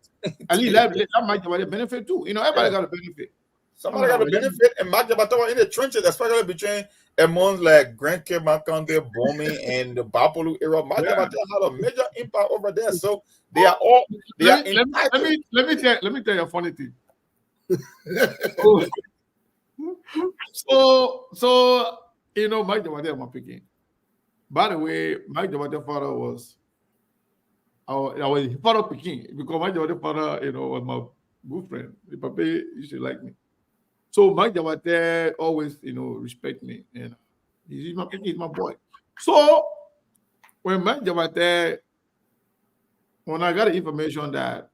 that might be a benefit too. Everybody got a benefit. Somebody got a benefit, and Mark Jabatawa in the trenches, especially between amongst like Grand Cape County, Bomi, and the Bapolu area. Mark Jabatawa had a major impact over there. So they are all let me tell you a funny thing. so Mike Jabatawa my picking. By the way, Mike Jabata's father was our father picking because Mike Jabata's father, was my good friend. The papa used to like me. So Mike Jabate always, respect me, and he's my boy. So when Mike Jabate, when I got the information that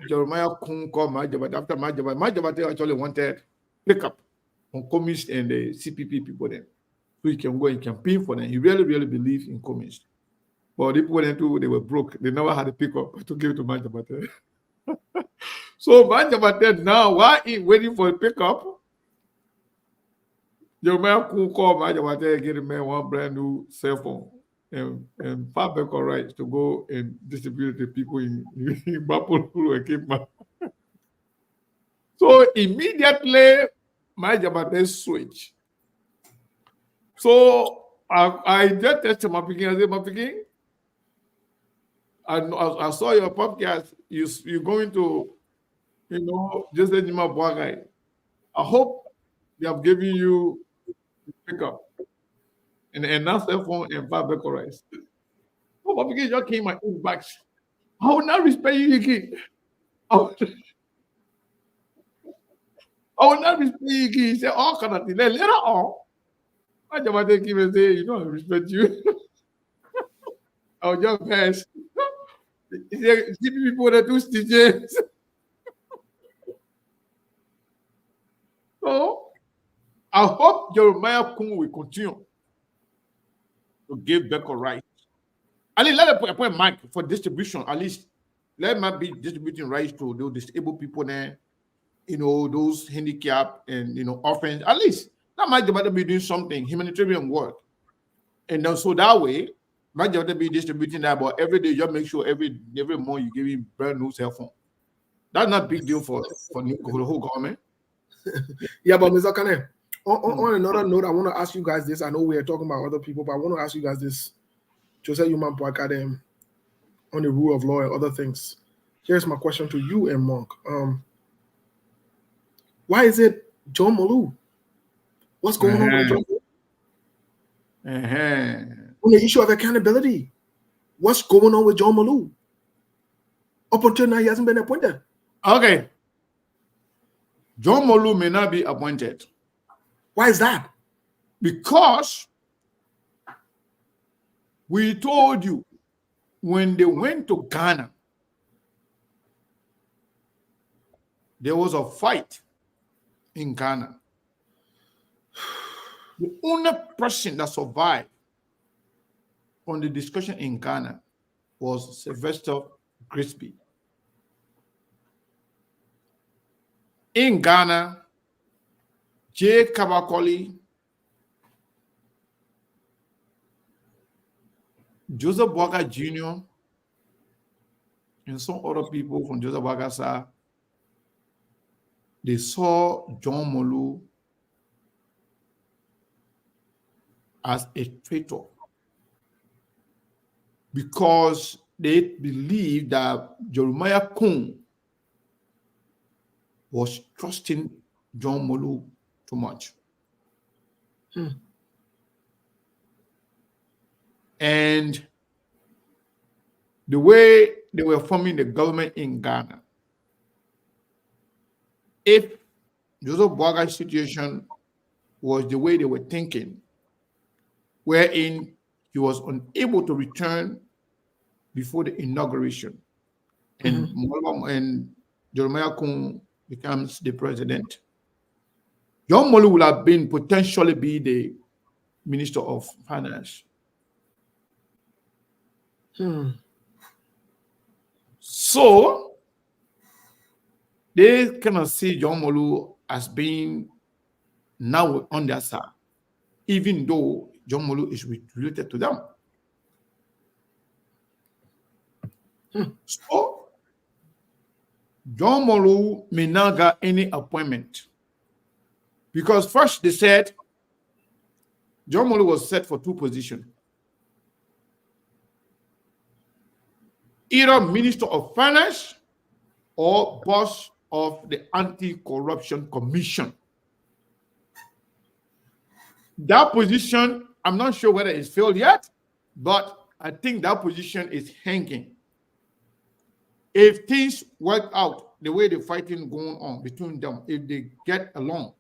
Jeremiah Kun called Mike Jabate after Mike Jabate actually wanted pickup on communists and the CPP people then, so he can go and campaign for them. He really, really believed in communists. But the people then too, they were broke. They never had a pickup to give to Mike Jabate. So Mike Jabate now, while he waiting for a pickup, Jeremiah Kun called Mike Jabate and get a man one brand new cell phone and Faber rights to go and distribute to people in Bapolu and Cape. So immediately Mike Jabate switch. So I just texted my picking. I said, my picking, I saw your podcast. You're going to, just let Jima Boakai. I hope they have given you pickup and now cell phone and Faber rights. Oh, because you came my inbox. I will not respect you again. I will not respect you again. He said all kind of things. Then later on, I just want to give and say, you know, I respect you. I will just pass. He said, give people the 2 stitches. So I hope Jeremiah Kung will continue to give Beko rights. At least let them appoint Mike for distribution. At least let him be distributing rights to those disabled people there, you know, those handicapped and, you know, orphans. At least that might be doing something, humanitarian work. And then so that way, might be distributing that, but every day, just make sure every month you give him brand new cell phone. That's not a big deal for the whole government. Yeah, but Mr. Kane, on another note, I want to ask you guys this. I know we are talking about other people, but I want to ask you guys this. Jose Human Academy on the rule of law and other things. Here's my question to you and Monk. Why is it John Malou? What's going on with John Malou? On the issue of accountability, what's going on with John Malou? Up until now, he hasn't been appointed. Okay. John Malou may not be appointed. Why is that? Because we told you when they went to Ghana, there was a fight in Ghana. The only person that survived on the discussion in Ghana was Sylvester Grisby. In Ghana, J. Kabakoli, Joseph Boakai Jr., and some other people from Joseph Boakai side, they saw John Malou as a traitor because they believed that Jeremiah Kung was trusting John Malou too much. And the way they were forming the government in Ghana, if Joseph Boakai's situation was the way they were thinking, wherein he was unable to return before the inauguration, and Jeremiah Kung becomes the president, John Malou would have been potentially be the Minister of Finance. So they cannot see John Malou as being now on their side, even though John Malou is related to them. So John Malou may not get any appointment because first they said John Malou was set for 2 positions. Either Minister of Finance or boss of the Anti-Corruption Commission. That position, I'm not sure whether it's filled yet, but I think that position is hanging. If things work out the way the fighting going on between them, if they get along,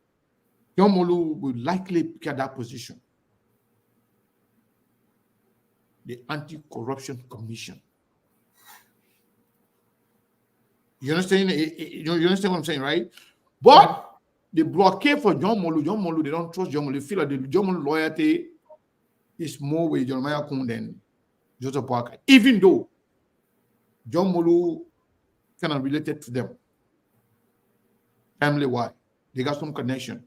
John Malou will likely get that position. The Anti-Corruption Commission. You understand? You understand what I'm saying, right? But the blockade for John Malou, they don't trust John Malou. They feel like the John Malou loyalty is more with Jeremiah Kung than Joseph Boakai, even though John Malou kind of related to them. Family-wise, they got some connection.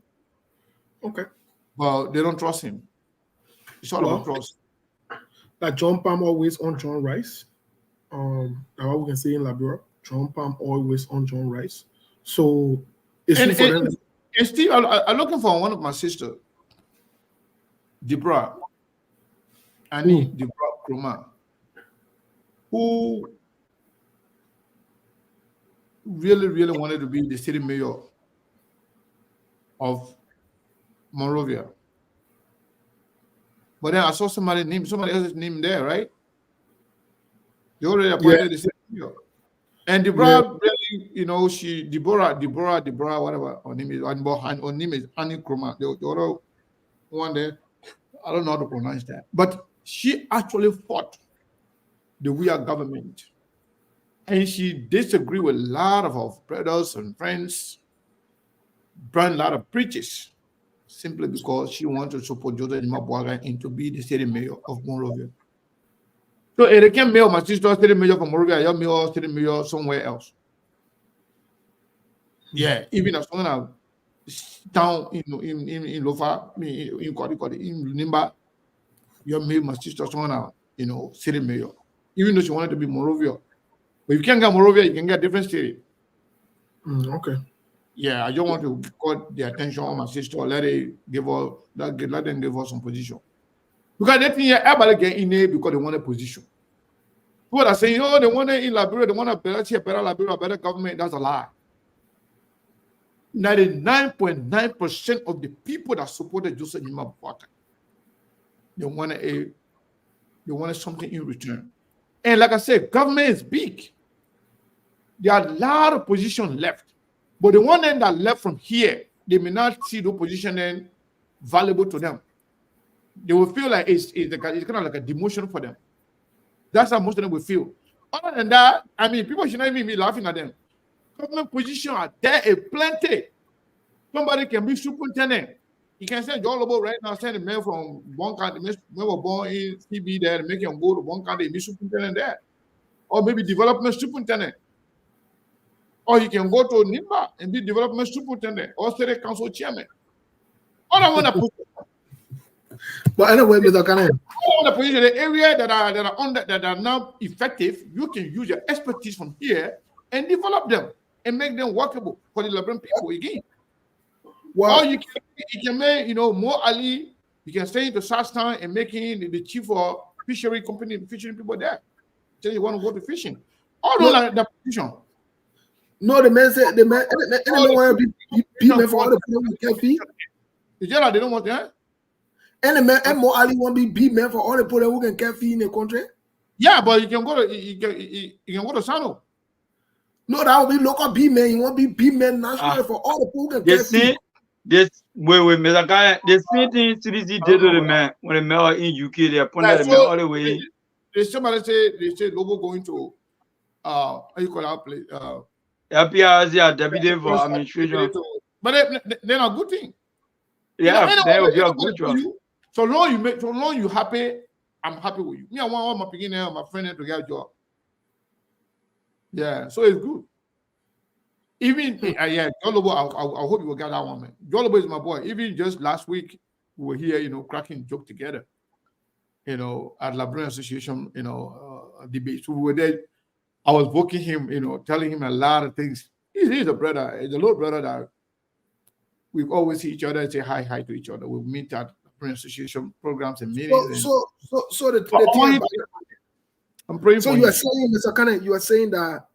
Okay. But they don't trust him. It's all about trust. Like John Palm always on John Rice. That's what we can say in Liberia. John Palm always on John Rice. So it's for them. And Steve, I'm looking for one of my sisters, Deborah, Annie Deborah Kroma, who really wanted to be the city mayor of Monrovia. But then I saw somebody else's name there, right? They already appointed the city mayor. And Deborah, really, you know, Deborah, whatever her name is, her name is Annie Kroma. The other one there, I don't know how to pronounce that. But she actually fought the Weah government. And she disagreed with a lot of her brothers and friends, burned a lot of bridges, simply because she wanted to support Joseph Nima Boakai and to be the city mayor of Monrovia. So if they can't mail my sister city mayor from Monrovia, you're mayor city mayor somewhere else. Yeah, even as long as down in Lofa, in Kodi, in Nimba, you're mayor my sister someone, you know, city mayor. Even though she wanted to be Monrovia. But if you can't get Monrovia, you can get a different city. Okay. Yeah, I don't want to cut the attention on my sister. Let them give her some position. Because they think everybody get in there because they want a position. People are saying, oh, they want it in Liberia, they want a better Liberia, better government. That's a lie. 99.9% of the people that supported Joseph Nima Boakai, they wanted something in return. And like I said, government is big. There are a lot of positions left. But the one end that left from here, they may not see the position then valuable to them. They will feel like it's kind of like a demotion for them. That's how most of them will feel. Other than that, I mean, people should not even be laughing at them. Government positions are there a plenty. Somebody can be superintendent. You can send John Lobo right now, send a mail from one country, maybe born in CB there, and make him go to one country and be superintendent there. Or maybe development superintendent. Or you can go to Nimba and be development superintendent or city council chairman. All I want to put. But anyway, Mr. Kane. The area that are now effective, you can use your expertise from here and develop them and make them workable for the Liberian people again. Well, or you can make, you know, more Ali. You can stay into Southtown and making the chief of fishery company, fishing people there. Tell you want to go to fishing. All those are the position. No, the man said the man want to be man for all the people who can't feed. They don't want that. And the man and more Ali want to be man for all the people who can feed in the country. Yeah, but you can go to Sano. No, that will be local B man. You want to be B man national for all the people who can feed. Wait, Mr. Kane, the same thing CDC did to the man when the man in UK, they appointed the man all the way. Somebody say Lobo going to how you call that place? LPRC, Deputy for Administration. But they're not a good thing. Yeah, they will be a good job. So long you happy, I'm happy with you. Me, I want all my beginner, my friend to get a job. Yeah, so it's good. Even yeah, Jolobo, I hope you will get that one, man. Jolobo is my boy. Even just last week, we were here, you know, cracking joke together, you know, at Liberian Association, you know, debate. So we were there. I was booking him, you know, telling him a lot of things. He's a brother, he's a little brother that we always see each other and say hi to each other. We meet at Liberian Association programs and meetings. I'm praying for you. You are saying, Mr. Kane, you are saying that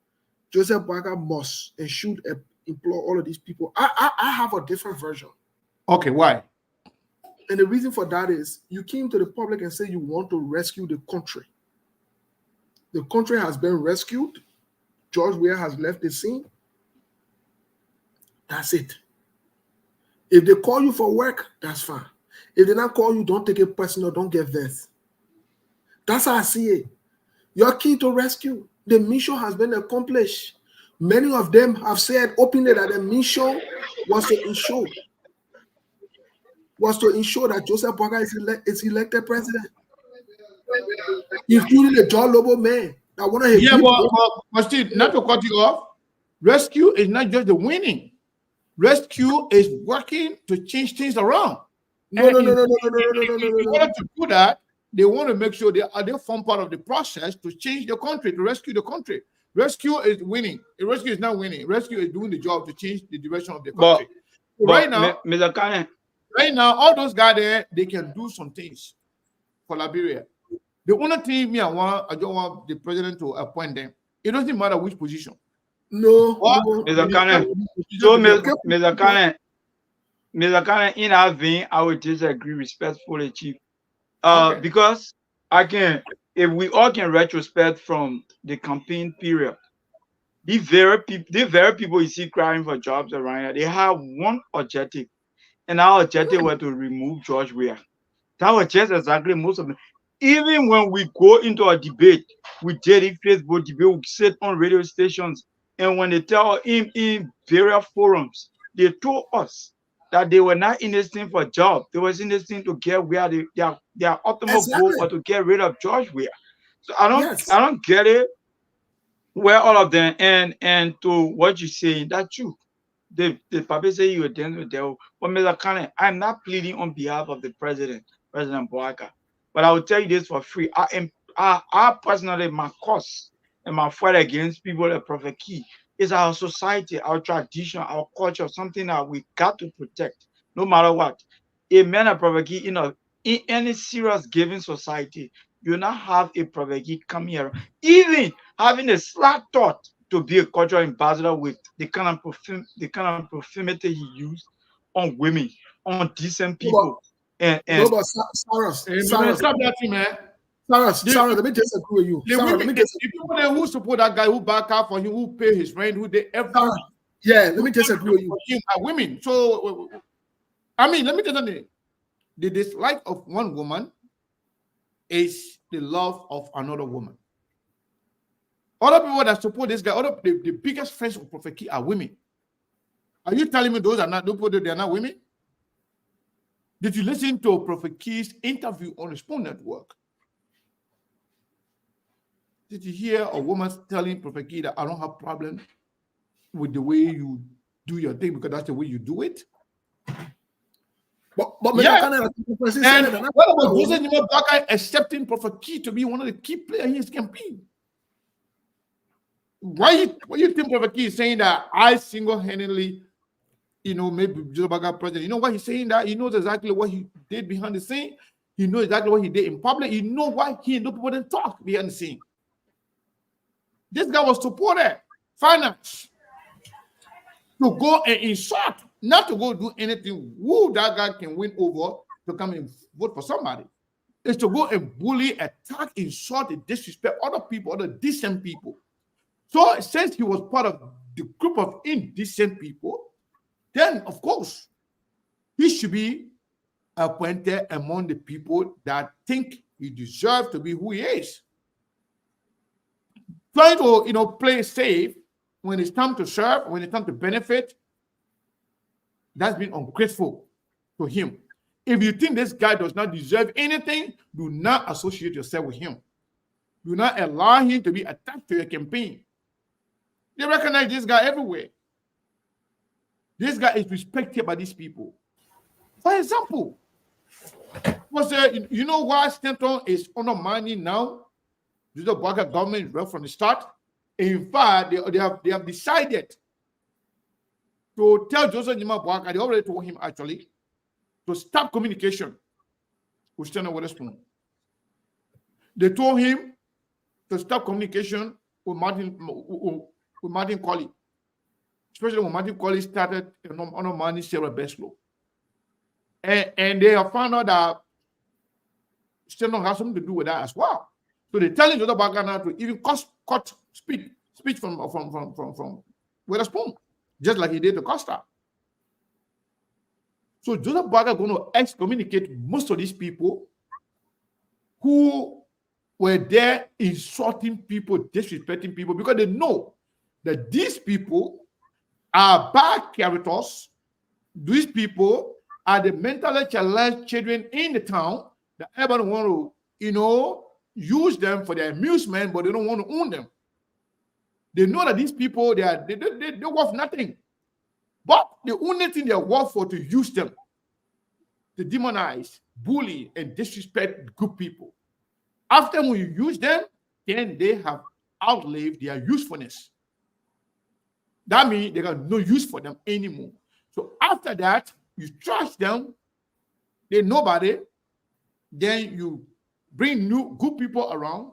Joseph Boakai must and should employ all of these people. I have a different version. Okay, why? And the reason for that is you came to the public and said you want to rescue the country. The country has been rescued. George Weah has left the scene. That's it. If they call you for work, that's fine. If they not call you, don't take it personal, don't get vexed. That's how I see it. Your key to rescue. The mission has been accomplished. Many of them have said openly that the mission was to ensure that Joseph Boakai is elected president, including the John Lobo man. But still, not to cut you off, rescue is not just the winning. Rescue is working to change things around. No. In order to do that, they want to make sure they form part of the process to change the country, to rescue the country. Rescue is winning. Rescue is not winning. Rescue is doing the job to change the direction of the country. Right now, all those guys there, they can do some things for Liberia. The only thing I don't want the president to appoint them. It doesn't matter which position. No. Mr. Kane, so Mr. Kane, in our vein, I would disagree respectfully, Chief. Okay. Because I can, if we all can retrospect from the campaign period, the very people you see crying for jobs around here, they have one objective, and our objective was to remove George Weah. That was just exactly most of them. Even when we go into a debate, we did it Facebook debate, we sit on radio stations, and when they tell him in various forums, they told us that they were not in this thing for job. They was in this thing to get where their ultimate goal was to get rid of George Weah. So I don't get it. Where all of them and to what you say, that's true. The probably say you were dealing with devil. But Mr. Kane, I'm not pleading on behalf of the President Bouaka. But I will tell you this for free. I personally, my cause and my fight against people like Prophet Key is our society, our tradition, our culture, something that we got to protect, no matter what. A man of Prophet Key, in any serious given society, you not have a Prophet Key come here, even having a slight thought to be a cultural ambassador with the kind of profanity he used on women, on decent people. Sarah, stop that thing, man. Sarah, let me just agree with you. The people there who support that guy, who back up for him, who pay his rent, who they ever. Yeah, let me just agree with you. Are women. So, I mean, let me tell you, the dislike of one woman is the love of another woman. Other people that support this guy, the biggest friends of Prophet Key are women. Are you telling me those are not they are not women? Did you listen to Prophet Key's interview on the Spoon Network? Did you hear a woman telling Prophet Key that I don't have problem with the way you do your thing because that's the way you do it? But yeah. And what about Joseph Bouaka accepting Prophet Key to be one of the key players in his campaign? Why you think Prophet Key is saying that I single-handedly, maybe Joseph Bouaka president? You know why he's saying that? He knows exactly what he did behind the scene. He knows exactly what he did in public. You know why he and people didn't talk behind the scene. This guy was supported, finance, to go and insult, not to go do anything. Who that guy can win over to come and vote for somebody. Is to go and bully, attack, insult, and disrespect other people, other decent people. So since he was part of the group of indecent people, then of course he should be appointed among the people that think he deserves to be who he is. Trying to play safe when it's time to serve, when it's time to benefit, that's been ungrateful to him. If you think this guy does not deserve anything, do not associate yourself with him. Do not allow him to be attached to your campaign. They recognize this guy everywhere. This guy is respected by these people. For example, you know why Stanton is undermining now? The Bouaka government right from the start. In fact, they have decided to tell Joseph Nima Bouaka, they already told him actually, to stop communication with Stanton Witherspoon. They told him to stop communication with Martin Colley, especially when Martin Colley started undermining Sarah Beslow. And they have found out that Stanton has something to do with that as well. So they're telling Joseph Bouaka now to even cut speech from Witherspoon, just like he did to Costa. So Joseph Bouaka is going to excommunicate most of these people who were there insulting people, disrespecting people, because they know that these people are bad characters. These people are the mentally challenged children in the town that everyone want to, use them for their amusement, but they don't want to own them. They know that they're worth nothing. But the only thing they're worth for to use them, to demonize, bully, and disrespect good people. After when you use them, then they have outlived their usefulness. That means they got no use for them anymore. So after that, you trash them, they're nobody, then you bring new good people around,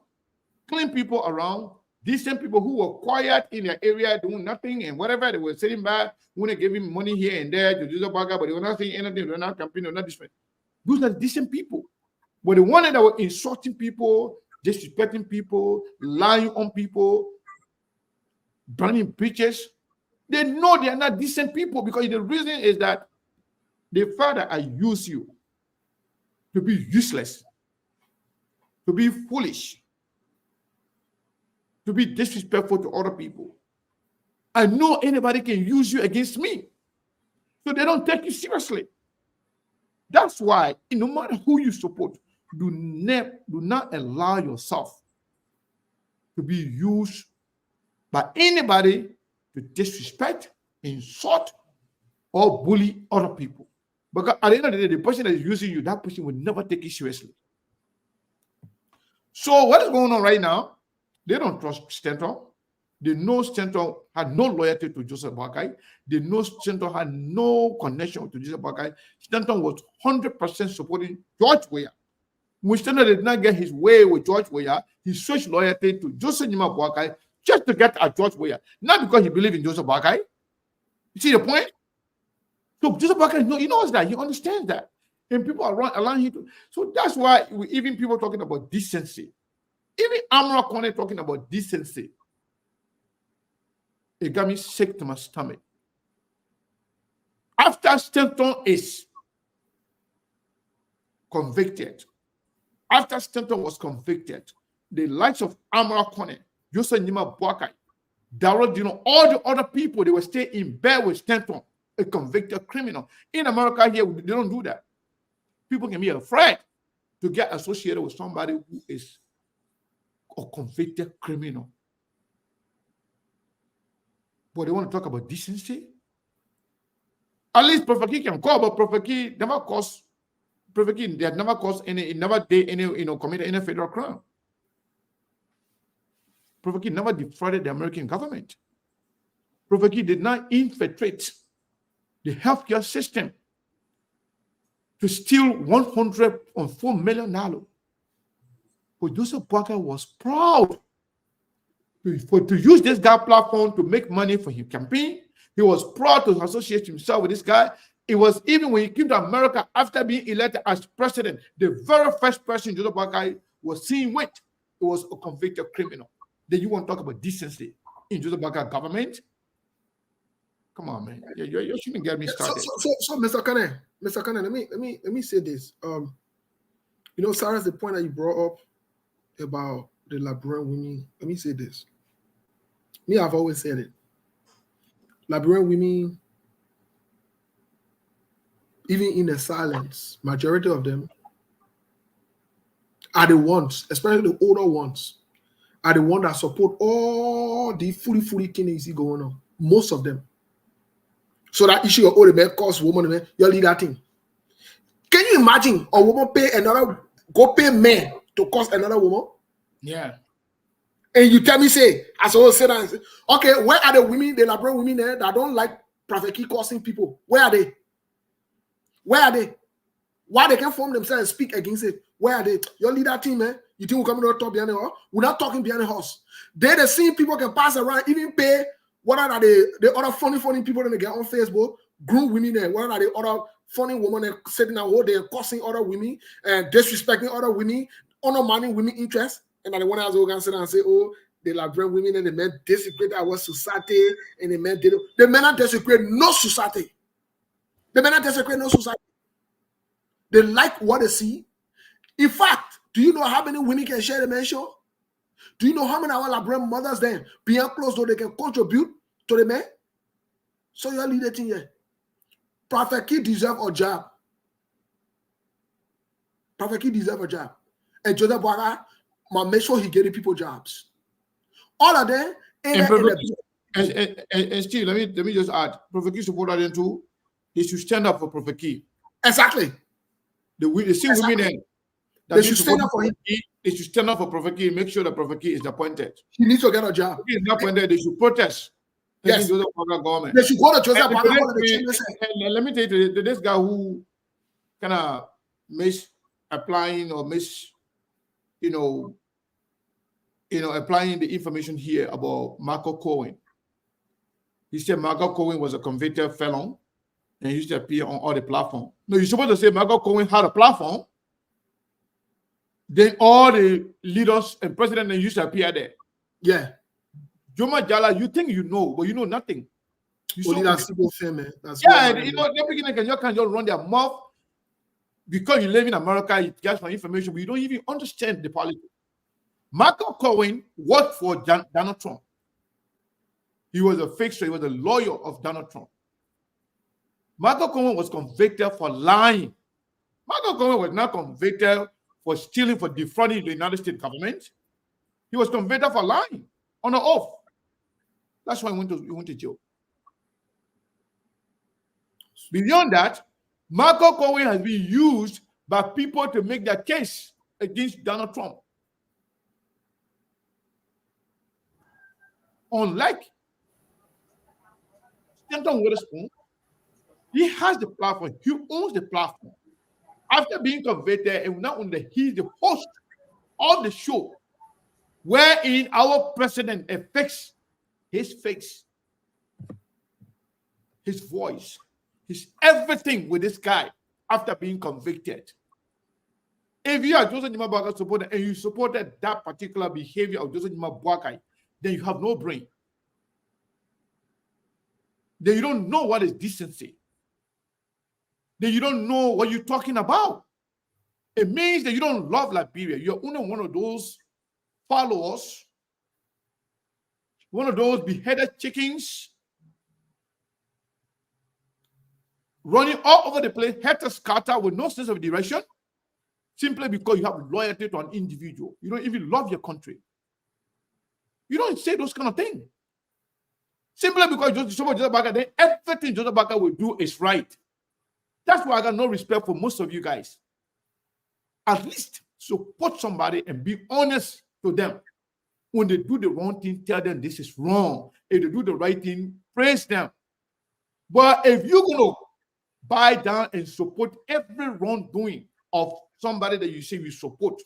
clean people around, decent people who were quiet in their area doing nothing and whatever, they were sitting back, when they gave him money here and there to do the Bouaka, but they were not saying anything, they were not campaigning, they were not disrespecting. Those are decent people. But the one that were insulting people, disrespecting people, lying on people, burning preachers. They know they are not decent people because the reason is that the Father I use you to be useless, to be foolish, to be disrespectful to other people. I know anybody can use you against me, so they don't take you seriously. That's why, no matter who you support, do not allow yourself to be used by anybody to disrespect, insult, or bully other people. Because at the end of the day, the person that is using you, that person will never take you seriously. So what is going on right now? They don't trust Stanton. They know Stanton had no loyalty to Joseph Boakai. They know Stanton had no connection to Joseph Boakai. Stanton was 100% supporting George Weah. When Stanton did not get his way with George Weah, he switched loyalty to Joseph Nima Boakai just to get at George Weah, not because he believed in Joseph Boakai. You see the point? So Joseph Boakai, he knows that. He understands that. And people are allowing him to. So that's why even people talking about decency, even Amara Kone talking about decency, it got me sick to my stomach. After Stanton is convicted, after Stanton was convicted, the likes of Amara Kone, Joseph Nima Boakai, Darrell Dino, all the other people, they were staying in bed with Stanton, a convicted criminal. In America here, they don't do that. People can be afraid to get associated with somebody who is a convicted criminal. But they want to talk about decency. At least Prophet Key can call, but Prophet Key never caused. Prophet Key, they had never caused any, never did any, committed any federal crime. Prophet Key never defrauded the American government. Prophet Key did not infiltrate the healthcare system to steal $104 million. But Joseph Boakai was proud to use this guy platform to make money for his campaign. He was proud to associate himself with this guy. It was even when he came to America after being elected as president, the very first person Joseph Boakai was seen with, it was a convicted criminal. Then you want to talk about decency in Joseph Boakai government? Come on, man. You shouldn't get me started. So Mr. Kane, let me say this. Sarah's the point that you brought up about the Liberian women. Let me say this. Me, I've always said it. Liberian women, even in the silence, majority of them are the ones, especially the older ones, are the ones that support all the fully thing you see going on. Most of them. So that issue of the man cost woman, you lead that thing. Can you imagine a woman go pay men to cost another woman? Yeah. And you tell me, say, as I always say that, okay, where are the women, the Liberian women there that don't like Prophet Key costing people? Where are they? Where are they? Why they can't form themselves and speak against it? Where are they? Your leader team, man. You think we're coming to talk behind the horse? We're not talking behind the horse. They're the same people can pass around, even pay. What are the other funny people that they get on Facebook? Groom women there. What are the other funny women that sitting out there cursing other women and disrespecting other women, undermining women interests? And then the one has to sit and say, oh, the Liberian women and the men desecrate our society, and the men did it. The men are desecrate no society. The men are desecrate no society. They like what they see. In fact, do you know how many women can share the men's show? Do you know how many of our Liberian mothers then being close so they can contribute to the men? So you're leading here. Prophet Key deserve a job. Prophet Key deserve a job. And Joseph Boakai must make sure he getting people jobs. All of them. And Steve, let me just add. Prophet Key supported them too. They should stand up for Prophet Key. Exactly. The same women there. They should stand up for him. They should stand up for Prophet Key and make sure that Prophet Key is appointed. He needs to get a job. If he is not appointed, they should protest. Yes. Government. They should go to Joseph Boakai. Let me tell you, this guy who kind of misapplying or applying the information here about Marco Cohen. He said Marco Cohen was a convicted felon and he used to appear on all the platforms. No, you're supposed to say Marco Cohen had a platform. Then all the leaders and president used to appear there. Yeah. Joma Jala, you think you know, but you know nothing. Only that civil fame, man. That's yeah, you know, the beginning can just run their mouth because you live in America, you get some information, but you don't even understand the politics. Michael Cohen worked for Donald Trump. He was a fixer, he was a lawyer of Donald Trump. Michael Cohen was convicted for lying. Michael Cohen was not convicted for stealing, for defrauding the United States government. He was convicted for lying on an oath. That's why he went to jail. Beyond that, Michael Cohen has been used by people to make their case against Donald Trump. Unlike Stanton Witherspoon, he has the platform. He owns the platform. After being convicted, and now he's the host of the show, wherein our president affects his face, his voice, his everything with this guy after being convicted. If you are Joseph Nima Boakai supporter and you supported that particular behavior of Joseph Nima Boakai, then you have no brain. Then you don't know what is decency. Then you don't know what you're talking about. It means that you don't love Liberia. You're only one of those followers, one of those beheaded chickens running all over the place, helter-skelter with no sense of direction, simply because you have loyalty to an individual. You don't even love your country. You don't say those kind of things. Simply because Joseph Boakai, then everything Joseph Boakai will do is right. That's why I got no respect for most of you guys. At least support somebody and be honest to them. When they do the wrong thing, tell them this is wrong. If they do the right thing, praise them. But if you're going to buy down and support every wrongdoing of somebody that you say you support,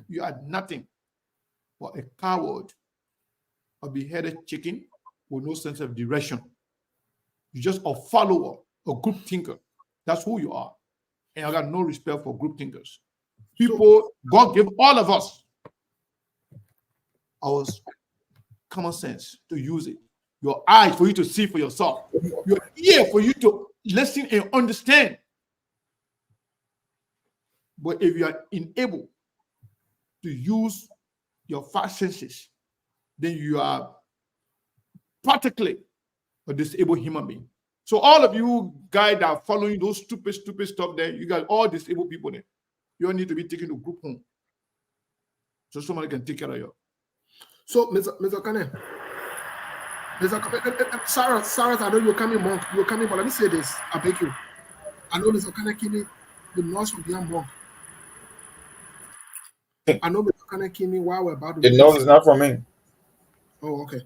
you are nothing but a coward, a beheaded chicken with no sense of direction. You're just a follower, a group thinker. That's who you are. And I got no respect for group thinkers. People, God gave all of us our common sense to use it. Your eyes for you to see for yourself. Your ear for you to listen and understand. But if you are unable to use your five senses, then you are practically a disabled human being. So all of you guys that are following those stupid stuff there, you got all disabled people there. You all need to be taken to group home so somebody can take care of you. So, Mr. Kane, Sarah, I know you're coming, monk. You're coming, but let me say this. I beg you. I know Mr. Kane Kimi, the nurse from beyond monk. I know Mr. Kane Kimi, while we're about to. The nose is not from me. Oh, okay.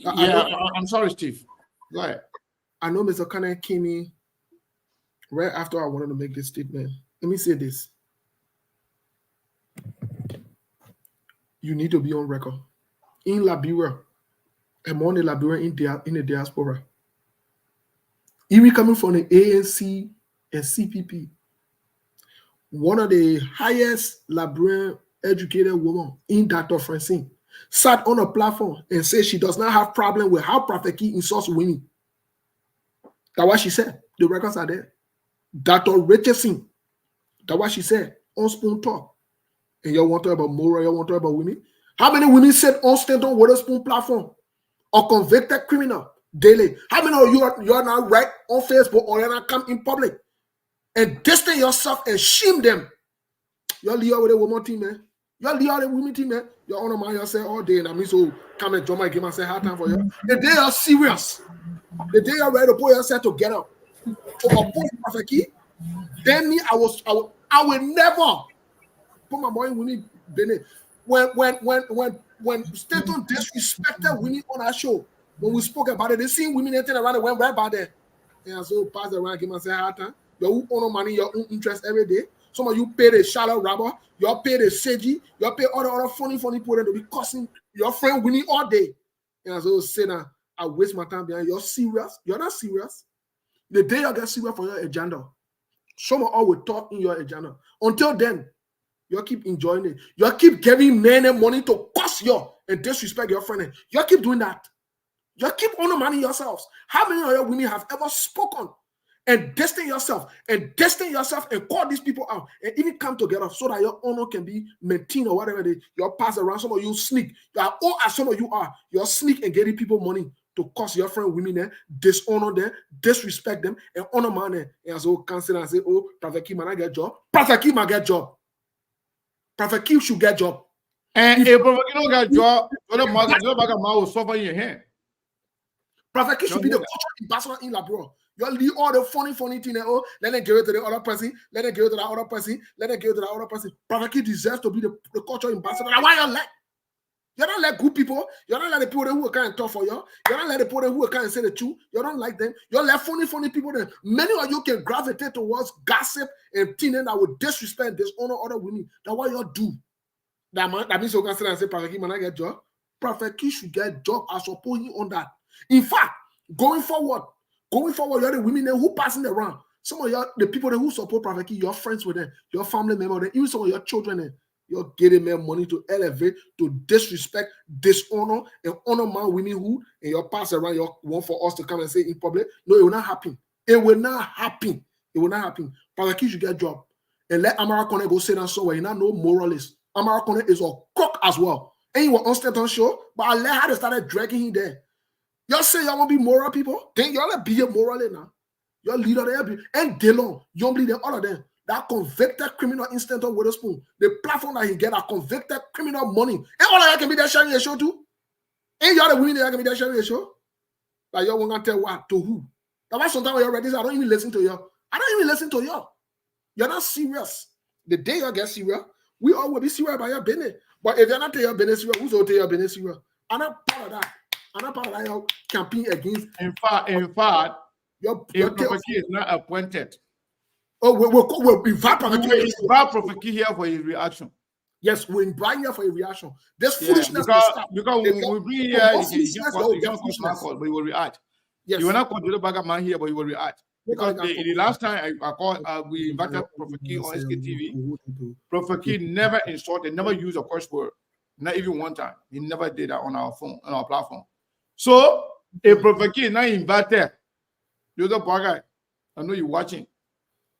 I'm sorry, Steve. Go ahead. I know Mr. Kane Kimi, right after I wanted to make this statement. Let me say this. You need to be on record. In Liberia, among the Liberian in the diaspora, even coming from the ANC and CPP, one of the highest Liberian educated women in Dr. Francine sat on a platform and said she does not have problem with how Prophet Key insults women. That's what she said. The records are there. Dr. Richardson, that's what she said on Spoon Talk. And you want to talk about moral, you want to talk about women? How many women said on Stanton Witherspoon platform or convicted criminal daily? How many of you are now right on Facebook or you're not come in public and distance yourself and shame them? You're leaving with a woman team, man. You're leaving with a women team, man. You're on the mind yourself all day, and I mean, so come and join my game and say hard time for you. The day you're serious, the day you're ready to put yourself together to oppose Prophet Key, then me, I will never put my money with me. When Stanton disrespected women on our show, when we spoke about it, they seen women anything around, it went right by there. And so pass around, give and say hard time. Your own money, your own interest every day. Some of you pay the shallow robber, you all pay the Seji, you all pay all the other funny people to be cussing your friend winning all day. And so say now, I waste my time behind. You're serious? You're not serious. The day you get serious for your agenda, some of all will talk in your agenda. Until then, You keep enjoying it. You keep giving men and money to cost you and disrespect your friend. You keep doing that. You keep honor money yourselves. How many of your women have ever spoken and destined yourself and call these people out and even come together so that your honor can be maintained or whatever you're passed around? Some of you sneak. You are all as some of you are. You're sneak and getting people money to cost your friend women there, dishonor them, disrespect them, and honor man. And so cancel and say, oh, Prophet Kim, I get job. Prophet Kim, I get job. Prophet Kim should get job. And if Prophet Kim don't get job, other market will suffer in your hand. Prophet Kim should be the cultural ambassador in Labro. You leave all the funny thing. Oh, let them give it to the other person. Let them give it to the other person. Let them give it to the other person. Prophet Kim deserves to be the cultural ambassador. Now, why you let? You don't like good people. You don't like the people who can't talk for you. You don't like the people who can't say the truth. You don't like them. You like funny people. Then many of you can gravitate towards gossip and things that would disrespect, dishonor other women. That's what you do. That means you can say and say, Prophet Kim, when I get job, Prophet Kim should get job. I support him on that. In fact, going forward, you're the women who passing around. Some of you, the people who support Prophet Kim, you're friends with them, your family member, even some of your children. You're getting them money to elevate, to disrespect, dishonor, and honor man, women who, and you're pass around, you want for us to come and say in public. No, it will not happen. It will not happen. It will not happen. Prophet Kim should get a job. And let Amara Kone go sit down somewhere. You not know moralist. Amara Kone is a cock as well. And he was on Stanton show, but I let her they started dragging him there. Y'all say y'all want to be moral people? Then y'all let be a moral now. Your leader there, and Delon, you don't believe them, all of them. That convicted criminal instant of Witherspoon, the platform that he get a convicted criminal money. And all of y'all can be there sharing a show too. And y'all the women that can be there sharing a show. Like y'all won't tell what to who. That's why sometimes when you're ready, I don't even listen to you. I don't even listen to you. You're not serious. The day you get serious, we all will be serious about your business. But if you're not taking your business serious, who's going to take your business serious? I'm not part of that. I'm not part of that your campaign against. In fact, your Prophet Kim is not appointed. Oh, we'll invite Prophet Kim. We invite Prophet Kim here for his reaction. Yes, we invite here for a reaction. This foolishness because we bring here, but he will react. Yes. You will not control the bag of man here, but he will react. Because the last time I called, we invited Prophet Kim on SKTV. Prophet Kim never insulted, never used a curse word, not even one time. He never did that on our phone, on our platform. So, a Prophet Kim now invited the other guy. I know you're watching.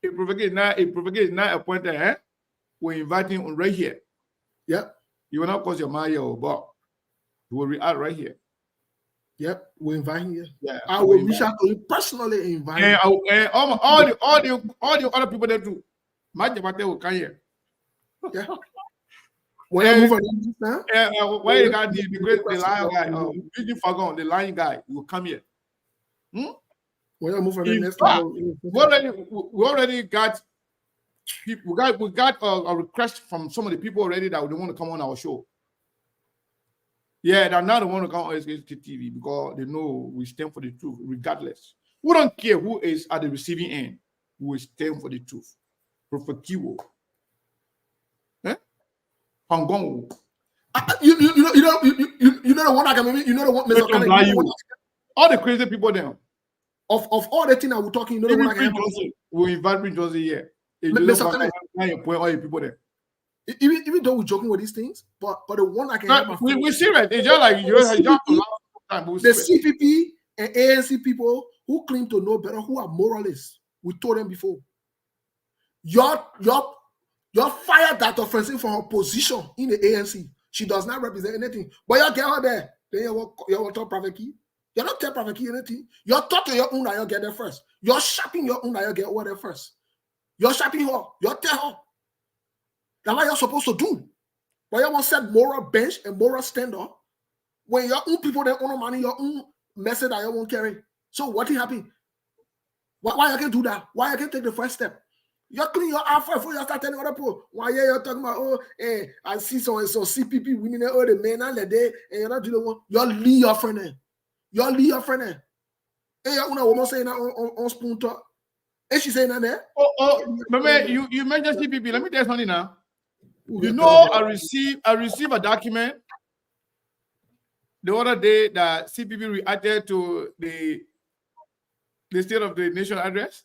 A Prophet Kim is not appointed. We're inviting him right here. Yep. You will not cause your mind or but you will react right here. Yep, we're inviting you. Yeah, I will reach out to you personally. Invite and all the other people that do. My Jabate will come here. Yeah. When I move on, when you got the lion guy, the lion guy will come here. When I move on, we already got people. We got a request from some of the people already that they want to come on our show. Yeah, they're not the one to come on SKTV because they know we stand for the truth, regardless. We don't care who is at the receiving end. We stand for the truth. Prophet Kiwo. Pangon. You know the one I can maybe, you know the one. All the crazy people there. Of all the things I was talking, you know the one I can. We invite Prince Johnson here. All the people there. Even though we're joking with these things, but the one I can we serious. It's just like the CPP and ANC people who claim to know better, who are moralists. We told them before. Your fired that offensive from her position in the ANC. She does not represent anything. But you get her there. Then you will talk Prophet Kim. You're not tell Prophet Kim anything. You're talking your own that you get there first. You're shopping your own that you get over there first. You're shopping her. You're tell her. That's what you're supposed to do. But you want to set moral bench and moral standard when your own people that own money, your own message that you won't carry. So what will happen? Why you can do that? Why you can take the first step? You're clean your eye before you start telling other people. Why you're talking about, I see some CPP women, the men and the day, and you're not doing one. You're leave your friend there. You're leave your friend there. And you're una woman saying that on spoon talk. And she saying that there. Remember, you mentioned CPP. Let me tell you something now. You know, I received a document the other day that CPP reacted to the State of the Nation address.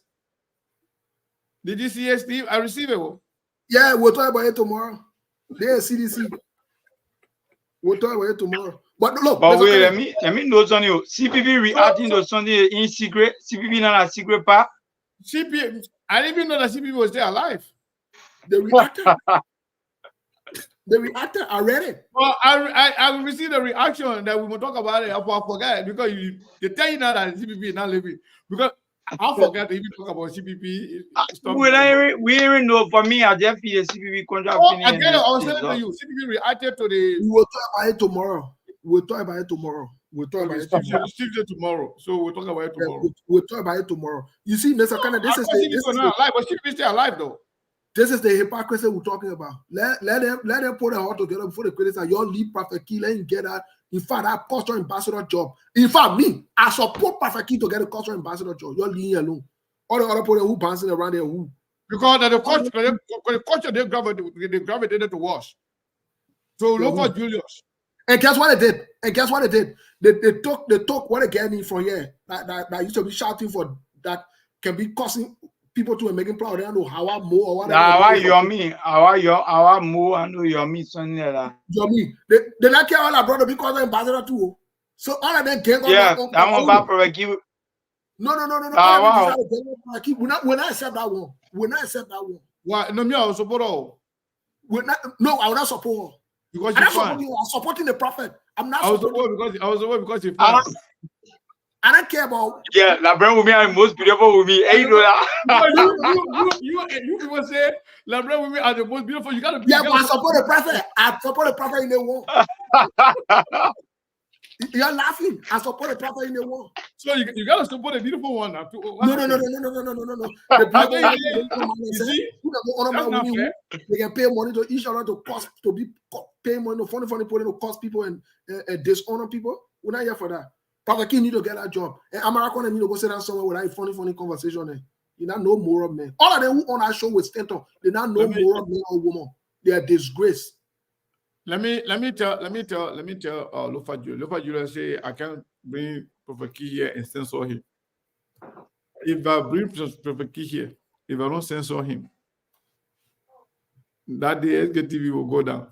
Did you see it, Steve? I received it. Yeah, we'll talk about it tomorrow. There's CDC. We'll talk about it tomorrow. But look, but wait, let me know something. CPP reacting to something in secret. CPP not a secret part. CPP, I didn't even know that CPP was still alive. They reacted. They reacted. I read it. Well, I received a reaction that we will talk about it. I forget because they tell you now that CPP is not living. Because I forgot to even talk about CPP. We even know. For me, I just feel the CPP contract. Again, I was telling to you, CPP reacted to the. We will talk about it tomorrow. We'll talk about it tomorrow. We'll talk about it tomorrow. So we'll talk about it tomorrow. We'll talk about it tomorrow. You see, Mr. Kennedy, this is alive, but CPP is still alive though. This is the hypocrisy we're talking about. Let them put it all together before they criticize. Your lead Prophet Key, let him get that. In fact, that cultural ambassador job. In fact, me, I support Prophet Key to get a cultural ambassador job. You're leaving alone. All the other people who bouncing around there who. Because the culture they gravitated towards. So look for Julius. And guess what they did? They took what they get me from here that used to be shouting for that can be causing people to making proud. They don't know how I more or whatever. How I more and know your me something like that. Yomi, they not care all our brother because they're ambassador too. So all of them can't go. Yeah, that one back for you. No. Wow. We're not accept that one. We're not accept that one. Why? No, me, I will support all. No, I will not support. Because I'm supporting the prophet. I'm not. I was because you're fine. I don't care about. Yeah, LeBron with me are the most beautiful with me. Hey, you know that. You people say LeBron with me are the most beautiful. You gotta be. Yeah, but I support the prophet. I support the prophet in the war. You're laughing. I support the prophet in the war. So you gotta support a beautiful one. No. The people they can pay money to each other to pay money to funny people to cost people and dishonor people. We're not here for that. Prophet King need to get that job. And American need to go sit down somewhere with that funny conversation. And you not know more of men. All of them who on our show with Stanton, they not know more of men or woman. They are disgrace. Let me tell Lofa Julia say I can't bring Prophet Key here and censor him. If I bring Prophet Key here, if I don't censor him, that day SKTV will go down.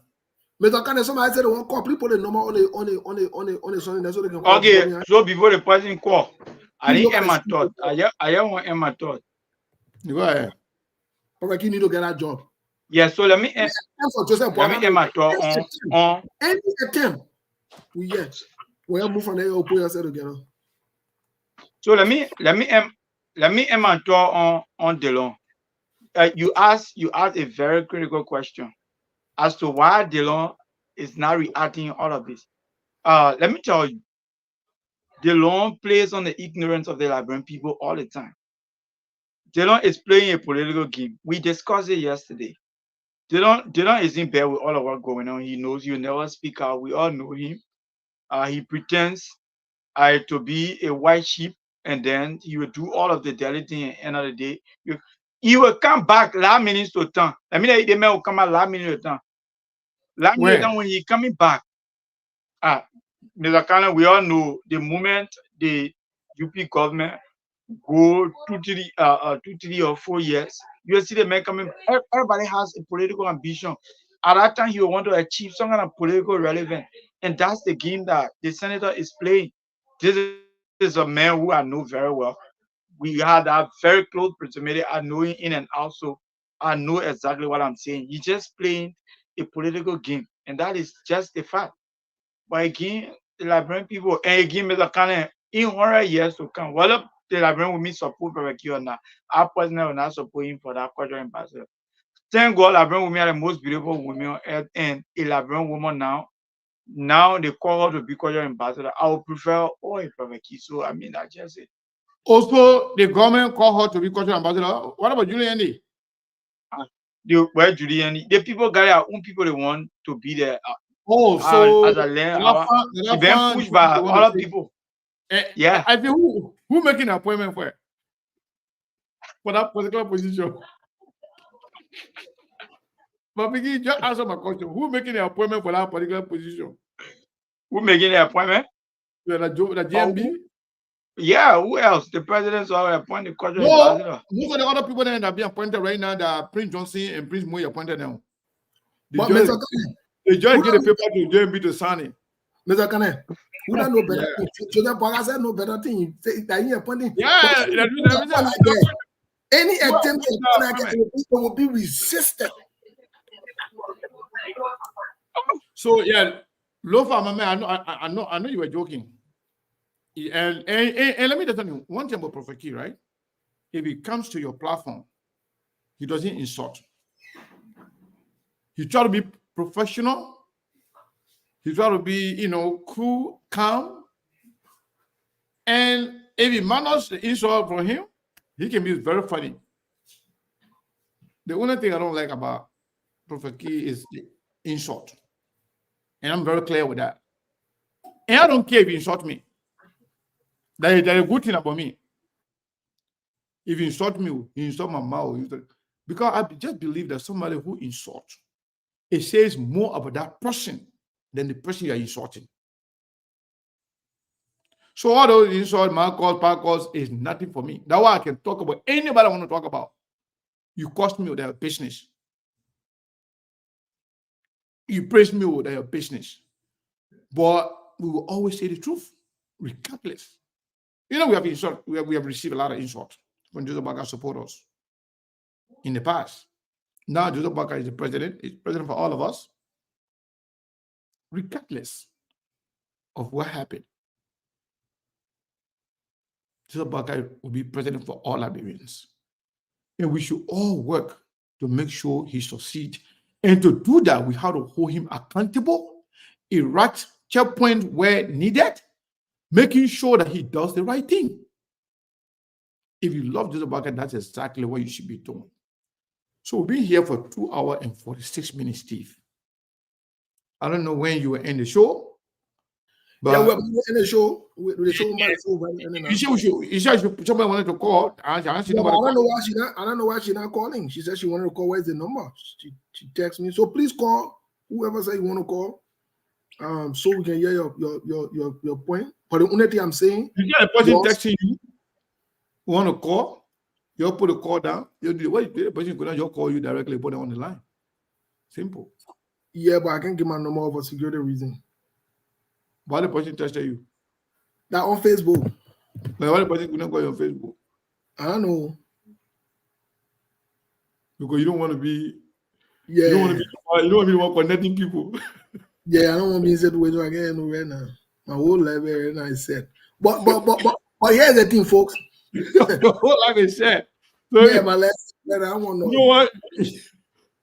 Mr. Kane, somebody said they won't call. Please put the number on the something so they can call. Okay, so before the person call, I need Emma thought. I want Emma thought. Go ahead. Prophet Key need to get that job. Yeah, so let me Emma thought on any attempt. Yes. We'll move from there. We'll put yourself together. So let me Emma thought on Delon. You asked a very critical question as to why Delon is not reacting all of this. Let me tell you, Delon plays on the ignorance of the Liberian people all the time. Delon is playing a political game. We discussed it yesterday. Delon is in bed with all of what's going on. He knows you never speak out. We all know him. He pretends to be a white sheep, and then he will do all of the daily thing. At the end of the day, he will come back last minute to time. I mean, the man will come out last minute to time. Last minute when he coming back. Mr. Kane, we all know the moment the UP government go 2, 3 or 4 years, you see the man coming. Everybody has a political ambition. At that time, he will want to achieve some kind of political relevance. And that's the game that the senator is playing. This is a man who I know very well. We had a very close proximity. I know him in and out, so I know exactly what I'm saying. He's just playing a political game, and that is just the fact. But again, the Liberian people, and again, Mr. Kane, in 100 years to come, whether the Liberian will support Prophet Key or not, I personally will not support him for that cultural ambassador. Thank God, Liberian women are the most beautiful women on earth, and a Liberian woman now they call her to be cultural ambassador. I would prefer a Prophet Key. So I mean, that's just it. Also, the government call her to be cultural ambassador. What about Julian? Julian? The people got their own people they want to be there. So as a land, they're pushed by other people. Yeah. I think who making an appointment for that particular position? But begin just answer my question. Who making an appointment for that particular position? Who making the appointment? The GMB. Yeah, who else? The presidents are appointed quadrant No, ambassador. most of the other people that are being appointed right now, that Prince Johnson and Prince Moy appointed now. But Mr. Kane, They just who get the don't- paper to JMB to sign it. Mr. Kane, who don't know better? Yeah. Joseph Boakai said no better thing. He say that he appointing. Yeah, Any Well, attempt to Mr. appoint people will be resisted. So yeah, Lofa, my man, I know you were joking. And let me just tell you one thing about Prophet Key, right? If he comes to your platform, he doesn't insult. He try to be professional. He try to be, cool, calm. And if he manages the insult from him, he can be very funny. The only thing I don't like about Prophet Key is the insult. And I'm very clear with that. And I don't care if you insult me. That is a good thing about me. If you insult me, you insult my mouth. Because I just believe that somebody who insults, it says more about that person than the person you are insulting. So all those insults, my calls, power calls is nothing for me. That's why I can talk about anybody I want to talk about. You cost me with their business. You praise me with their business. But we will always say the truth, regardless. We have insult. We have received a lot of insult from Joseph Boakai supporters in the past. Now Joseph Boakai is the president. He's president for all of us, regardless of what happened. Joseph Boakai will be president for all Liberians, and we should all work to make sure he succeeds. And to do that, we have to hold him accountable, erect checkpoint where needed, making sure that he does the right thing. If you love Joseph Boakai, that's exactly what you should be doing. So we've been here for 2 hours and 46 minutes, Steve. I don't know when you will end the show. But Yeah, we're in the show. The show might be over. You said somebody wanted to call. I don't know why she's not calling. She said she wanted to call. Where's the number? She texted me. So please call whoever say you want to call. So we can hear your point. But the only thing I'm saying, you get a person texting you, want to call, you'll put the call down. The person go down, you'll call you directly, put it on the line. Simple. Yeah, but I can't give my number for security reason. Why the person texted you? That on Facebook. Why the person couldn't call you on Facebook? I don't know. Because you don't want to be. Yeah. You don't want to be the one connecting people. Yeah, I don't want to be in situation again right now. My whole life right now is set. But here's the thing, folks. Your whole life is set. So yeah, my last letter, I want to know.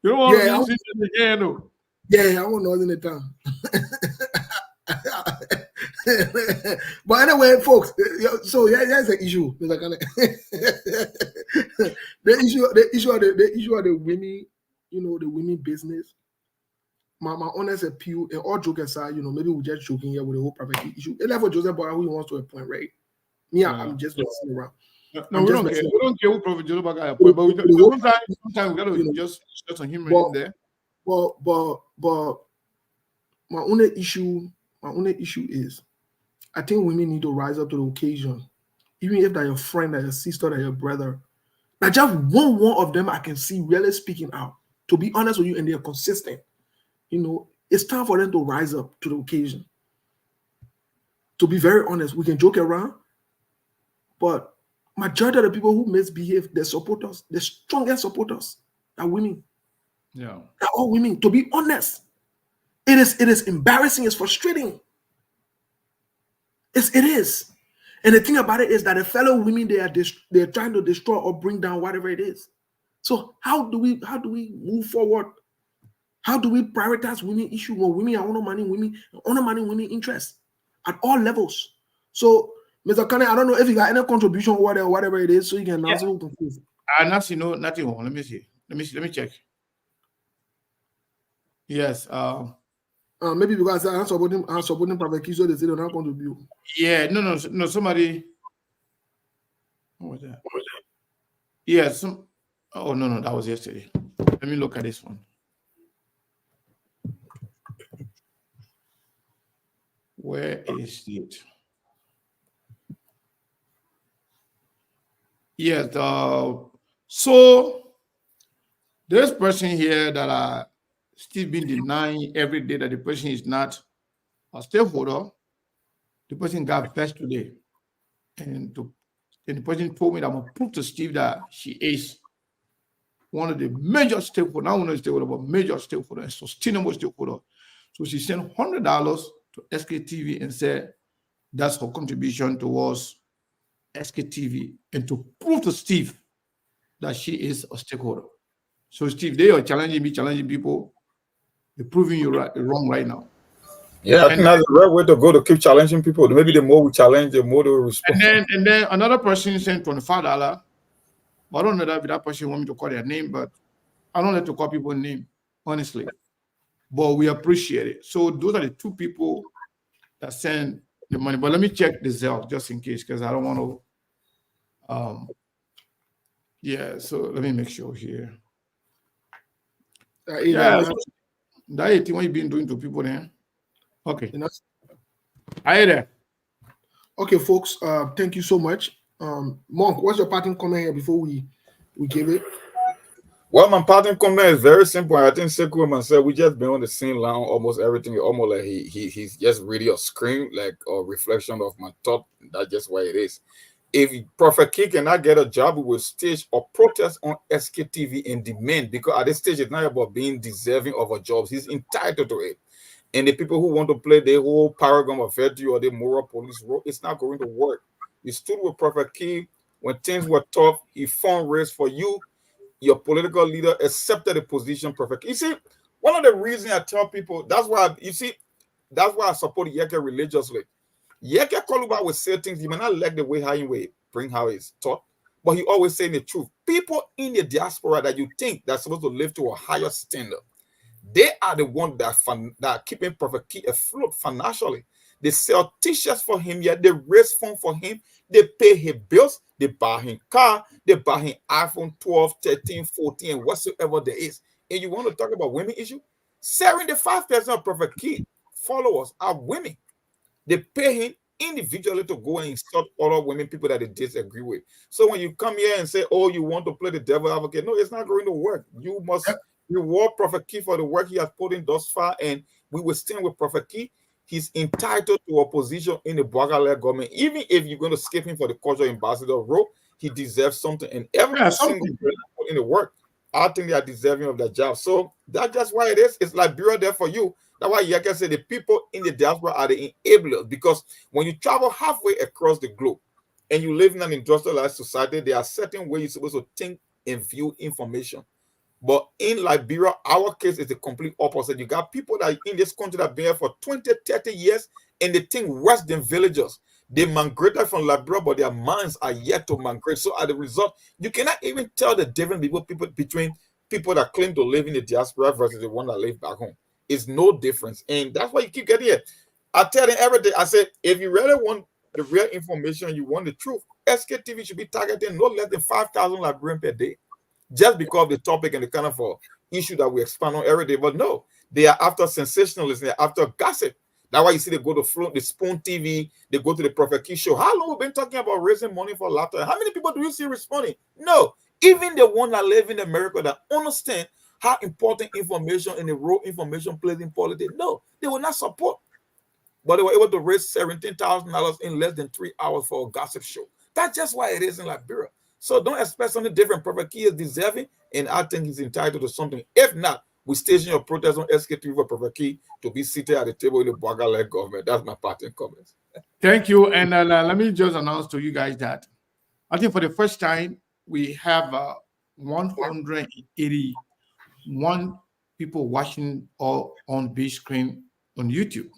You don't want to be in the again, though. Yeah, I want to know in the town. But anyway, folks, so here's the issue. The issue of the women, the women business. My honest appeal, and all joke aside, maybe we're just joking here with the whole property issue. And for Joseph Boakai, who he wants to appoint, right? I'm just messing around. No, we don't care. We don't care who Prophet Joseph Boakai appoint, but sometimes we gotta just stress on him right there. But my only issue is, I think women need to rise up to the occasion, even if they're your friend, they're your sister, they're your brother. Like just one of them I can see really speaking out. To be honest with you, and they're consistent. It's time for them to rise up to the occasion. To be very honest, we can joke around, but majority of the people who misbehave, their supporters, the strongest supporters are women. Yeah, they're all women. To be honest, it is embarrassing. It's frustrating. It is. And the thing about it is that the fellow women, they're trying to destroy or bring down whatever it is. So how do we move forward? How do we prioritize women issue when women are undermining women interests at all levels? So, Mr. Kane, I don't know if you got any contribution or whatever it is, so you can answer. Nothing wrong. Let me see. Let me check. Yes. Maybe because I'm supporting Prophet Key, so they say they're not contribute. Yeah. No. Somebody. What was that? Yeah. Oh no. That was yesterday. Let me look at this one. Where is it? Yes. So this person here that are still been denying every day that the person is not a stakeholder, the person got vexed today. And the person told me that I'm going to prove to Steve that she is one of the major stakeholders, not one of the stakeholders, but major stakeholder and sustainable stakeholder. So she sent $100 to SKTV and said that's her contribution towards SKTV and to prove to Steve that she is a stakeholder. So Steve, they are challenging me, challenging people. They're proving you wrong right now. Yeah, I think that's the right way to go, to keep challenging people. Maybe the more we challenge, the more they will respond. And then another person sent $25. I don't know that person want me to call their name, but I don't like to call people's name, honestly. But we appreciate it. So those are the two people that send the money. But let me check the Zelle just in case, because I don't want to. Yeah. So let me make sure here. That 18, what you been doing to people there? Okay. Hi there. Okay, folks. Thank you so much. Monk, what's your parting comment here before we give it? Well, my parting comment is very simple. I think Sekou and myself, we just been on the same line, almost everything. Almost like he's just really a screen, like a reflection of my thought. That's just what it is. If Prophet Key cannot get a job, we will stage or protest on SKTV and demand, because at this stage it's not about being deserving of a job. He's entitled to it. And the people who want to play the whole paragon of virtue or the moral police role, it's not going to work. You stood with Prophet Key when things were tough. He fundraised for you. Your political leader accepted the position perfectly. You see, one of the reasons I tell people, that's why I support Yeke religiously. Yeke Koluba will say things, you may not like the way how he will bring how he's taught, but he always saying the truth. People in the diaspora that you think that's supposed to live to a higher standard, they are the ones that are keeping Prophet Key afloat financially. They sell t-shirts for him, yet they raise funds for him. They pay his bills. They buy him car. They buy him iPhone 12, 13, 14, and whatsoever there is. And you want to talk about women issue? 75% of Prophet Key followers are women. They pay him individually to go and insult other women, people that they disagree with. So when you come here and say, oh, you want to play the devil advocate, no, it's not going to work. You must reward Prophet Key for the work he has put in thus far, and we will stand with Prophet Key. He's entitled to a position in the Bwagale government. Even if you're going to skip him for the cultural ambassador role, he deserves something. And every single person put in the work, I think they are deserving of that job. So that's just why it is. It's Liberia there for you. That's why Yeke said the people in the diaspora are the enablers, because when you travel halfway across the globe and you live in an industrialized society, there are certain ways you're supposed to think and view information. But in Liberia, our case is the complete opposite. You got people that in this country that have been here for 20, 30 years, and they think worse than villagers. They migrated from Liberia, but their minds are yet to migrate. So as a result, you cannot even tell the difference between people that claim to live in the diaspora versus the one that live back home. It's no difference. And that's why you keep getting it. I tell them every day, I said, if you really want the real information, you want the truth, SKTV should be targeting no less than 5,000 Liberians per day. Just because of the topic and the kind of issue that we expand on every day. But no, they are after sensationalism, they're after gossip. That's why you see they go to the Spoon TV, they go to the Prophet Key show. How long have we been talking about raising money for laughter? How many people do you see responding? No. Even the one that live in America that understand how important information and the role information plays in politics, no, they will not support. But they were able to raise $17,000 in less than 3 hours for a gossip show. That's just why it is in Liberia. So don't expect something different. Prophet Key is deserving, and I think he's entitled to something. If not, we station your protest on SKTV for Prophet Key to be seated at the table in the Bwagale government. That's my parting comments. Thank you. And let me just announce to you guys that I think for the first time, we have 181 people watching all on big screen on YouTube.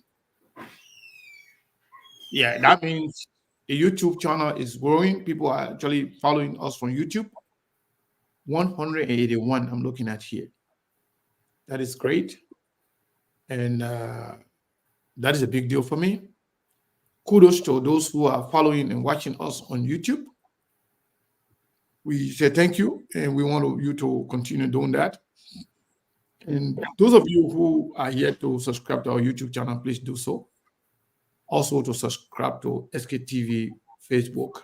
Yeah, that means the YouTube channel is growing. People are actually following us from YouTube. 181 I'm looking at here. That is great. And that is a big deal for me. Kudos to those who are following and watching us on YouTube. We say thank you, and we want you to continue doing that. And those of you who are yet to subscribe to our YouTube channel, please do so. Also to subscribe to SKTV Facebook.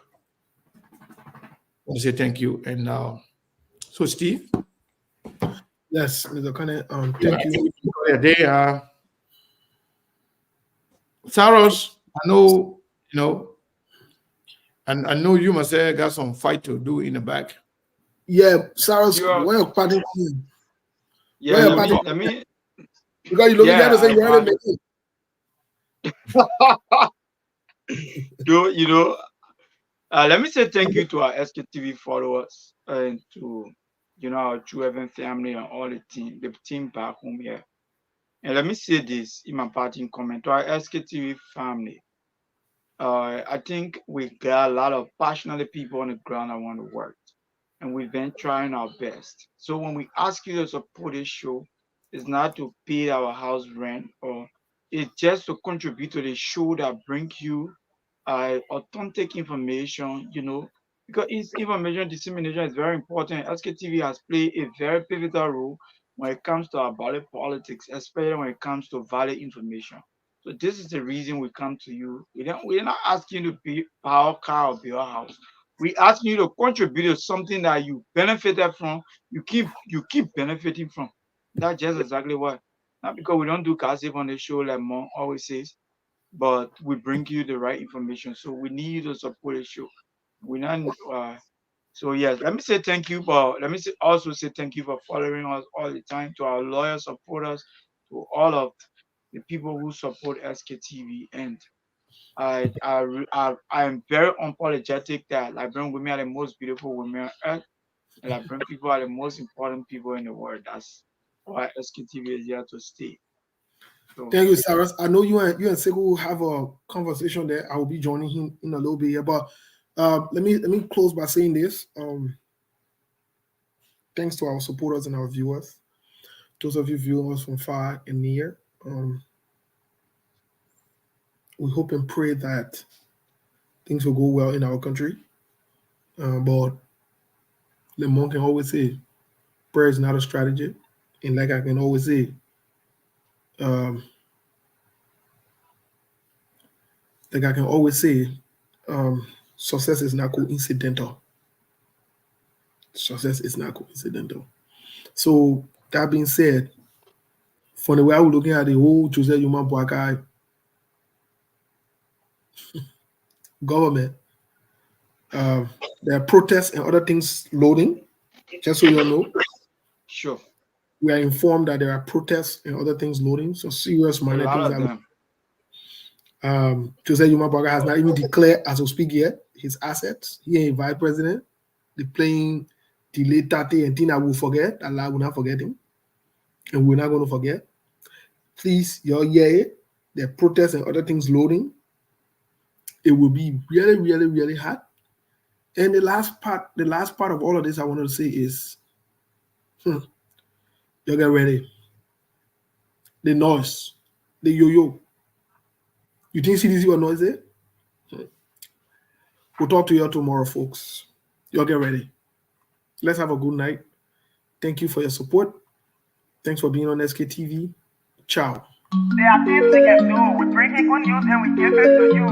want to say thank you. And so, Steve. Yes, Mr. Kane. Thank you. They Saros, I know, you know, and I know you must have got some fight to do in the back. Yeah, Saros, where your party? Yeah, let me. Because you look at to say you already made it. Let me say thank you to our SKTV followers and to our True Heaven family and all the team back home here. And let me say this in my parting comment to our SKTV family. I think we got a lot of passionate people on the ground that want to work, and we've been trying our best. So when we ask you to support this show, it's not to pay our house rent, or it's just to contribute to the show that bring you authentic information, because information dissemination is very important. SKTV has played a very pivotal role when it comes to our valid politics, especially when it comes to valid information. So this is the reason we come to you. We're not asking you to buy our car or buy our house. We asking you to contribute to something that you benefited from, you keep benefiting from. That's just exactly what. Not because we don't do gossip on the show like Mom always says, but we bring you the right information. So we need you to support the show. We not so yes, let me say thank you, but let me also say thank you for following us all the time, to our loyal supporters, to all of the people who support SKTV. And I am very unapologetic that Liberian women are the most beautiful women on earth, and Liberian people are the most important people in the world. That's why SKTV is here to stay. So, thank you, Cyrus. I know you and Sekou will have a conversation there. I will be joining him in a little bit here, but let me close by saying this. Thanks to our supporters and our viewers, those of you viewing us from far and near. We hope and pray that things will go well in our country. But Lemon can always say, prayer is not a strategy. And like I can always say, success is not coincidental. Success is not coincidental. So that being said, from the way I was looking at the whole Jose Yuma Boakai government, there are protests and other things loading. Just so you know. Sure. We are informed that there are protests and other things loading. So serious minor things. Jose Yuma Boakai has not even declared as we speak yet his assets. He ain't vice president. The playing delay Tate and Tina will forget. Allah will not forget him. And we're not going to forget. Please, there are protests and other things loading. It will be really, really, really hot. And the last part of all of this I wanted to say is, you get ready. The noise, the yo-yo. You think CDC was noisy? We'll talk to you tomorrow, folks. Y'all get ready. Let's have a good night. Thank you for your support. Thanks for being on SKTV. Ciao. There are things we can do. We bring it good news and we give it to you.